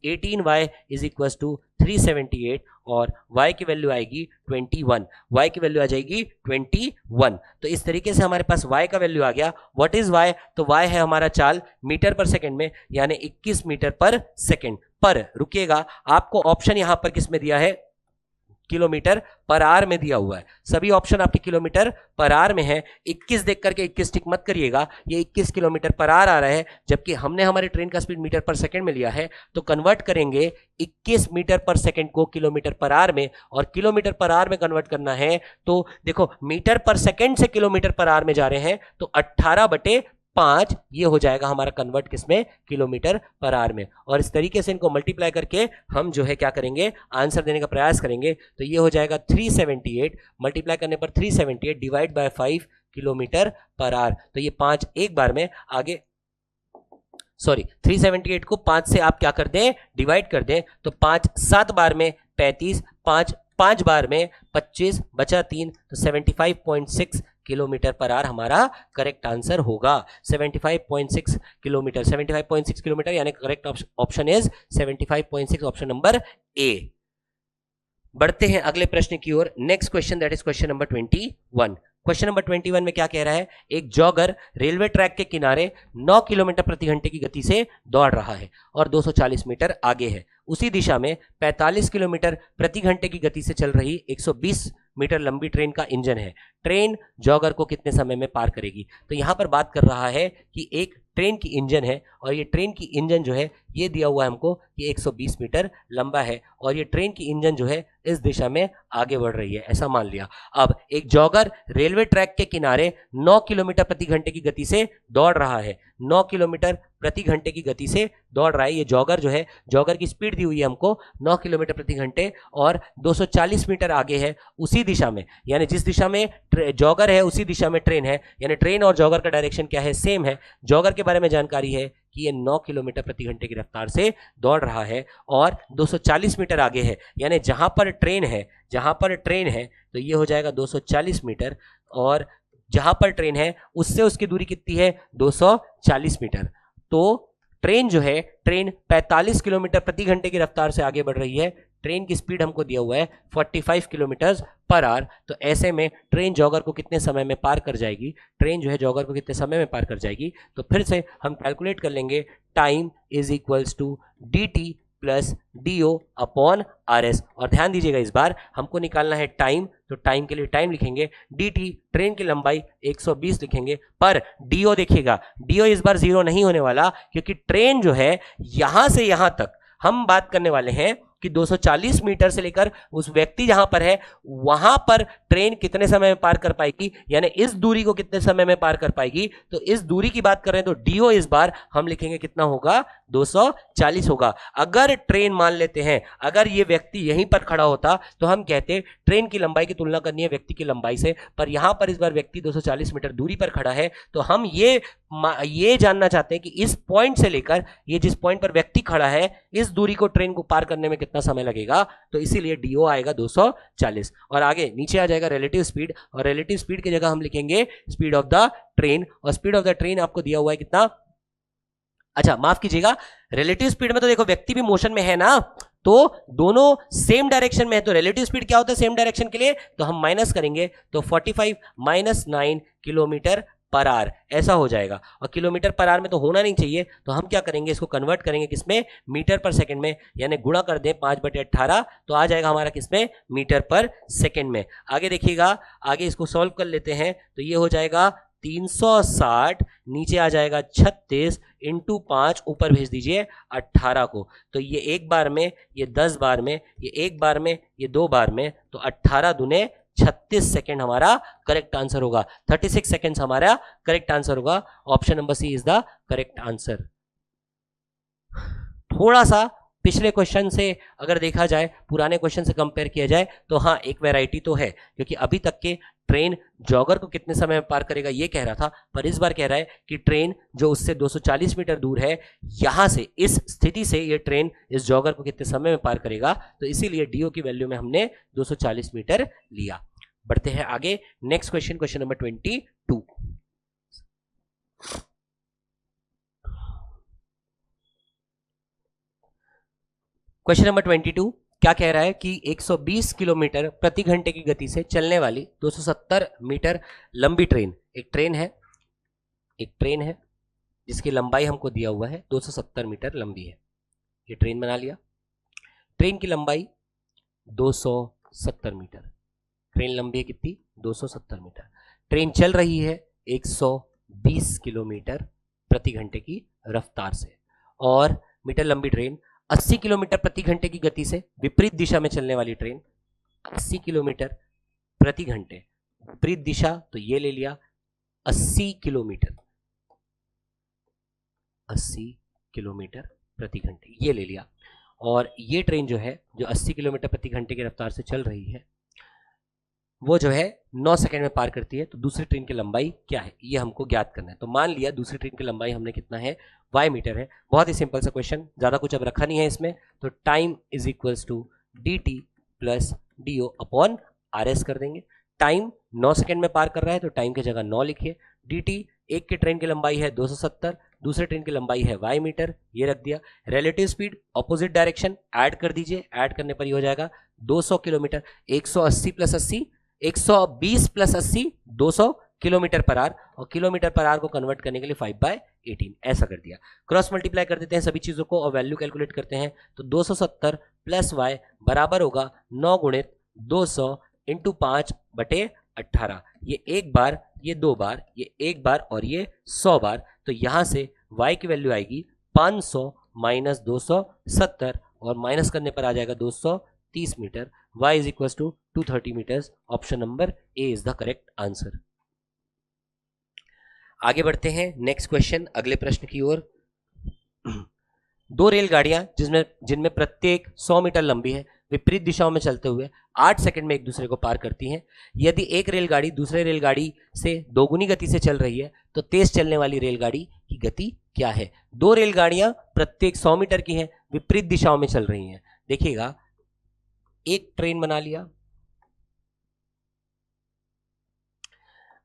18y इज इक्वल टू 378, और y की वैल्यू आएगी 21, y की वैल्यू आ जाएगी 21। तो इस तरीके से हमारे पास y का वैल्यू आ गया। व्हाट इज y, तो y है हमारा चाल मीटर पर सेकंड में, यानी 21 मीटर पर सेकंड। पर रुकिएगा, आपको ऑप्शन यहां पर किस में दिया है, किलोमीटर पर आवर में दिया हुआ है, सभी ऑप्शन आपके किलोमीटर पर आवर में है। 21 देख करके 21 टिक मत करिएगा, ये 21 किलोमीटर पर आवर आ रहा है, जबकि हमने हमारे ट्रेन का स्पीड मीटर पर सेकंड में लिया है, तो कन्वर्ट करेंगे 21 मीटर पर सेकंड को किलोमीटर पर आवर में, और किलोमीटर पर आवर में कन्वर्ट करना है तो देखो मीटर पर सेकंड से किलोमीटर पर आवर में जा रहे हैं, तो 18/5 ये हो जाएगा हमारा कन्वर्ट किसमें, किलोमीटर पर आवर में। और इस तरीके से इनको मल्टीप्लाई करके हम जो है क्या करेंगे, आंसर देने का प्रयास करेंगे, तो ये हो जाएगा 378, मल्टीप्लाई करने पर 378 divide by 5 kilometre per our, तो ये 5 एक बार में आगे, सॉरी 378 को 5 से आप क्या कर दें, डिवाइड कर दें, तो 5 7 बार में 35, 5 बार में 25, बचा 3, तो 75.6 किलोमीटर पर आवर हमारा करेक्ट आंसर होगा। 75.6 किलोमीटर, 75.6 किलोमीटर, यानी correct option is 75.6, option number A. बढ़ते हैं अगले प्रश्न की ओर। Next question, that is question number 21। Question number 21 में क्या कह रहा है, एक जॉगर रेलवे ट्रैक के किनारे 9 किलोमीटर प्रति घंटे की गति से दौड़ रहा है और 240 मीटर आगे है। उसी दिशा में 45 किलोमीटर प्रति घंटे की गति से चल रही 120 मीटर लंबी ट्रेन का इंजन है। ट्रेन जॉगर को कितने समय में पार करेगी। तो यहां पर बात कर रहा है कि एक ट्रेन की इंजन है और ये ट्रेन की इंजन जो है ये दिया हुआ है हमको कि 120 मीटर लंबा है और ये ट्रेन की इंजन जो है इस दिशा में आगे बढ़ रही है, ऐसा मान लिया। अब एक जॉगर रेलवे ट्रैक के किनारे 9 किलोमीटर प्रति घंटे की गति से दौड़ रहा है, 9 किलोमीटर प्रति घंटे की गति से दौड़ रहा है। ये जॉगर जो है, जॉगर की स्पीड दी हुई है हमको 9 किलोमीटर प्रति घंटे और 240 मीटर आगे है उसी दिशा में, यानी जिस दिशा में जॉगर है उसी दिशा में ट्रेन है, यानी ट्रेन और जॉगर का डायरेक्शन क्या है, सेम है। जॉगर के बारे में जानकारी है कि ये 9 किलोमीटर प्रति घंटे की रफ्तार से दौड़ रहा है और 240 मीटर आगे है, यानी जहां पर ट्रेन है, जहां पर ट्रेन है तो ये हो जाएगा 240 मीटर और जहां पर ट्रेन है उससे उसकी दूरी कितनी है, 240 मीटर। तो ट्रेन जो है, ट्रेन 45 किलोमीटर प्रति घंटे की रफ्तार से आगे बढ़ रही है। ट्रेन की स्पीड हमको दिया हुआ है 45 किलोमीटर पर आवर। तो ऐसे में ट्रेन जॉगर को कितने समय में पार कर जाएगी, ट्रेन जो है जॉगर को कितने समय में पार कर जाएगी, तो फिर से हम कैलकुलेट कर लेंगे। Time is equals to D T plus D O upon are S. और ध्यान दीजिएगा इस बार हमको निकालना है टाइम, तो टाइम के लिए टाइम लिखेंगे, डी टी ट्रेन की लंबाई 120 लिखेंगे, पर डी ओ देखिएगा, डी ओ इस बार जीरो नहीं होने वाला क्योंकि ट्रेन जो है यहां से यहां तक हम बात करने वाले हैं कि 240 मीटर से लेकर उस व्यक्ति जहां पर है वहां पर ट्रेन कितने समय में पार कर पाएगी, यानी इस दूरी को कितने समय में पार कर पाएगी। तो इस दूरी की बात कर रहे हैं तो डीओ इस बार हम लिखेंगे कितना होगा, 240 होगा। अगर ट्रेन मान लेते हैं, अगर ये व्यक्ति यहीं पर खड़ा होता तो हम कहते ट्रेन की लंबाई की तुलना करनी है व्यक्ति की लंबाई से, पर यहां पर इस बार व्यक्ति 240 मीटर दूरी पर खड़ा है। तो हम ये जानना चाहते हैं कि इस पॉइंट से लेकर ये जिस पॉइंट पर व्यक्ति खड़ा है इस दूरी को ट्रेन को पार करने में कितना समय लगेगा, तो इसीलिए डीओ आएगा 240। और आगे नीचे आ जाएगा रिलेटिव स्पीड, और रिलेटिव स्पीड की जगह हम लिखेंगे स्पीड ऑफ द ट्रेन, और स्पीड ऑफ द ट्रेन आपको दिया हुआ है कितना, अच्छा माफ कीजिएगा, रिलेटिव स्पीड में तो देखो व्यक्ति भी मोशन में है ना, तो दोनों सेम डायरेक्शन में है। तो रिलेटिव स्पीड क्या होता है सेम डायरेक्शन के लिए, तो हम माइनस करेंगे तो 45 माइनस 9 किलोमीटर पर आवर ऐसा हो जाएगा। और किलोमीटर पर आवर में तो होना नहीं चाहिए, तो हम क्या करेंगे, इसको कन्वर्ट करेंगे किसमें, मीटर पर सेकंड में, यानी गुणा कर दें 5/18 तो आ जाएगा हमारा किसमें, मीटर पर सेकंड में। आगे देखिएगा, आगे इसको सॉल्व कर लेते हैं तो ये हो जाएगा 360, नीचे आ जाएगा 36 इंटू 5, ऊपर भेज दीजिए 18 को। तो ये एक बार में, ये 10 बार में, ये एक बार में, ये 2 बार में, तो 18 दूने 36 सेकेंड हमारा करेक्ट आंसर होगा। 36 सेकेंड्स हमारा करेक्ट आंसर होगा। Option number C is the correct answer. थोड़ा सा पिछले क्वेश्चन से अगर देखा जाए, पुराने क्वेश्चन से कंपेयर किया जाए तो हाँ एक वैरायटी तो है, क्योंकि अभी तक के ट्रेन जॉगर को कितने समय में पार करेगा ये कह रहा था, पर इस बार कह रहा है कि ट्रेन जो उससे 240 मीटर दूर है, यहां से इस स्थिति से ये ट्रेन इस जॉगर को कितने समय में पार करेगा, तो इसीलिए डीओ की वैल्यू में हमने 240 मीटर लिया। बढ़ते हैं आगे, next question, question number 22। Question number 22 क्या कह रहा है कि 120 किलोमीटर प्रति घंटे की गति से चलने वाली 270 मीटर लंबी ट्रेन, एक ट्रेन है जिसकी लंबाई हमको दिया हुआ है 270 मीटर लंबी है। ये ट्रेन बना लिया, ट्रेन की लंबाई 270 मीटर, ट्रेन लंबी है कितनी, 270 मीटर। ट्रेन चल रही है 120 किलोमीटर प्रति घंटे की रफ्तार से, और मीटर लंबी ट्रेन 80 किलोमीटर प्रति घंटे की गति से विपरीत दिशा में चलने वाली ट्रेन, 80 किलोमीटर प्रति घंटे विपरीत दिशा, तो ये ले लिया 80 किलोमीटर प्रति घंटे, ये ले लिया। और ये ट्रेन जो है, जो 80 किलोमीटर प्रति घंटे की रफ्तार से चल रही है, वो जो है 9 सेकंड में पार करती है। तो दूसरी ट्रेन की लंबाई क्या है ये हमको ज्ञात करना है। तो मान लिया दूसरी ट्रेन की लंबाई हमने कितना है, y मीटर है। बहुत ही सिंपल सा क्वेश्चन, ज्यादा कुछ अब रखा नहीं है इसमें। तो time is equals to D T plus D O upon are S कर देंगे। टाइम 9 सेकंड में पार कर रहा है तो टाइम की जगह 9 लिखिए। डी टी, एक की ट्रेन की लंबाई है 270, दूसरे ट्रेन की लंबाई है y मीटर, ये रख दिया। Relative speed opposite direction add कर दीजिए, ऐड करने पर ये हो जाएगा 200 kilometre, 180 plus 80, 120 plus 80, 200 kilometre per our, और किलोमीटर पर आवर को कन्वर्ट करने के लिए 5/18 ऐसा कर दिया। क्रॉस मल्टीप्लाई कर देते हैं सभी चीजों को और वैल्यू कैलकुलेट करते हैं। तो 270 प्लस y बराबर होगा 9 गुणित 200 इंटू 5/18। ये एक बार, ये 2 बार, ये एक बार और ये 100 बार। तो यहां से y की वैल्यू आएगी 500 माइनस 270 और माइनस करने पर आ जाएगा 230 metre. y is equal to 230 metres. Option number A is the correct answer. आगे बढ़ते हैं नेक्स्ट क्वेश्चन, अगले प्रश्न की ओर। दो रेलगाड़ियां जिनमें प्रत्येक 100 मीटर लंबी है, विपरीत दिशाओं में चलते हुए 8 सेकंड में एक दूसरे को पार करती हैं। यदि एक रेलगाड़ी दूसरे रेलगाड़ी से दोगुनी गति से चल रही है तो तेज चलने वाली रेलगाड़ी की गति क्या है? दो रेलगाड़ियां प्रत्येक 100 मीटर की हैं, विपरीत दिशाओं में चल रही हैं। देखिएगा, एक ट्रेन बना लिया,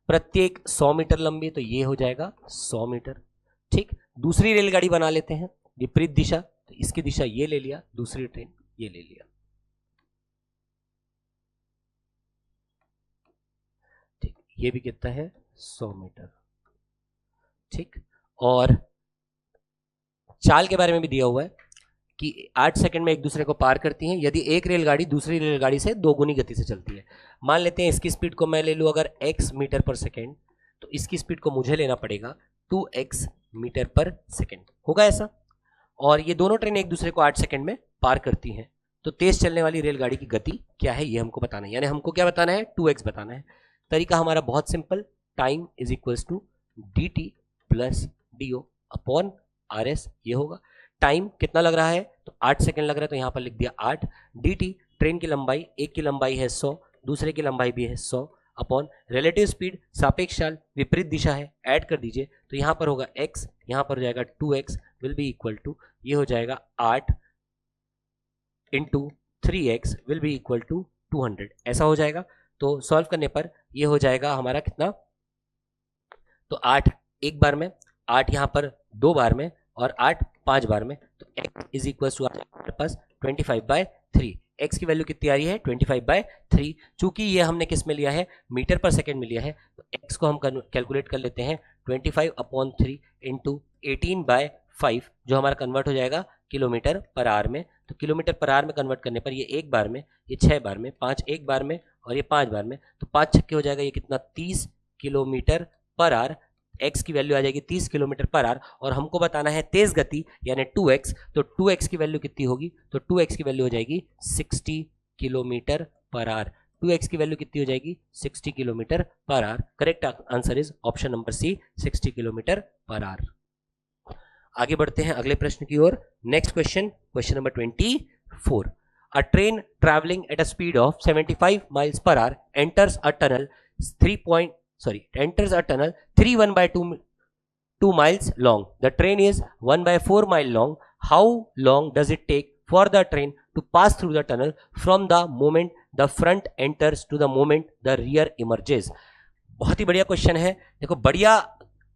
प्रत्येक 100 मीटर लंबी, तो ये हो जाएगा 100 मीटर। ठीक, दूसरी रेलगाड़ी बना लेते हैं विपरीत दिशा, तो इसकी दिशा ये ले लिया, दूसरी ट्रेन ये ले लिया। ठीक, ये भी कितना है? 100 मीटर। ठीक, और चाल के बारे में भी दिया हुआ है कि 8 सेकंड में एक दूसरे को पार करती हैं यदि एक रेलगाड़ी दूसरी रेलगाड़ी से दोगुनी गति से चलती है। मान लेते हैं इसकी स्पीड को मैं ले लूं अगर x मीटर पर सेकंड, तो इसकी स्पीड को मुझे लेना पड़ेगा 2x मीटर पर सेकंड। होगा ऐसा? और ये दोनों ट्रेन एक दूसरे को 8 सेकंड में पार करती हैं, तो तेज चलने वाली रेलगाड़ी की गति क्या है ये हमको बताना है। यानी हमको क्या बताना है? 2x बताना है। तरीका हमारा बहुत simple, time is equals to dt plus dio upon RS। ये होगा टाइम कितना लग रहा है, तो 8 सेकंड लग रहा है, तो यहां पर लिख दिया 8। dt, ट्रेन की लंबाई, एक की लंबाई है 100, दूसरे की लंबाई भी है 100, अपॉन रिलेटिव स्पीड, सापेक्ष चाल, विपरीत दिशा है, ऐड कर दीजिए, तो यहां पर होगा x, यहां पर हो जाएगा 2x will be equal to, ये हो जाएगा 8 into 3x will be equal to 200। ऐसा हो जाएगा। तो सॉल्व करने पर ये हो जाएगा हमारा कितना, तो 8 एक बार में, 8 यहां पर 2 बार में, और 8 5 बार में, तो x इज इक्वल टू हमारे पास 25/3। x की वैल्यू कितनी आ रही है? 25/3। चूंकि ये हमने किस में लिया है? मीटर पर सेकंड में लिया है, तो x को हम कैलकुलेट कर लेते हैं 25/3 इंटू 18/5, जो हमारा कन्वर्ट हो जाएगा किलोमीटर पर आवर में। तो किलोमीटर पर आवर में कन्वर्ट करने पर ये एक बार में, ये 6 बार में, 5 एक बार में, और ये 5 बार में, तो 5 छक्के हो जाएगा ये कितना? 30 किलोमीटर पर आवर। x की वैल्यू आ जाएगी 30 किलोमीटर पर आवर, और हमको बताना है तेज गति यानी 2x, तो 2x की वैल्यू कितनी होगी? तो 2x की वैल्यू हो जाएगी 60 किलोमीटर पर आवर। 2x की वैल्यू कितनी हो जाएगी? 60 kilometre per hour. Correct answer is option number C, 60 kilometre per hour. आगे बढ़ते हैं अगले प्रश्न की ओर। Next question, question number 24। A train travelling at a speed of 75 miles per hour enters a tunnel 3 miles long. The train is 1/4 mile long. How long does it take for the train to pass through the tunnel from the moment the front enters to the moment the rear emerges? बहुत ही बढ़िया question है। देखो, बढ़िया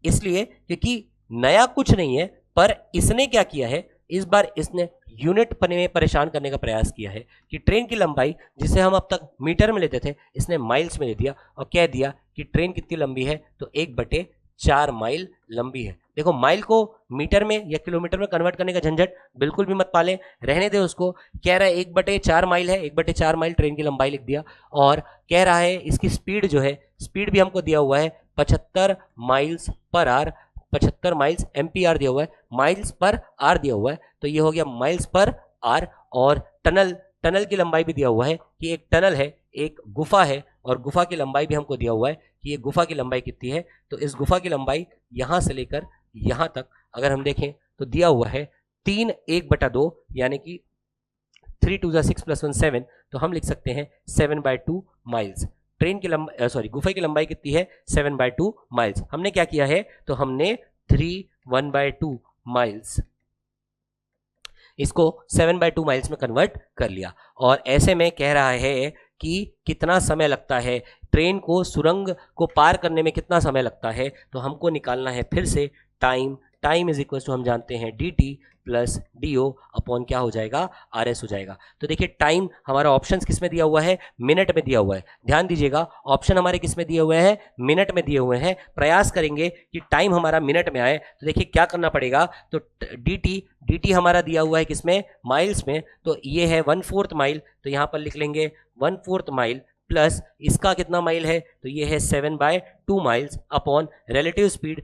इसलिए क्योंकि नया कुछ नहीं है, पर इसने क्या किया है, इस बार इसने यूनिट में परेशान करने का प्रयास किया है कि ट्रेन की लंबाई जिसे हम अब तक मीटर में लेते थे, इसने माइल्स में ले दिया और कह दिया कि ट्रेन कितनी लंबी है, तो 1/4 माइल लंबी है। देखो, माइल को मीटर में या किलोमीटर में कन्वर्ट करने का झंझट बिल्कुल भी मत पाले, रहने दे उसको। कह रहा है 1/4 माइल है, 1/4 माइल ट्रेन की लंबाई लिख दिया, और कह रहा है इसकी स्पीड जो है, स्पीड भी हमको दिया हुआ है 75 miles per hour, 75 miles MPR दिया हुआ है, माइल्स पर आर दिया हुआ है, तो ये हो गया माइल्स पर आर। और टनल की लंबाई भी दिया हुआ है कि एक टनल है, एक गुफा है, और गुफा की लंबाई भी हमको दिया हुआ है कि ये गुफा की लंबाई कितनी है। तो इस गुफा की लंबाई यहां से लेकर यहां तक अगर हम देखें तो दिया हुआ है 3 1/2, यानी कि 3 2 6 + 1 7, तो हम लिख सकते हैं 7/2 माइल्स। ट्रेन की लंबाई गुफा की लंबाई कितनी है? 7/2 माइल्स। हमने क्या किया है, तो हमने 3 1/2 माइल्स इसको 7/2 माइल्स में कन्वर्ट कर लिया। और ऐसे में कह रहा है कि कितना समय लगता है ट्रेन को सुरंग को पार करने में, कितना समय लगता है, तो हमको निकालना है फिर से time. Time is equal to हम जानते हैं dt प्लस dio अपॉन क्या हो जाएगा? RS हो जाएगा। तो देखिए, टाइम हमारा ऑप्शन किस में दिया हुआ है? मिनट में दिया हुआ है। ध्यान दीजिएगा, ऑप्शन हमारे किस में दिए हुए हैं? मिनट में दिए हुए हैं। प्रयास करेंगे कि टाइम हमारा मिनट में आए, तो देखिए क्या करना पड़ेगा, तो dt हमारा दिया हुआ है किसमें? माइल्स में, तो ये है 1/4 माइल, तो यहाँ पर लिख लेंगे 1/4 माइल प्लस इसका कितना माइल है, तो ये है 7/2 माइल्स अपॉन रिलेटिव स्पीड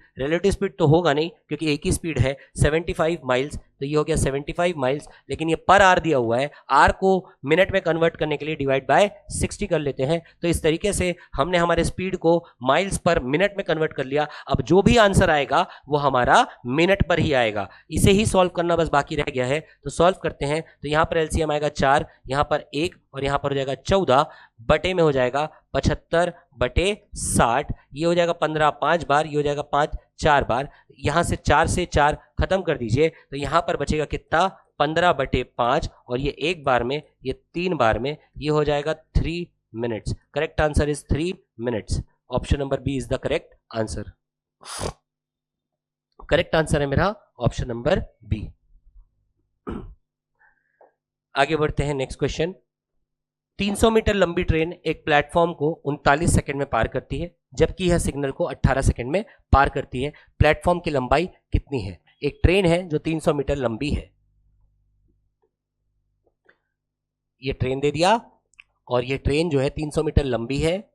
तो होगा नहीं क्योंकि एक ही स्पीड है 75 माइल्स, तो ये हो गया 75 माइल्स, लेकिन ये पर आर दिया हुआ है, आर को मिनट में कन्वर्ट करने के लिए डिवाइड बाय 60 कर लेते हैं। तो इस तरीके से हमने हमारे स्पीड को माइल्स पर मिनट में कन्वर्ट कर लिया। अब जो भी आंसर आएगा वो हमारा मिनट पर ही आएगा। इसे ही सॉल्व करना बस बाकी रह गया है, तो सॉल्व करते हैं। तो यहाँ पर एलसीएम आएगा 4, यहाँ पर 1 और यहाँ पर हो जाएगा 14, बटे में हो जाएगा 75/60, ये हो जाएगा 15 5 बार, ये हो जाएगा 5 4 बार, यहाँ से 4 से 4 खत्म कर दीजिए, तो यहाँ पर बचेगा कितना 15/5 और ये 1 बार में, ये 3 बार में, ये हो जाएगा 3 minutes. Correct answer is 3 minutes. Option number B is the correct answer. Correct answer है मेरा ऑप्शन नंबर बी। आगे बढ़ते हैं नेक्स्ट क्वेश्चन। 300 मीटर लंबी ट्रेन एक प्लेटफॉर्म को 39 सेकंड में पार करती है, जबकि यह सिग्नल को 18 सेकंड में पार करती है। प्लेटफॉर्म की लंबाई कितनी है? एक ट्रेन है जो 300 मीटर लंबी है, ये ट्रेन दे दिया और ये ट्रेन जो है 300 मीटर लंबी है,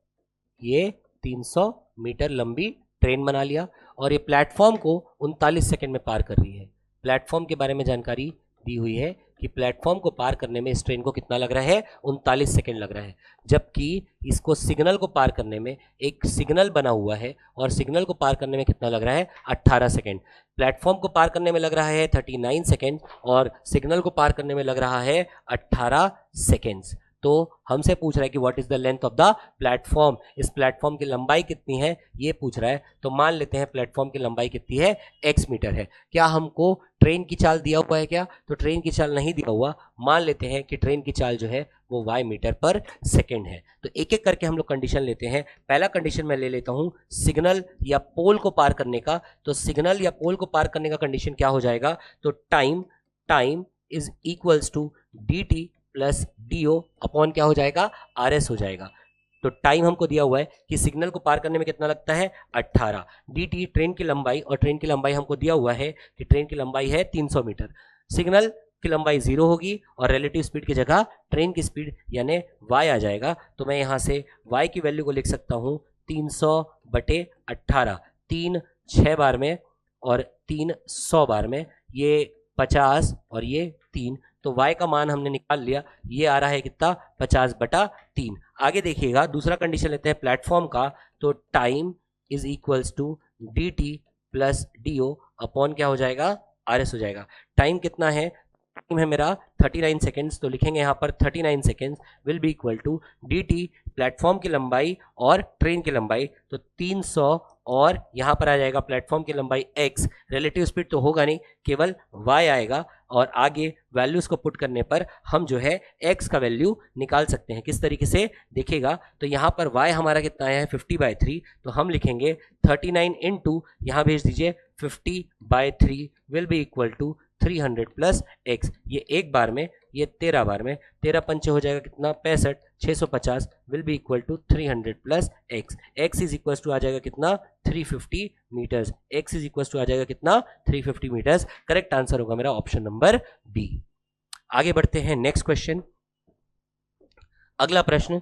ये 300 मीटर लंबी ट्रेन बना लिया और ये प्लेटफॉर्म को 39 सेकंड में पार कर रही है। प्लेटफॉर्म के बारे में जानकारी दी हुई है कि प्लेटफॉर्म को पार करने में इस ट्रेन को कितना लग रहा है, 39 सेकंड लग रहा है, जबकि इसको सिग्नल को पार करने में एक सिग्नल बना हुआ है और सिग्नल को पार करने में कितना लग रहा है, 18 सेकंड। प्लेटफॉर्म को पार करने में लग रहा है 39 सेकंड और सिग्नल को पार करने में लग रहा है 18 सेकंड्स। तो हमसे पूछ रहा है कि what is the length of the platform, इस प्लेटफॉर्म की लंबाई कितनी है ये पूछ रहा है। तो मान लेते हैं प्लेटफॉर्म की लंबाई कितनी है, x मीटर है। क्या हमको ट्रेन की चाल दिया हुआ है क्या? तो ट्रेन की चाल नहीं दिया हुआ। मान लेते हैं कि ट्रेन की चाल जो है वो y मीटर पर सेकेंड है। तो एक एक करके हम लोग कंडीशन लेते हैं। पहला कंडीशन मैं ले लेता हूं सिग्नल या पोल को पार करने का। तो सिग्नल या पोल को पार करने का कंडीशन क्या हो जाएगा, तो time is equals to dt plus dio upon क्या हो जाएगा, RS हो जाएगा। तो टाइम हमको दिया हुआ है कि सिग्नल को पार करने में कितना लगता है, 18। dt ट्रेन की लंबाई, और ट्रेन की लंबाई हमको दिया हुआ है कि ट्रेन की लंबाई है 300 मीटर। सिग्नल की लंबाई 0 होगी और रिलेटिव स्पीड की जगह ट्रेन की स्पीड यानी y आ जाएगा। तो मैं यहाँ से y की वैल्यू को लिख सकता हूँ 300/18, 3 6 बार में और 3 100 बार में, ये 50 और ये 3। तो y का मान हमने निकाल लिया, ये आ रहा है कितना, 50/3। आगे देखिएगा दूसरा कंडीशन लेते हैं प्लेटफॉर्म का। तो time is equals to dt plus dio upon क्या हो जाएगा, RS हो जाएगा। टाइम कितना है, टाइम है मेरा 39 सेकेंड्स, तो लिखेंगे यहाँ पर 39 seconds will be equal to dt platform की लंबाई और ट्रेन की लंबाई, तो 300 और यहाँ पर आ जाएगा प्लेटफॉर्म की लंबाई x, रिलेटिव स्पीड तो होगा नहीं, केवल y आएगा और आगे वैल्यूज को पुट करने पर हम जो है x का वैल्यू निकाल सकते हैं। किस तरीके से देखिएगा, तो यहाँ पर y हमारा कितना है 50/3, तो हम लिखेंगे 39 इंटू यहाँ भेज दीजिए 50/3 will be equal to 300 plus x। ये एक बार में, ये 13 बार में, 13 पंचे हो जाएगा कितना 65, 650 will be equal to 300 plus x। x is equal to आ जाएगा कितना 350 metres. x is equal to आ जाएगा कितना 350 मीटर्स। करेक्ट आंसर होगा मेरा ऑप्शन नंबर बी। आगे बढ़ते हैं नेक्स्ट क्वेश्चन। अगला प्रश्न,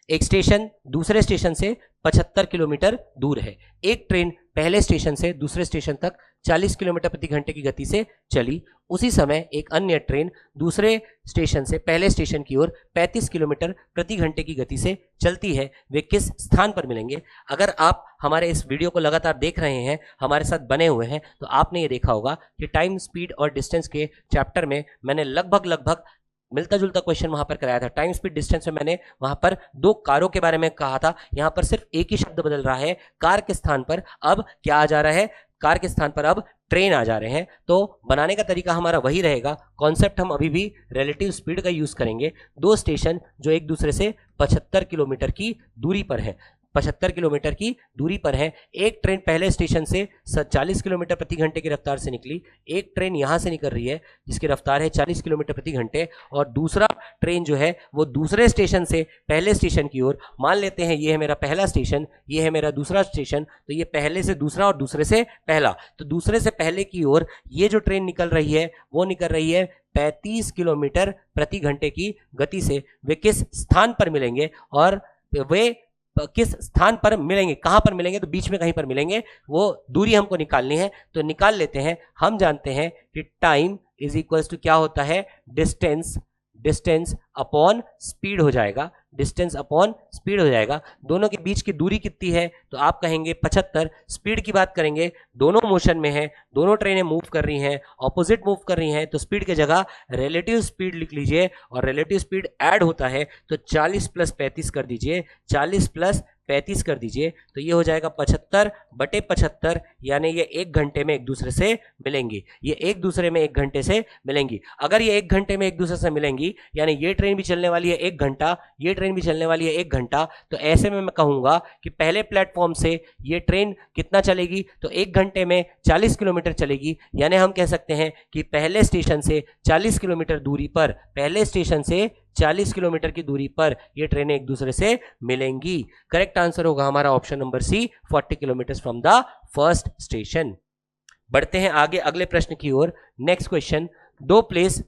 एक स्टेशन दूसरे स्टेशन से 75 किलोमीटर दूर है। एक ट्रेन पहले स्टेशन से दूसरे स्टेशन तक 40 किलोमीटर प्रति घंटे की गति से चली। उसी समय एक अन्य ट्रेन दूसरे स्टेशन से पहले स्टेशन की ओर 35 किलोमीटर प्रति घंटे की गति से चलती है। वे किस स्थान पर मिलेंगे? अगर आप हमारे इस वीडियो को लगातार देख रहे हैं, हमारे साथ बने हुए हैं, तो आपने ये देखा होगा कि टाइम, स्पीड और डिस्टेंस के चैप्टर में मैंने लगभग मिलता जुलता क्वेश्चन वहां पर कराया था। टाइम, स्पीड, डिस्टेंस में मैंने वहां पर 2 कारों के बारे में कहा था। यहां पर सिर्फ एक ही शब्द बदल रहा है, कार के स्थान पर अब क्या आ जा रहा है, कार के स्थान पर अब ट्रेन आ जा रहे हैं। तो बनाने का तरीका हमारा वही रहेगा, कॉन्सेप्ट हम अभी भी रिलेटिव स्पीड का यूज करेंगे। 2 स्टेशन जो एक दूसरे से 75 किलोमीटर की दूरी पर है, 75 किलोमीटर की दूरी पर है। एक ट्रेन पहले स्टेशन से 40 किलोमीटर प्रति घंटे की रफ्तार से निकली। एक ट्रेन यहाँ से निकल रही है जिसकी रफ्तार है 40 किलोमीटर प्रति घंटे, और दूसरा ट्रेन जो है वो दूसरे स्टेशन से पहले स्टेशन की ओर, मान लेते हैं ये है मेरा पहला स्टेशन, ये है मेरा दूसरा स्टेशन, तो ये पहले से दूसरा और दूसरे से पहला, तो दूसरे से पहले की ओर ये जो ट्रेन निकल रही है वो निकल रही है 35 किलोमीटर प्रति घंटे की गति से वे किस स्थान पर मिलेंगे, और वे किस स्थान पर मिलेंगे, कहां पर मिलेंगे, तो बीच में कहीं पर मिलेंगे, वो दूरी हमको निकालनी है। तो निकाल लेते हैं। हम जानते हैं कि टाइम इज इक्वल्स टू क्या होता है, डिस्टेंस अपॉन स्पीड हो जाएगा, डिस्टेंस अपॉन स्पीड हो जाएगा। दोनों के बीच की दूरी कितनी है, तो आप कहेंगे 75। स्पीड की बात करेंगे, दोनों मोशन में है, दोनों ट्रेनें मूव कर रही हैं, ऑपोजिट मूव कर रही हैं, तो स्पीड की जगह रिलेटिव स्पीड लिख लीजिए, और रिलेटिव स्पीड ऐड होता है तो 40 + 35 कर दीजिए, 40 + 35 कर दीजिए, तो ये हो जाएगा 75/75, यानी ये 1 घंटे में एक दूसरे से मिलेंगी, ये एक दूसरे में 1 घंटे से मिलेंगी। अगर ये 1 घंटे में एक दूसरे से मिलेंगी, यानी ये ट्रेन भी चलने वाली है 1 घंटा, ये ट्रेन भी चलने वाली है 1 घंटा, तो ऐसे में मैं कहूंगा कि पहले प्लेटफॉर्म से ये ट्रेन कितना चलेगी, तो 1 घंटे में 40 किलोमीटर चलेगी। यानी हम कह सकते हैं कि पहले स्टेशन से 40 किलोमीटर दूरी पर, पहले स्टेशन से 40 किलोमीटर की दूरी पर ये ट्रेनें एक दूसरे से मिलेंगी। करेक्ट आंसर होगा हमारा option number C, 40 kilometre from the first station. बढ़ते हैं आगे अगले प्रश्न की ओर। नेक्स्ट क्वेश्चन, दो प्लेस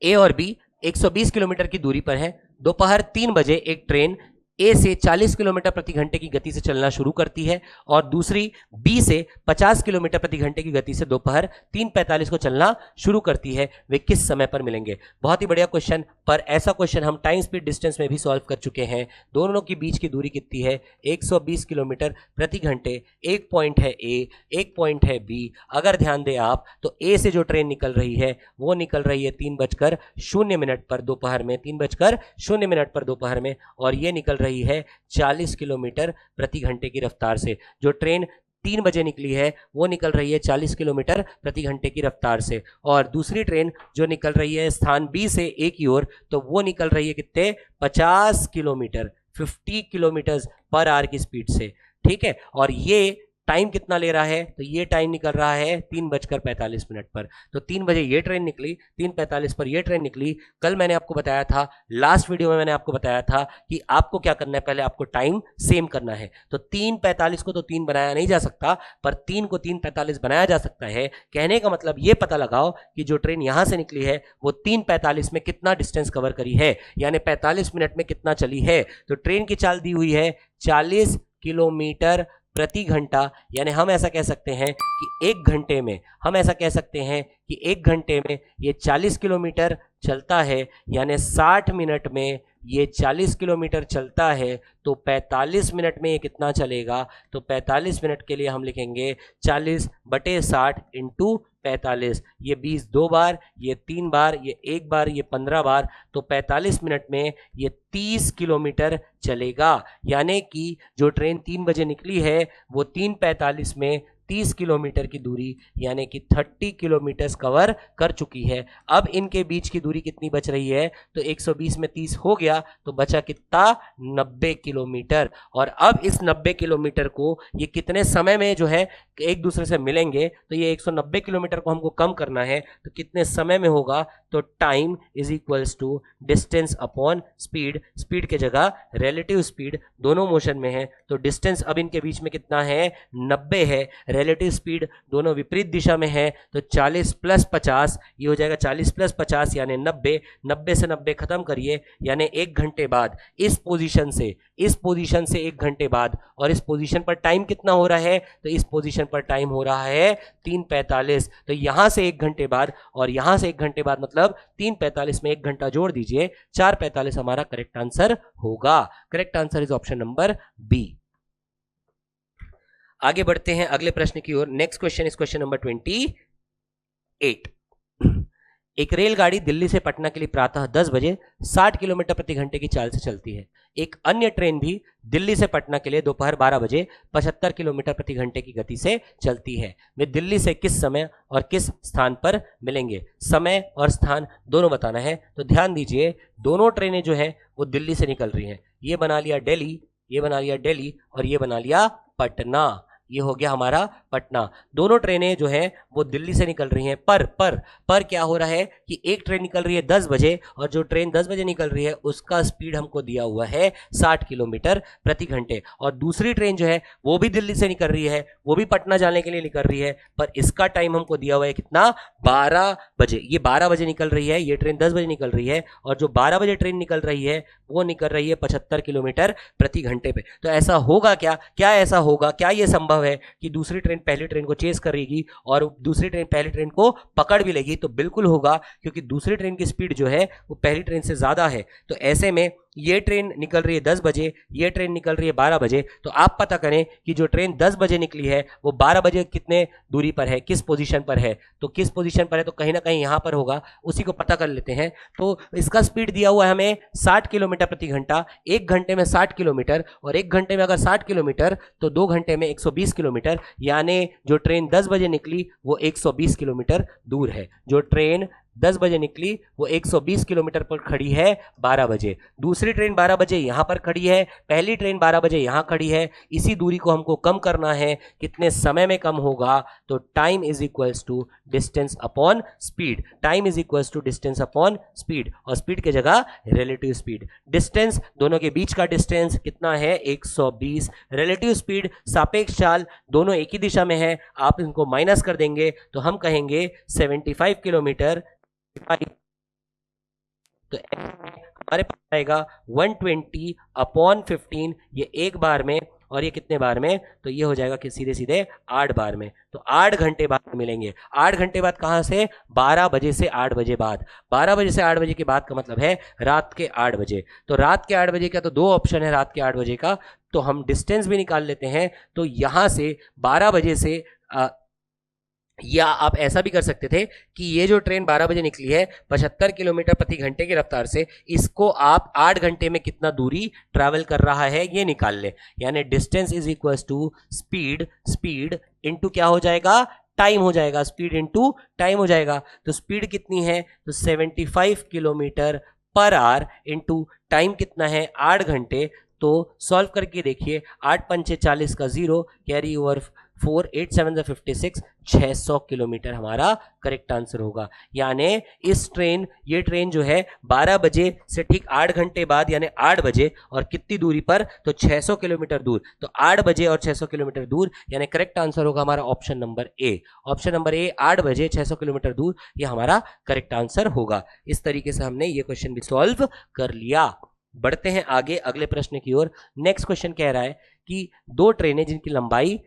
ए और बी 120 किलोमीटर की दूरी पर है। दोपहर 3 बजे एक ट्रेन ए से 40 किलोमीटर प्रति घंटे की गति से चलना शुरू करती है, और दूसरी बी से 50 किलोमीटर प्रति घंटे की गति से दोपहर 3:45 को चलना शुरू करती है। वे किस समय पर मिलेंगे? बहुत ही बढ़िया क्वेश्चन, पर ऐसा क्वेश्चन हम टाइम स्पीड डिस्टेंस में भी सॉल्व कर चुके हैं। दोनों के बीच की दूरी कितनी है? 120 किलोमीटर प्रति घंटे। एक पॉइंट है ए, एक पॉइंट है बी। अगर ध्यान दें आप, तो ए से जो ट्रेन निकल रही है वो निकल रही है 3:0 पर दोपहर में, 3:0 पर दोपहर में, और ये निकल रही है 40 किलोमीटर प्रति घंटे की रफ्तार से। जो ट्रेन 3 बजे निकली है वो निकल रही है 40 किलोमीटर प्रति घंटे की रफ्तार से, और दूसरी ट्रेन जो निकल रही है स्थान बी से ए की ओर, तो वो निकल रही है कितने? 50 किलोमीटर, 50 किलोमीटर पर आवर की स्पीड से। ठीक है, और ये टाइम कितना ले रहा है? तो ये टाइम निकल रहा है 3:45 पर। तो 3 बजे ये ट्रेन निकली, 3:45 पर ये ट्रेन निकली। कल मैंने आपको बताया था, लास्ट वीडियो में मैंने आपको बताया था कि आपको क्या करना है, पहले आपको टाइम सेम करना है। तो 3:45 को तो 3 बनाया नहीं जा सकता, पर 3 को 3:45 बनाया जा सकता है। कहने का मतलब ये पता लगाओ कि जो ट्रेन यहां से निकली है वो 3:45 में कितना डिस्टेंस कवर करी है, यानी 45 मिनट में कितना चली है। तो ट्रेन की चाल दी हुई है 40 किलोमीटर प्रति घंटा, यानी हम ऐसा कह सकते हैं कि 1 घंटे में, हम ऐसा कह सकते हैं कि 1 घंटे में ये 40 किलोमीटर चलता है, यानी 60 मिनट में ये 40 किलोमीटर चलता है, तो 45 मिनट में ये कितना चलेगा? तो 45 मिनट के लिए हम लिखेंगे 40/60 इंटू 45। ये 20 2 बार, ये 3 बार, ये 1 बार, ये 15 बार, तो 45 मिनट में ये 30 किलोमीटर चलेगा। यानी कि जो ट्रेन 3 बजे निकली है वो 3:45 में 30 किलोमीटर की दूरी, यानी कि 30 किलोमीटर कवर कर चुकी है। अब इनके बीच की दूरी कितनी बच रही है? तो 120 में 30 हो गया, तो बचा कितना? 90 किलोमीटर। और अब इस 90 किलोमीटर को ये कितने समय में जो है एक दूसरे से मिलेंगे? तो ये 190 किलोमीटर को हमको कम करना है, तो कितने समय में होगा? तो time is equals to distance upon speed. Speed के जगह रिलेटिव स्पीड, दोनों मोशन में है, तो डिस्टेंस अब इनके बीच में कितना है? 90 है। रिलेटिव स्पीड दोनों विपरीत दिशा में है, तो 40 + 50, ये हो जाएगा 40 + 50 यानी 90। 90 से 90 खत्म करिए, यानी 1 घंटे बाद इस पोजीशन से 1 घंटे बाद, और इस पोजीशन पर टाइम कितना हो रहा है? तो इस पोजीशन पर टाइम हो रहा है 3:45। तो यहां से 1 घंटे बाद और यहां से 1 घंटे बाद, मतलब 3:45 में 1 घंटा जोड़ दीजिए, 4:45 हमारा करेक्ट आंसर होगा। Correct answer is option number B. आगे बढ़ते हैं अगले प्रश्न की ओर। Next question is question number 28। एक रेलगाड़ी दिल्ली से पटना के लिए प्रातः 10 बजे 60 किलोमीटर प्रति घंटे की चाल से चलती है। एक अन्य ट्रेन भी दिल्ली से पटना के लिए दोपहर 12 बजे 75 किलोमीटर प्रति घंटे की गति से चलती है। वे दिल्ली से किस समय और किस स्थान पर मिलेंगे? समय और स्थान दोनों बताना है। तो ध्यान दीजिए, दोनों ट्रेनें जो है वो दिल्ली से निकल रही हैं। ये बना लिया दिल्ली, ये बना लिया दिल्ली, और ये बना लिया पटना। ये हो गया हमारा पटना। दोनों ट्रेनें जो है वो दिल्ली से निकल रही हैं, पर क्या हो रहा है कि एक ट्रेन निकल रही है 10 बजे और जो ट्रेन 10 बजे निकल रही है उसका स्पीड हमको दिया हुआ है 60 किलोमीटर प्रति घंटे, और दूसरी ट्रेन जो है वो भी दिल्ली से निकल रही है, वो भी पटना जाने के लिए निकल रही है, पर इसका टाइम हमको दिया हुआ है कितना, 12 बजे। ये 12 बजे निकल रही है, ये ट्रेन 10 बजे निकल रही है, और जो 12 बजे ट्रेन निकल रही है वो निकल रही है 75 किलोमीटर प्रति घंटे पे। तो ऐसा होगा क्या ऐसा होगा, क्या ये संभव है कि दूसरी ट्रेन पहली ट्रेन को चेस करेगी और दूसरी ट्रेन पहली ट्रेन को पकड़ भी लेगी? तो बिल्कुल होगा, क्योंकि दूसरी ट्रेन की स्पीड जो है वो पहली ट्रेन से ज्यादा है। तो ऐसे में ये ट्रेन निकल रही है 10 बजे, ये ट्रेन निकल रही है 12 बजे, तो आप पता करें कि जो ट्रेन 10 बजे निकली है वो 12 बजे कितने दूरी पर है, किस पोजीशन पर है। तो किस पोजीशन पर है, तो कहीं ना कहीं यहां पर होगा, उसी को पता कर लेते हैं। तो इसका स्पीड दिया हुआ है हमें 60 किलोमीटर प्रति घंटा, 1 घंटे में 60 किलोमीटर, और 1 घंटे में अगर 60 किलोमीटर तो 2 घंटे में 120 किलोमीटर, यानी जो ट्रेन 10 बजे निकली वो 120 किलोमीटर दूर है। जो ट्रेन 10 बजे निकली वो 120 किलोमीटर पर खड़ी है 12 बजे। दूसरी ट्रेन 12 बजे यहां पर खड़ी है, पहली ट्रेन 12 बजे यहां खड़ी है। इसी दूरी को हमको कम करना है, कितने समय में कम होगा, तो time is equals to distance upon speed. Time is equals to distance upon speed, और स्पीड की जगह रिलेटिव स्पीड। डिस्टेंस दोनों के बीच का डिस्टेंस कितना है, 120। रिलेटिव स्पीड सापेक्ष चाल, दोनों एक ही दिशा में है, आप इनको माइनस कर देंगे तो हम कहेंगे 75 किलोमीटर। तो हमारे पास आएगा 120 अपॉन 15, ये एक बार में, और ये कितने बार में, तो ये हो जाएगा कि सीधे सीधे 8 बार में। तो 8 घंटे बाद मिलेंगे। 8 घंटे बाद कहां से, 12 बजे से 8 बजे बाद। 12 बजे से 8 बजे के बाद का मतलब है रात के 8 बजे। तो रात के 8 बजे का तो 2 ऑप्शन है रात के 8 बजे का, तो हम डिस्टेंस भी निकाल लेते हैं। तो यहां से 12 बजे से या आप ऐसा भी कर सकते थे कि ये जो ट्रेन 12 बजे निकली है 75 किलोमीटर प्रति घंटे की रफ्तार से, इसको आप 8 घंटे में कितना दूरी ट्रैवल कर रहा है ये निकाल ले। यानी distance is equal to speed into क्या हो जाएगा, टाइम हो जाएगा। स्पीड इनटू टाइम हो जाएगा। तो स्पीड कितनी है, तो 75 kilometre per our into time कितना है, 8 घंटे। तो सॉल्व करके देखिए, 8 पंचे 40 का 0, कैरी ओवर 4, 8 7 56, 600 किलोमीटर हमारा करेक्ट आंसर होगा। यानी ये ट्रेन जो है 12 बजे से ठीक 8 घंटे बाद, यानी 8 बजे, और कितनी दूरी पर, तो 600 किलोमीटर दूर। तो 8 बजे और 600 किलोमीटर दूर, यानी करेक्ट आंसर होगा हमारा ऑप्शन नंबर ए। ऑप्शन नंबर ए, 8 बजे 600 किलोमीटर दूर, ये हमारा करेक्ट आंसर होगा। इस तरीके से हमने ये क्वेश्चन भी सॉल्व कर लिया। बढ़ते हैं आगे अगले प्रश्न की ओर। नेक्स्ट क्वेश्चन कह रहा है कि 2 ट्रेनें जिनकी लंबाई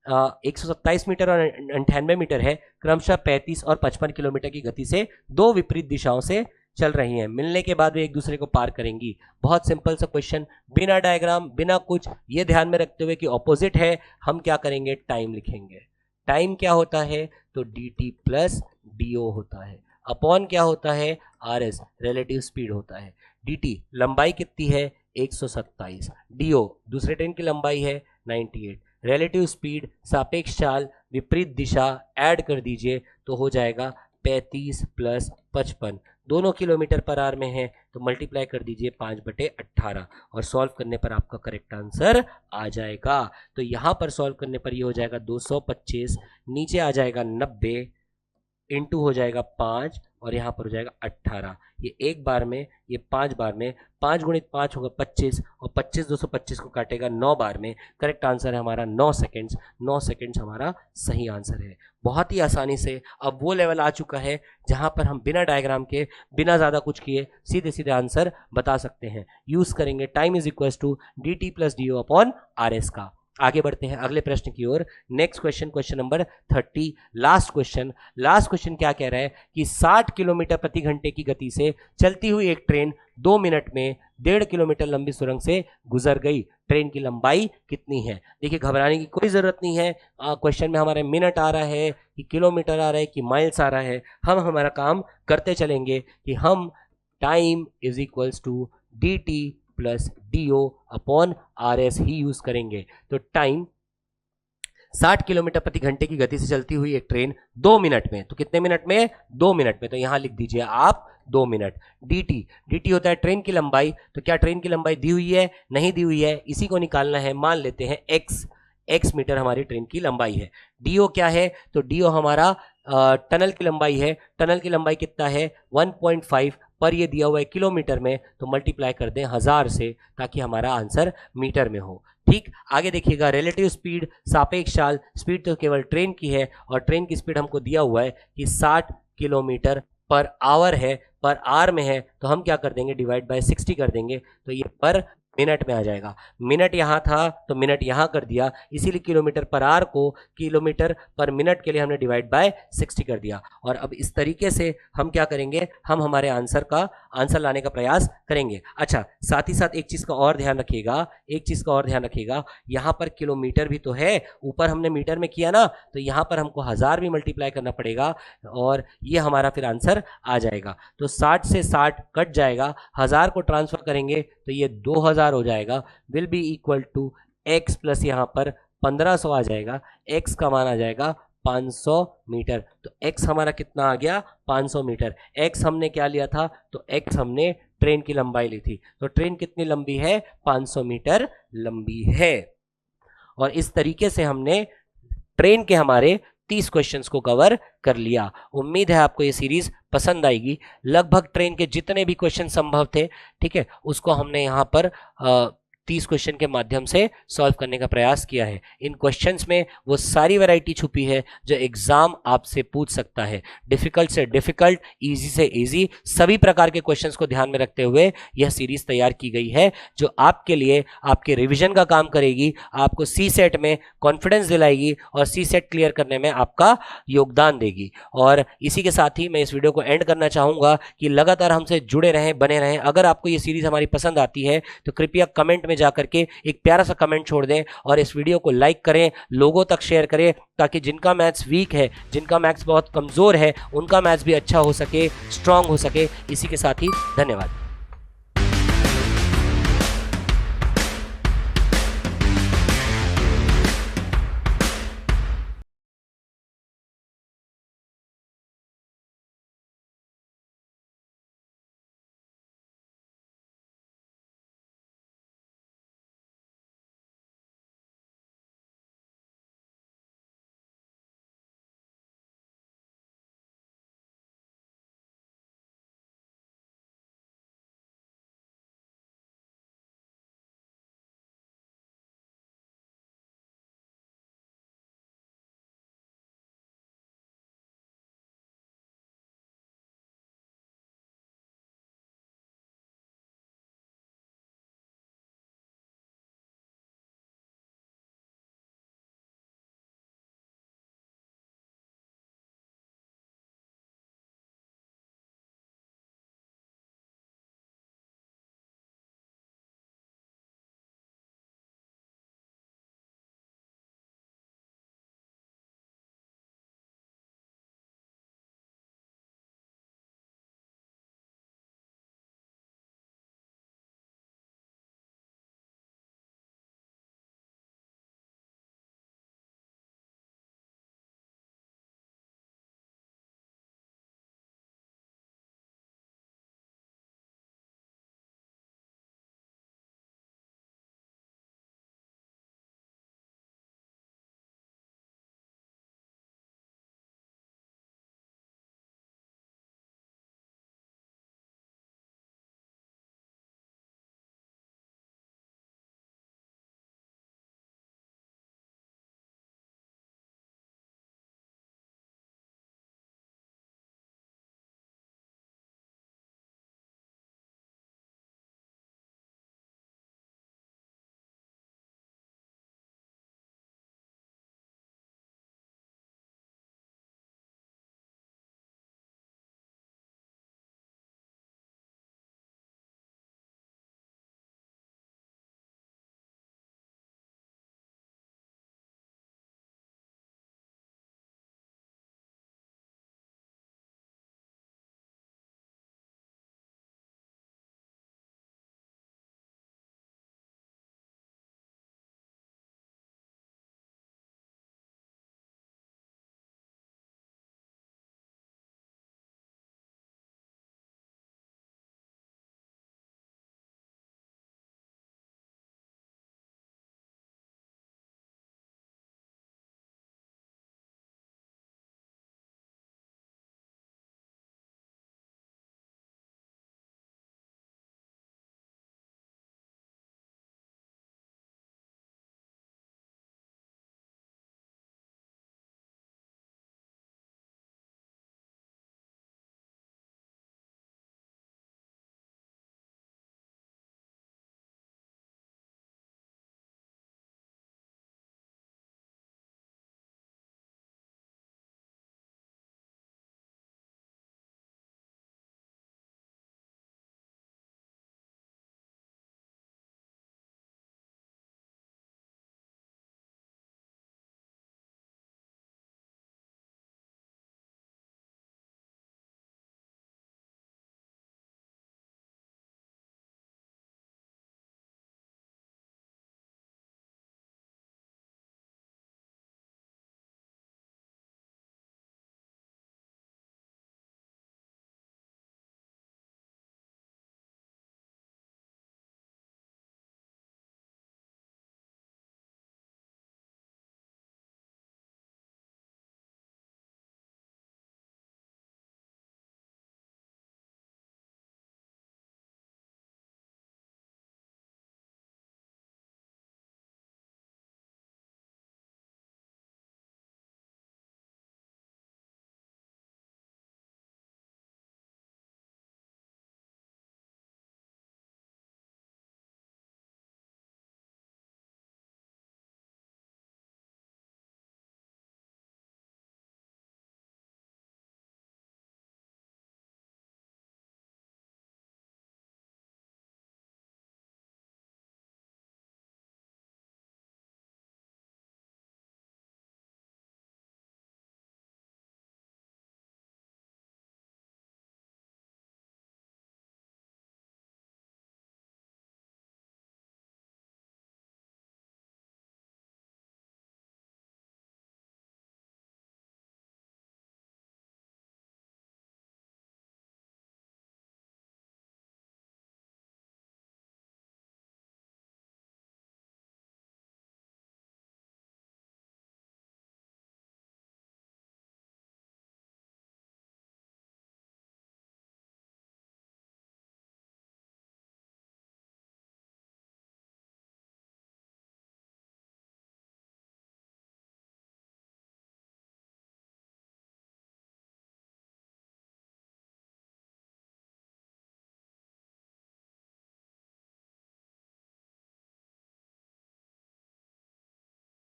127 मीटर और 98 मीटर है, क्रमशः 35 और 55 किलोमीटर की गति से 2 विपरीत दिशाओं से चल रही हैं। मिलने के बाद वे एक दूसरे को पार करेंगी। बहुत सिंपल सा क्वेश्चन, बिना डायग्राम बिना कुछ, ये ध्यान में रखते हुए कि ऑपोजिट है, हम क्या करेंगे, टाइम लिखेंगे। टाइम क्या होता है, तो dt प्लस do होता है, अपॉन क्या होता है, rs रिलेटिव स्पीड होता है। dt लंबाई कितनी है, 127, do दूसरे ट्रेन की लंबाई है 98, रिलेटिव स्पीड सापेक्ष चाल विपरीत दिशा, ऐड कर दीजिए तो हो जाएगा 35 प्लस 55, दोनों किलोमीटर पर आवर में है, तो मल्टीप्लाई कर दीजिए 5/18, और सॉल्व करने पर आपका करेक्ट आंसर आ जाएगा। तो यहां पर सॉल्व करने पर ये हो जाएगा 225, नीचे आ जाएगा 90, इंटू हो जाएगा 5, और यहाँ पर हो जाएगा 18। ये एक बार में, ये 5 बार में, 5 गुणित 5 होगा 25, और 25 225 को काटेगा 9 बार में। करेक्ट आंसर है हमारा 9 सेकेंड्स। 9 सेकेंड्स हमारा सही आंसर है। बहुत ही आसानी से अब वो लेवल आ चुका है जहाँ पर हम बिना डायग्राम के, बिना ज़्यादा कुछ किए सीधे सीधे आंसर बता सकते हैं। यूज़ करेंगे time is equal to dt plus do upon RS का। आगे बढ़ते हैं अगले प्रश्न की ओर। Next question, question number 30, last question क्या कह रहा है कि 60 किलोमीटर प्रति घंटे की गति से चलती हुई एक ट्रेन 2 मिनट में 1.5 किलोमीटर लंबी सुरंग से गुजर गई। ट्रेन की लंबाई कितनी है? देखिए, घबराने की कोई जरूरत नहीं है। क्वेश्चन में हमारे मिनट आ रहा है कि किलोमीटर आ रहा है कि माइल्स आ रहा है, हम हमारा काम करते चलेंगे कि हम time is equals to dt plus do upon RS ही यूज करेंगे। तो टाइम 60 किलोमीटर प्रति घंटे की गति से चलती हुई एक ट्रेन 2 मिनट में, तो कितने मिनट में, 2 मिनट में, तो यहां लिख दीजिए आप 2 मिनट। dt होता है ट्रेन की लंबाई। तो क्या ट्रेन की लंबाई दी हुई है, नहीं दी हुई है, इसी को निकालना है। मान लेते हैं x x मीटर हमारी ट्रेन की लंबाई है। डी क्या है, तो डी हमारा टनल की लंबाई है। टनल की लंबाई कितना है 1.5, पर ये दिया हुआ है किलोमीटर में, तो मल्टीप्लाई कर दें 1000 से ताकि हमारा आंसर मीटर में हो। ठीक, आगे देखिएगा रिलेटिव स्पीड, सापेक्ष चाल। स्पीड तो केवल ट्रेन की है और ट्रेन की स्पीड हमको दिया हुआ है कि 60 किलोमीटर पर आवर है, पर आवर में है तो हम क्या कर देंगे डिवाइड बाय 60 कर देंगे, तो ये पर मिनट में आ जाएगा। मिनट यहाँ था तो मिनट यहाँ कर दिया, इसीलिए किलोमीटर पर आवर को किलोमीटर पर मिनट के लिए हमने डिवाइड बाय 60 कर दिया। और अब इस तरीके से हम क्या करेंगे, हम हमारे आंसर लाने का प्रयास करेंगे। अच्छा, साथ ही साथ एक चीज़ का और ध्यान रखिएगा, यहाँ पर किलोमीटर भी तो है, ऊपर हमने मीटर में किया ना, तो यहाँ पर हमको 1000 भी मल्टीप्लाई करना पड़ेगा और ये हमारा फिर आंसर आ जाएगा। तो 60 से 60 कट जाएगा, 1000 को ट्रांसफर करेंगे तो ये 2000 हो जाएगा, will be equal to x plus यहाँ पर 1500 आ जाएगा। x का मान आ जाएगा 500 मीटर। तो x हमारा कितना आ गया 500 मीटर। x हमने क्या लिया था, तो x हमने ट्रेन की लंबाई ली थी, तो ट्रेन कितनी लंबी है 500 मीटर लंबी है। और इस तरीके से हमने ट्रेन के हमारे 30 क्वेश्चंस को कवर कर लिया। उम्मीद है आपको ये सीरीज पसंद आएगी। लगभग ट्रेन के जितने भी क्वेश्चन संभव थे, ठीक है, उसको हमने यहाँ पर 30 क्वेश्चन के माध्यम से सॉल्व करने का प्रयास किया है। इन क्वेश्चंस में वो सारी वैरायटी छुपी है जो एग्जाम आपसे पूछ सकता है। डिफिकल्ट से डिफिकल्ट, इजी से इजी, सभी प्रकार के क्वेश्चंस को ध्यान में रखते हुए यह सीरीज तैयार की गई है, जो आपके लिए आपके रिवीजन का काम करेगी, आपको सी सेट में कॉन्फिडेंस दिलाएगी और सी सेट क्लियर करने में आपका योगदान देगी। और इसी के साथ ही मैं इस वीडियो को एंड करना चाहूँगा कि लगातार हमसे जुड़े रहें, बने रहें। अगर आपको ये सीरीज हमारी पसंद आती है तो कृपया कमेंट में जाकर के एक प्यारा सा कमेंट छोड़ दें और इस वीडियो को लाइक करें, लोगों तक शेयर करें, ताकि जिनका मैथ्स वीक है, जिनका मैथ्स बहुत कमज़ोर है, उनका मैथ्स भी अच्छा हो सके, स्ट्रांग हो सके। इसी के साथ ही धन्यवाद।